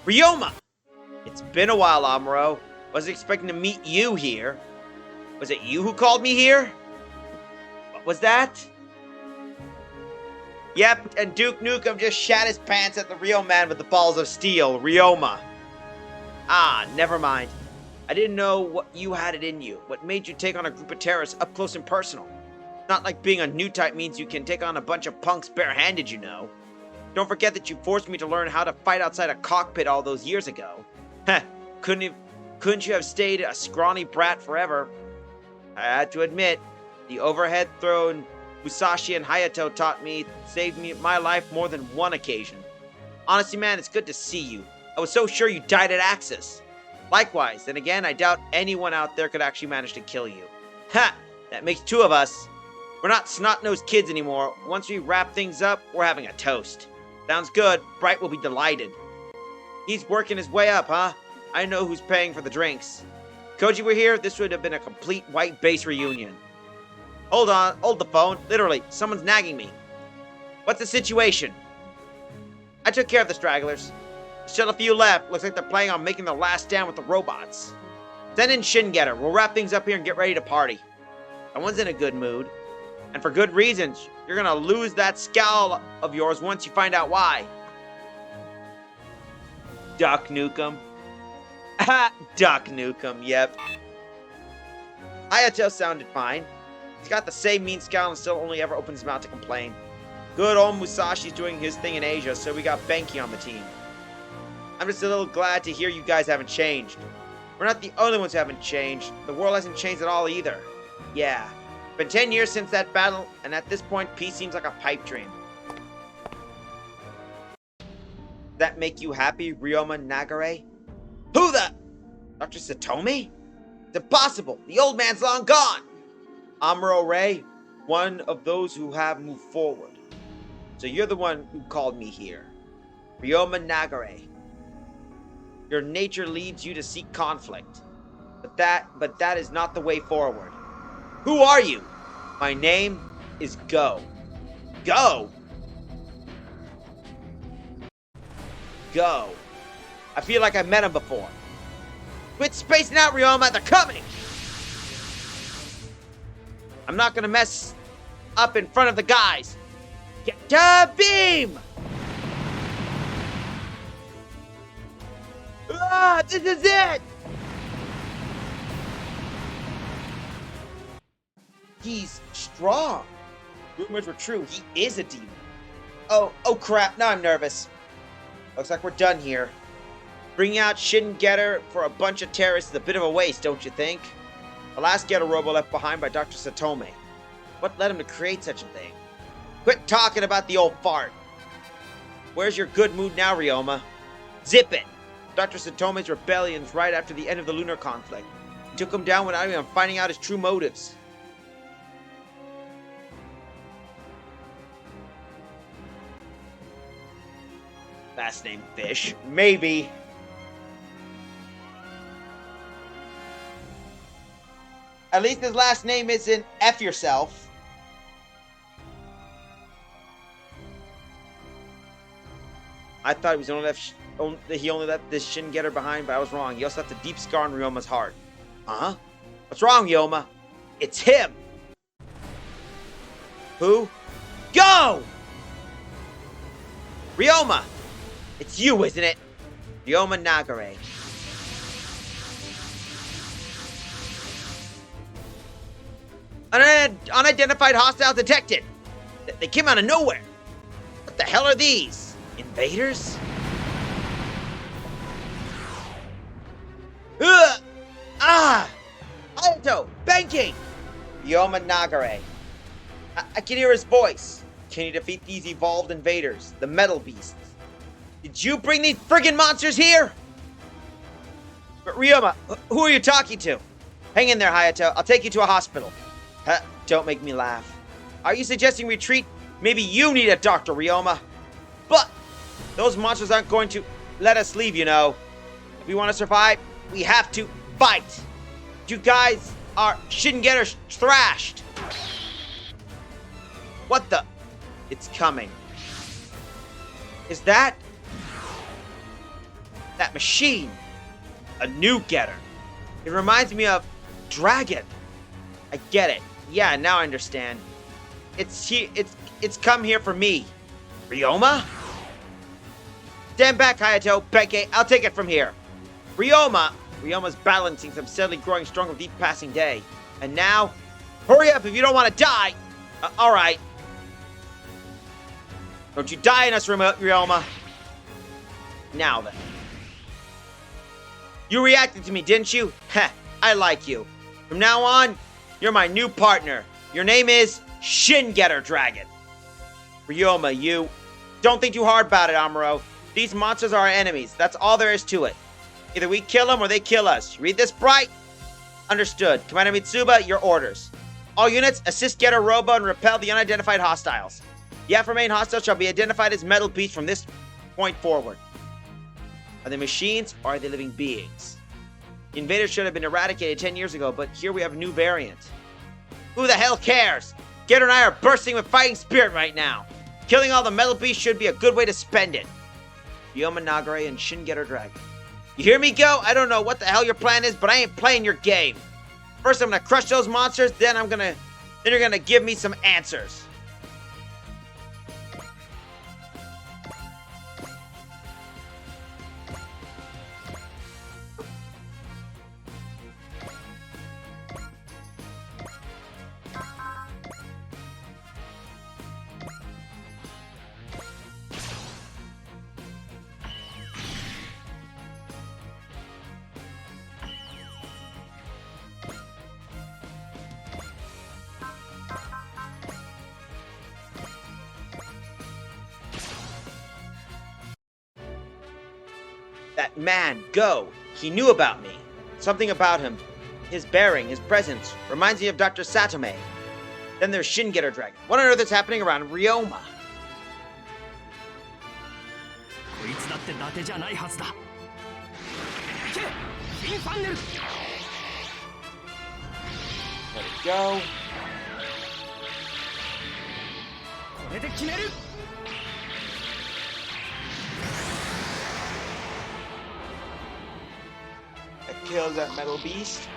S1: Ryoma! It's been a while, Amuro. Wasn't expecting to meet you here. Was it you who called me here? Was that? Yep, and Duke Nukem just shat his pants at the real man with the balls of steel, Ryoma. Ah, never mind. I didn't know what you had it in you. What made you take on a group of terrorists up close and personal? Not like being a new type means you can take on a bunch of punks barehanded, you know. Don't forget that you forced me to learn how to fight outside a cockpit all those years ago. Heh, couldn't you have stayed a scrawny brat forever? I had to admit, the overhead thrown Musashi and Hayato saved me my life more than one occasion. Honestly, man, it's good to see you. I was so sure you died at Axis. Likewise, then again, I doubt anyone out there could actually manage to kill you. Ha! That makes two of us. We're not snot-nosed kids anymore. Once we wrap things up, we're having a toast. Sounds good. Bright will be delighted. He's working his way up, huh? I know who's paying for the drinks. If Koji were here, this would have been a complete white base reunion. Hold on, hold the phone. Literally, someone's nagging me. What's the situation? I took care of the stragglers. Still a few left. Looks like they're planning on making their last stand with the robots. Send in Shingetter. We'll wrap things up here and get ready to party. Someone's in a good mood. And for good reasons. You're gonna lose that scowl of yours once you find out why. Duck Nukem. Duck Nukem, yep. Hayato sounded fine. He's got the same mean scowl and still only ever opens his mouth to complain. Good old Musashi's doing his thing in Asia, so we got Benki on the team. I'm just a little glad to hear you guys haven't changed. We're not the only ones who haven't changed. The world hasn't changed at all either. Yeah. Been 10 years since that battle, and at this point, peace seems like a pipe dream. That make you happy, Ryoma Nagare? Who the? Dr. Satomi? It's impossible. The old man's long gone. Amuro Ray, one of those who have moved forward. So you're the one who called me here. Ryoma Nagare. Your nature leads you to seek conflict. But that is not the way forward. Who are you? My name is Go. Go? Go. I feel like I've met him before. Quit spacing out, Ryoma. They're coming! I'm not gonna mess up in front of the guys. Get the beam! Ah, this is it! He's strong. Rumors were true. He is a demon. Oh crap. Now I'm nervous. Looks like we're done here. Bringing out Shin Getter for a bunch of terrorists is a bit of a waste, don't you think? The last Getter Robo left behind by Dr. Satome. What led him to create such a thing? Quit talking about the old fart. Where's your good mood now, Ryoma? Zip it! Dr. Satome's rebellions right after the end of the lunar conflict. He took him down without even finding out his true motives. Last name Fish. Maybe. At least his last name isn't F yourself. I thought he was he only left this Shin Getter behind, but I was wrong. He also left a deep scar on Ryoma's heart. Huh? What's wrong, Ryoma? It's him! Who? Go! Ryoma! It's you, isn't it? Ryoma Nagare. Unidentified hostiles detected. They came out of nowhere. What the hell are these? Invaders? Hayato! Banking! Ryoma Nagare. I can hear his voice. Can you defeat these evolved invaders? The metal beasts? Did you bring these friggin' monsters here? But Ryoma, who are you talking to? Hang in there, Hayato. I'll take you to a hospital. Don't make me laugh. Are you suggesting retreat? Maybe you need a doctor, Ryoma. But those monsters aren't going to let us leave, you know. If we want to survive, we have to fight. You guys are Shin Getter thrashed. What the? It's coming. Is that machine? A new Getter. It reminds me of Dragon. I get it. Yeah, now I understand. It's come here for me. Ryoma? Stand back, Hayato. Benkei, I'll take it from here. Ryoma's balancing some steadily growing stronger with each passing day. And now, hurry up if you don't want to die. Alright. Don't you die on us, Ryoma. Now then. You reacted to me, didn't you? Heh, I like you. From now on, you're my new partner. Your name is Shin Getter Dragon. Ryoma, you... Don't think too hard about it, Amuro. These monsters are our enemies. That's all there is to it. Either we kill them or they kill us. You read this, Bright? Understood. Commander Mitsuba, your orders. All units, assist Getter Robo and repel the unidentified hostiles. The aforementioned hostiles shall be identified as metal beasts from this point forward. Are they machines or are they living beings? The invaders should have been eradicated 10 years ago, but here we have a new variant. Who the hell cares? Getter and I are bursting with fighting spirit right now. Killing all the metal beasts should be a good way to spend it. Ryoma Nagare and Shin Getter Dragon. You hear me, Go? I don't know what the hell your plan is, but I ain't playing your game. First I'm gonna crush those monsters, then you're gonna give me some answers. That man, Go, he knew about me. Something about him, his bearing, his presence, reminds me of Dr. Satome. Then there's Shin Getter Dragon. What on earth is happening around Ryoma?
S2: こいつだって伊達じゃないはずだ。行けフィンファンネル。
S1: Let it go.
S2: これで決める。
S1: That kills that metal beast.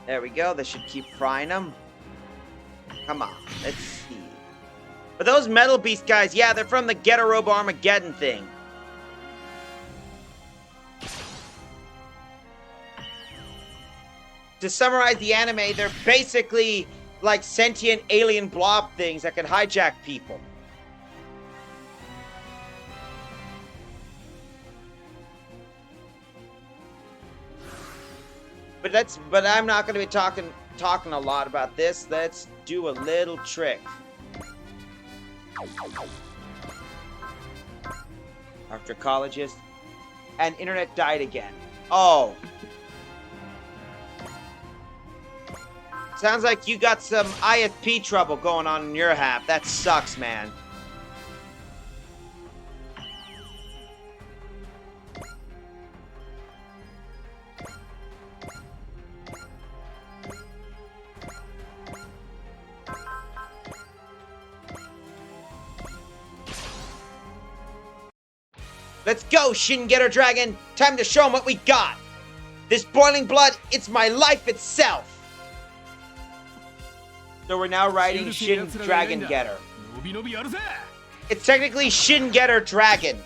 S1: There we go. They should keep frying them. Come on. Let's see. But those Metal Beast guys, yeah, they're from the Getaroba Armageddon thing. To summarize the anime, they're basically like sentient alien blob things that can hijack people. But I'm not going to be talking a lot about this. Let's do a little trick. Archaeologist. And internet died again. Oh. Sounds like you got some IFP trouble going on in your half. That sucks, man. Let's go, Shin Getter Dragon! Time to show him what we got! This boiling blood, it's my life itself! So we're now riding Shin Dragon Getter. It's technically Shin Getter Dragon,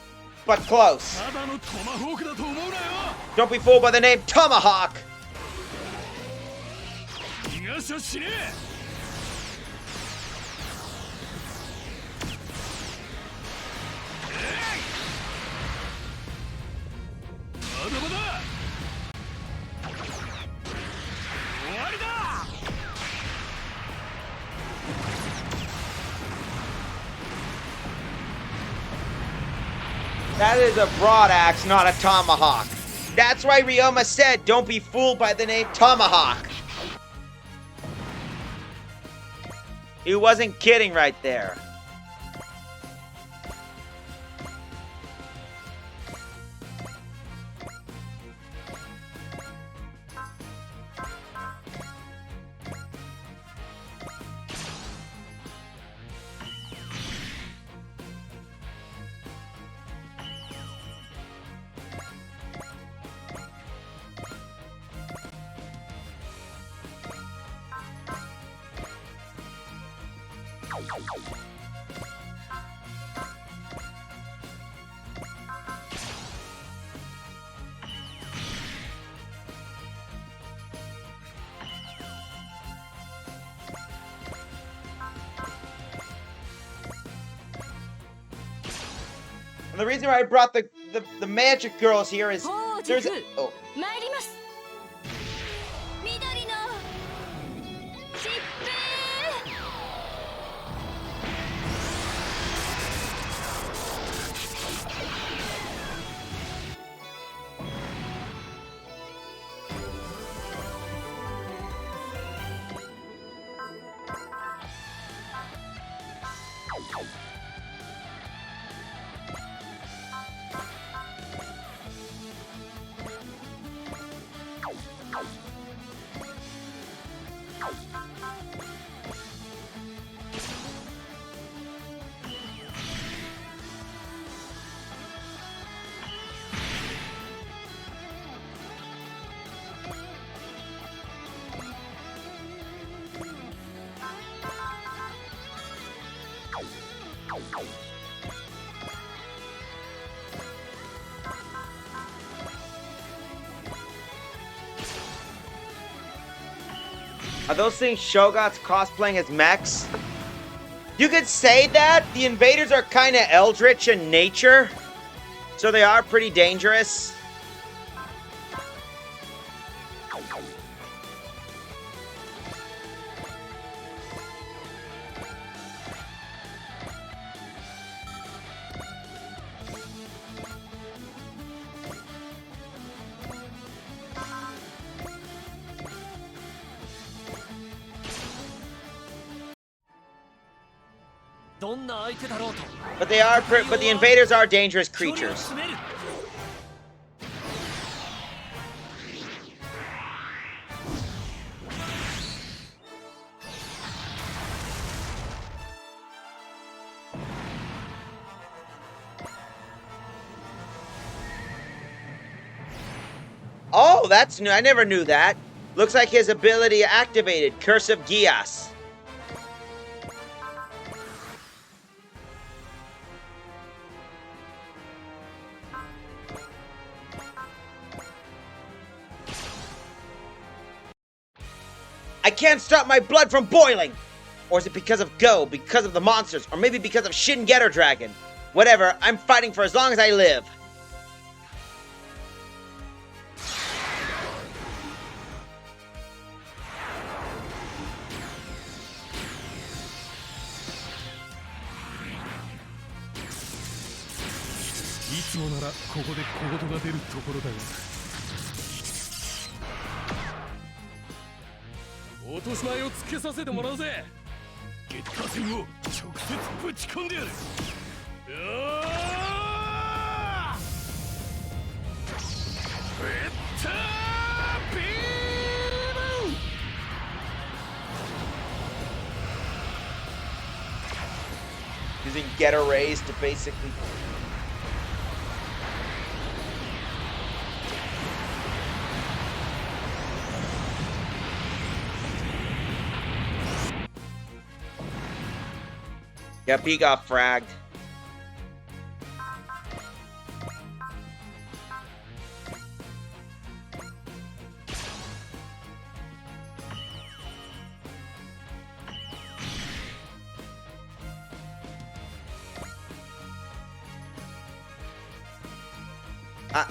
S1: but close. Don't be fooled by the name Tomahawk! That is a broad axe, not a tomahawk. That's why Ryoma said, don't be fooled by the name Tomahawk. He wasn't kidding right there. And the reason why I brought the magic girls here is there's a, oh.
S4: 参ります。緑の疾病。
S1: Are those things Shogots cosplaying as mechs? You could say that. The invaders are kind of eldritch in nature, so they are pretty dangerous. But but the invaders are dangerous creatures. Oh, that's new. I never knew that. Looks like his ability activated. Curse of Gias. I can't stop my blood from boiling! Or is it because of Go, because of the monsters, or maybe because of Shin Getter Dragon? Whatever, I'm fighting for as long as I live. Using Getter Rays to basically... Yep, he got fragged.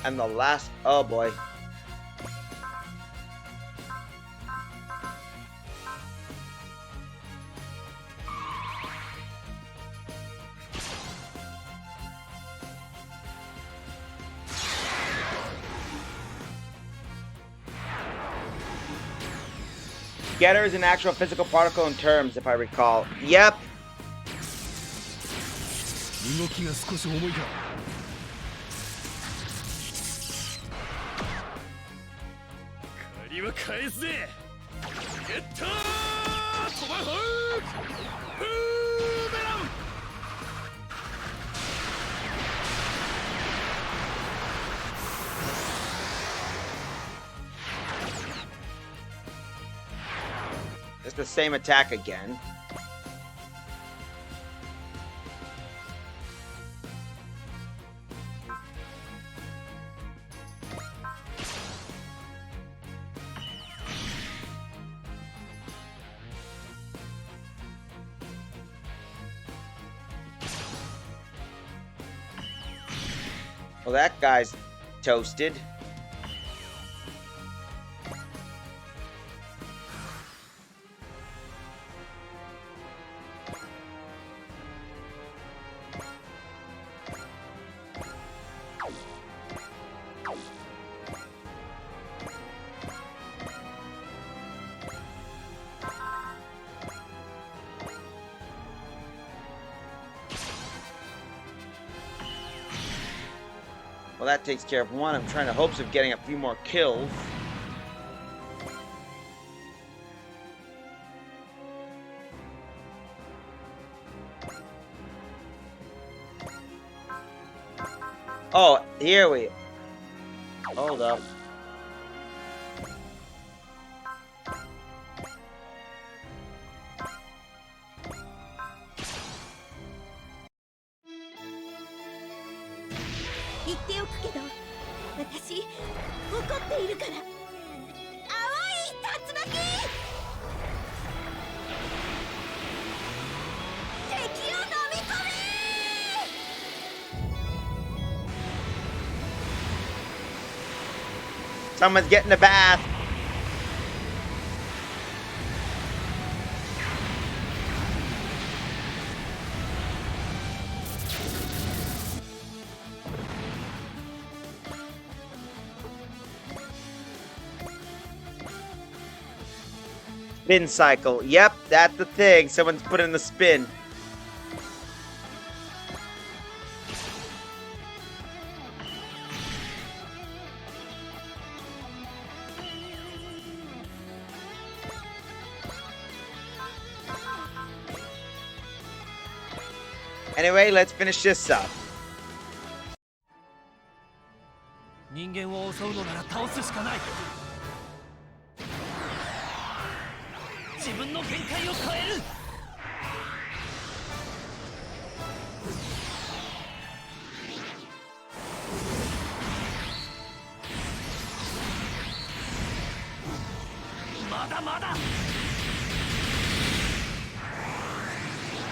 S1: And the last... Oh, boy. Getter is an actual physical particle in terms, if I recall. Yep. It's the same attack again. Well, that guy's toasted. Well, that takes care of one. I'm trying to hopes of getting a few more kills. Oh, here we... Hold up. Someone's getting a bath. Spin cycle. Yep, that's the thing. Someone's put in the spin. Anyway, let's finish this up.
S2: 人間を襲うのなら倒すしかない。自分の限界を変える。まだまだ。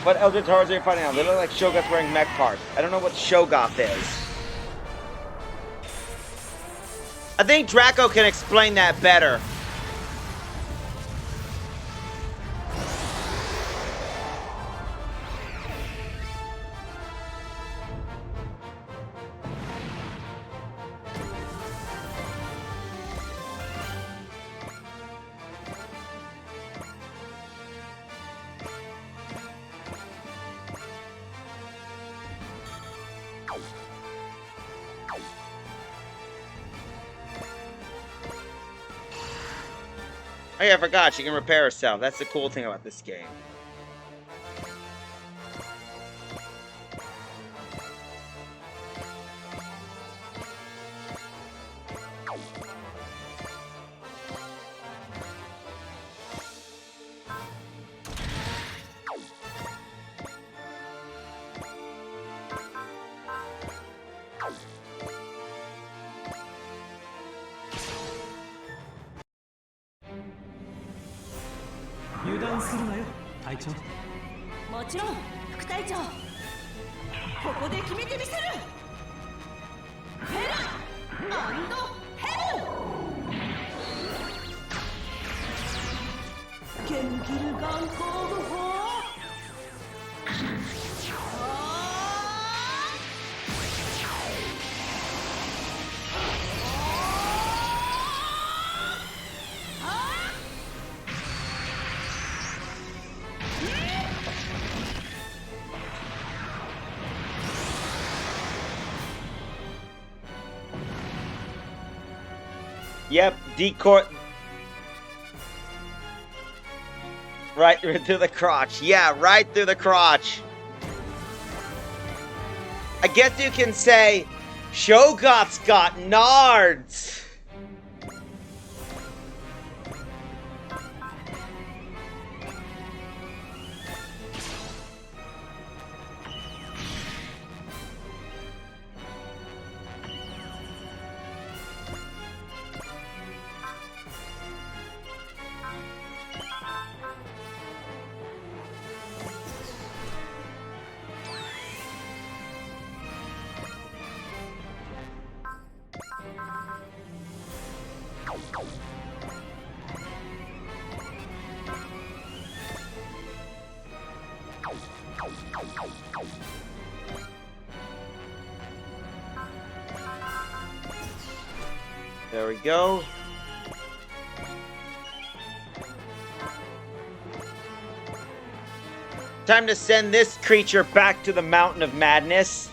S1: What Elder Towers are you fighting on? They look like Shogoth's wearing mech parts. I don't know what Shogoth is. I think Draco can explain that better. Oh yeah, I forgot. She can repair herself. That's the cool thing about this game. Yep, decor. Right through the crotch. Yeah, right through the crotch. I guess you can say Shogoth's got nards. There we go. Time to send this creature back to the Mountain of Madness.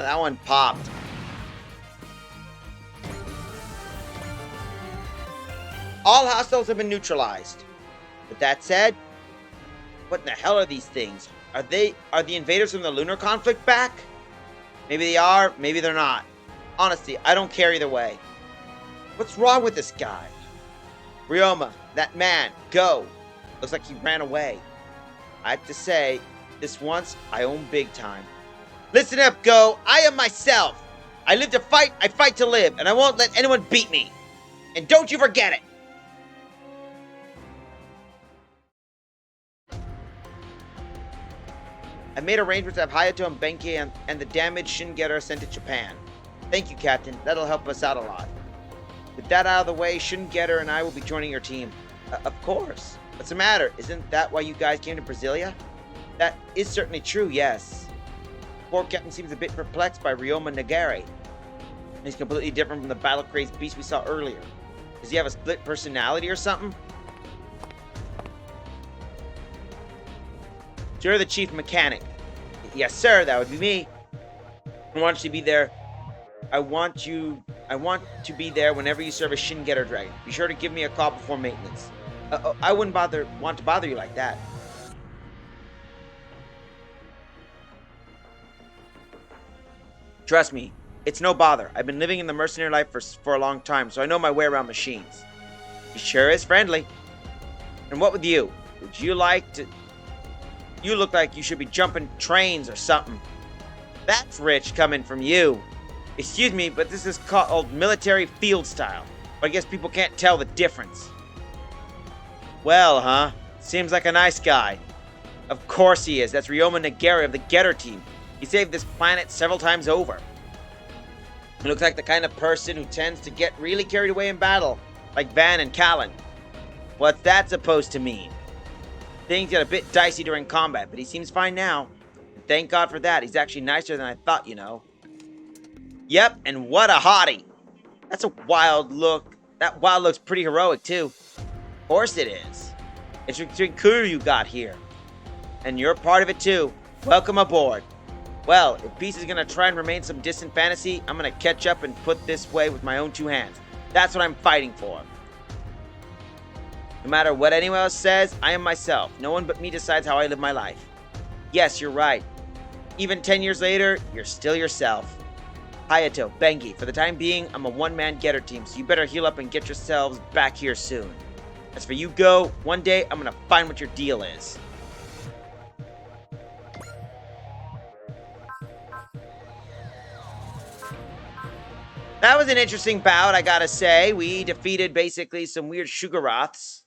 S1: that one popped. All hostiles have been neutralized. With that said, what in the hell are these things? Are the invaders from the lunar conflict back? Maybe they are, maybe they're not. Honestly, I don't care either way. What's wrong with this guy? Ryoma, that man, go. Looks like he ran away. I have to say, this once, I own big time. Listen up, Go. I am myself. I live to fight, I fight to live, and I won't let anyone beat me. And don't you forget it. I made arrangements to have Hayato and Benkei and the damaged Shin-Getter sent to Japan. Thank you, Captain. That'll help us out a lot. With that out of the way, Shin-Getter and I will be joining your team. Of course. What's the matter? Isn't that why you guys came to Brasilia? That is certainly true, yes. Poor Captain seems a bit perplexed by Ryoma Nagare. He's completely different from the battle-crazed beast we saw earlier. Does he have a split personality or something? You're the chief mechanic. Yes, sir, that would be me. I want you to be there. I want to be there whenever you serve a Shin-Getter dragon. Be sure to give me a call before maintenance. I wouldn't want to bother you like that. Trust me, it's no bother. I've been living in the mercenary life for a long time, so I know my way around machines. He sure is friendly. And what with you? Would you like to... You look like you should be jumping trains or something. That's rich coming from you. Excuse me, but this is called military field style. But I guess people can't tell the difference. Well, huh? Seems like a nice guy. Of course he is. That's Ryoma Nagare of the Getter team. He saved this planet several times over. He looks like the kind of person who tends to get really carried away in battle, like Van and Callan. What's that supposed to mean? Things get a bit dicey during combat, but he seems fine now. And thank God for that. He's actually nicer than I thought, you know. Yep, and what a hottie. That's a wild look. That wild looks pretty heroic, too. Of course it is. It's Rinkuru you got here. And you're part of it, too. Welcome aboard. Well, if peace is going to try and remain some distant fantasy, I'm going to catch up and put this way with my own two hands. That's what I'm fighting for. No matter what anyone else says, I am myself. No one but me decides how I live my life. Yes, you're right. Even 10 years later, you're still yourself. Hayato, Benkei, for the time being, I'm a one-man Getter team, so you better heal up and get yourselves back here soon. As for you, Go, one day I'm gonna find what your deal is. That was an interesting bout, I gotta say. We defeated basically some weird Shugaroths.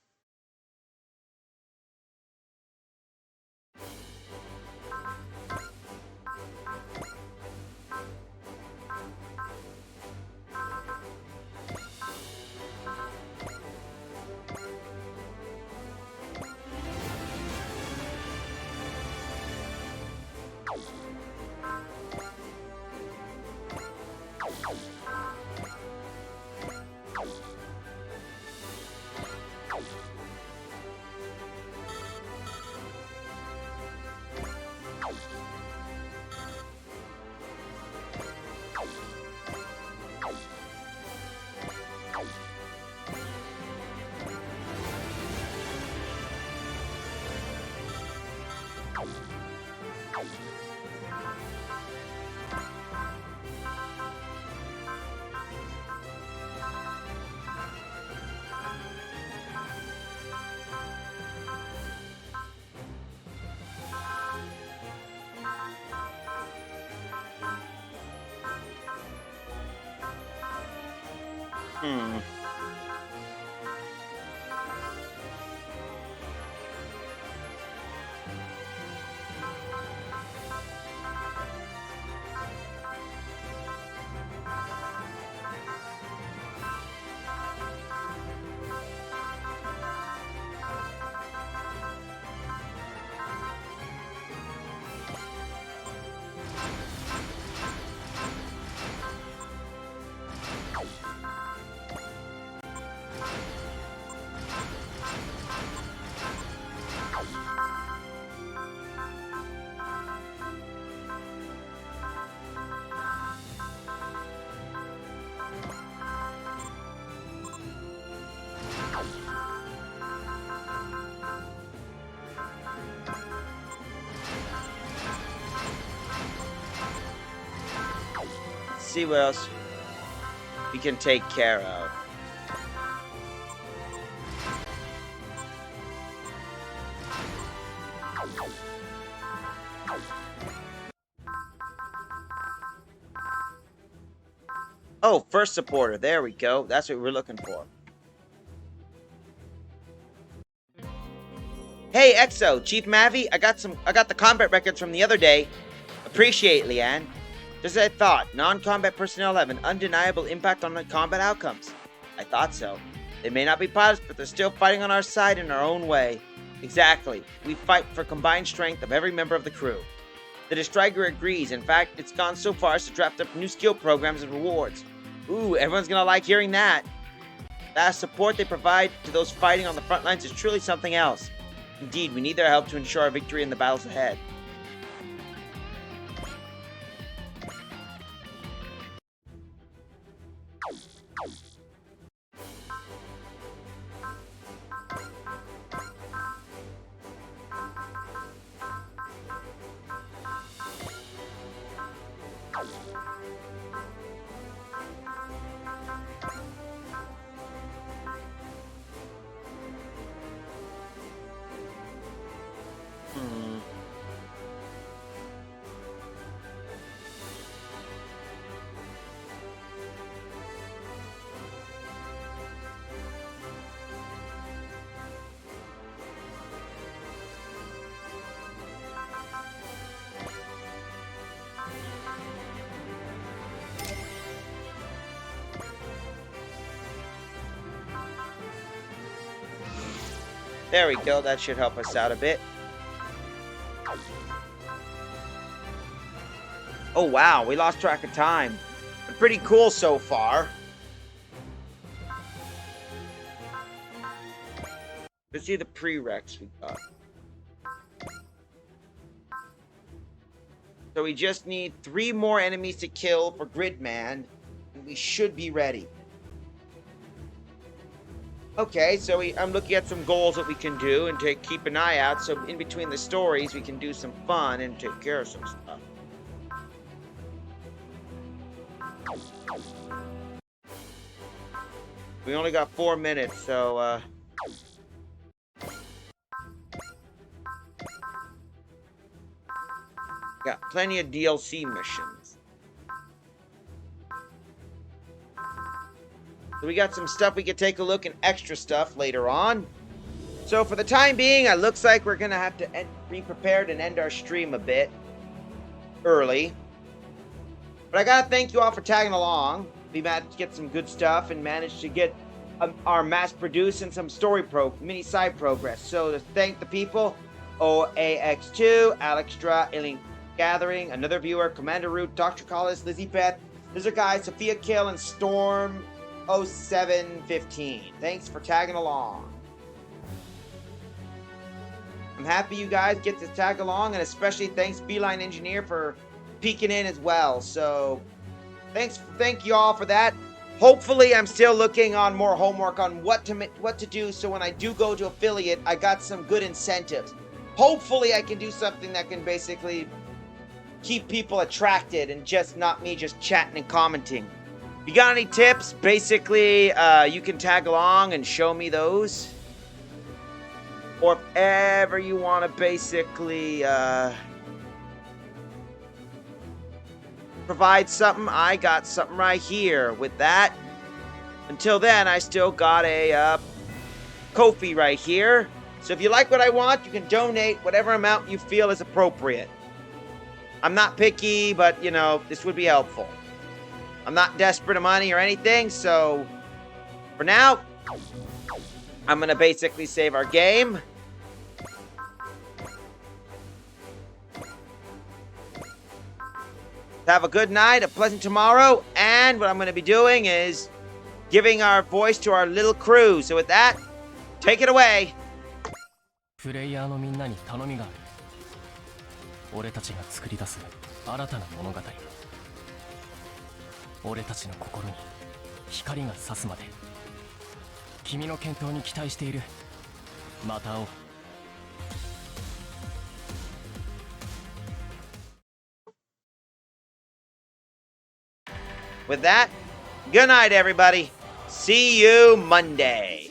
S1: see what else we can take care of. Oh, first supporter. There we go. That's what we're looking for. Hey, EXO, Chief Mavi, I got the combat records from the other day. Appreciate it, Leanne. Just as I thought, non-combat personnel have an undeniable impact on the combat outcomes. I thought so. They may not be pilots, but they're still fighting on our side in our own way. Exactly. We fight for combined strength of every member of the crew. The Striker agrees. In fact, it's gone so far as to draft up new skill programs and rewards. Ooh, everyone's gonna like hearing that. That support they provide to those fighting on the front lines is truly something else. Indeed, we need their help to ensure our victory in the battles ahead. There we go, that should help us out a bit. Oh wow, we lost track of time. But pretty cool so far. Let's see the prereqs we got. So we just need 3 more enemies to kill for Gridman, and we should be ready. Okay, so I'm looking at some goals that we can do and to keep an eye out, so in between the stories we can do some fun and take care of some stuff. We only got 4 minutes, so got plenty of DLC missions. So we got some stuff we could take a look and extra stuff later on. So for the time being, it looks like we're going to have to be prepared and end our stream a bit early. But I got to thank you all for tagging along. We managed to get some good stuff and managed to get our mass produce and some story mini side progress. So to thank the people, OAX2, Alexstra, Alien Gathering, another viewer, Commander Root, Dr. Collis, Lizzie Beth, Lizard Guy, Sophia Kill, and Storm 0715. Thanks for tagging along. I'm happy you guys get to tag along, and especially thanks Beeline Engineer for peeking in as well. So thank you all for that. Hopefully I'm still looking on more homework on what to do, so when I do go to affiliate, I got some good incentives. Hopefully I can do something that can basically keep people attracted and just not me just chatting and commenting. If you got any tips, basically you can tag along and show me those. Or if ever you want to basically provide something, I got something right here. With that, until then, I still got a Ko-fi right here. So if you like what I want, you can donate whatever amount you feel is appropriate. I'm not picky, but, you know, this would be helpful. I'm not desperate of money or anything, so for now, I'm going to basically save our game. Have a good night, a pleasant tomorrow, and what I'm going to be doing is giving our voice to our little crew. So with that, take it away.
S2: プレイヤーのみんなに頼みがある。俺たちが作り出す新たな物語。俺たちの心に光が差すまで。君の健闘に期待している。また会おう。
S1: With that, good night, everybody. See you Monday.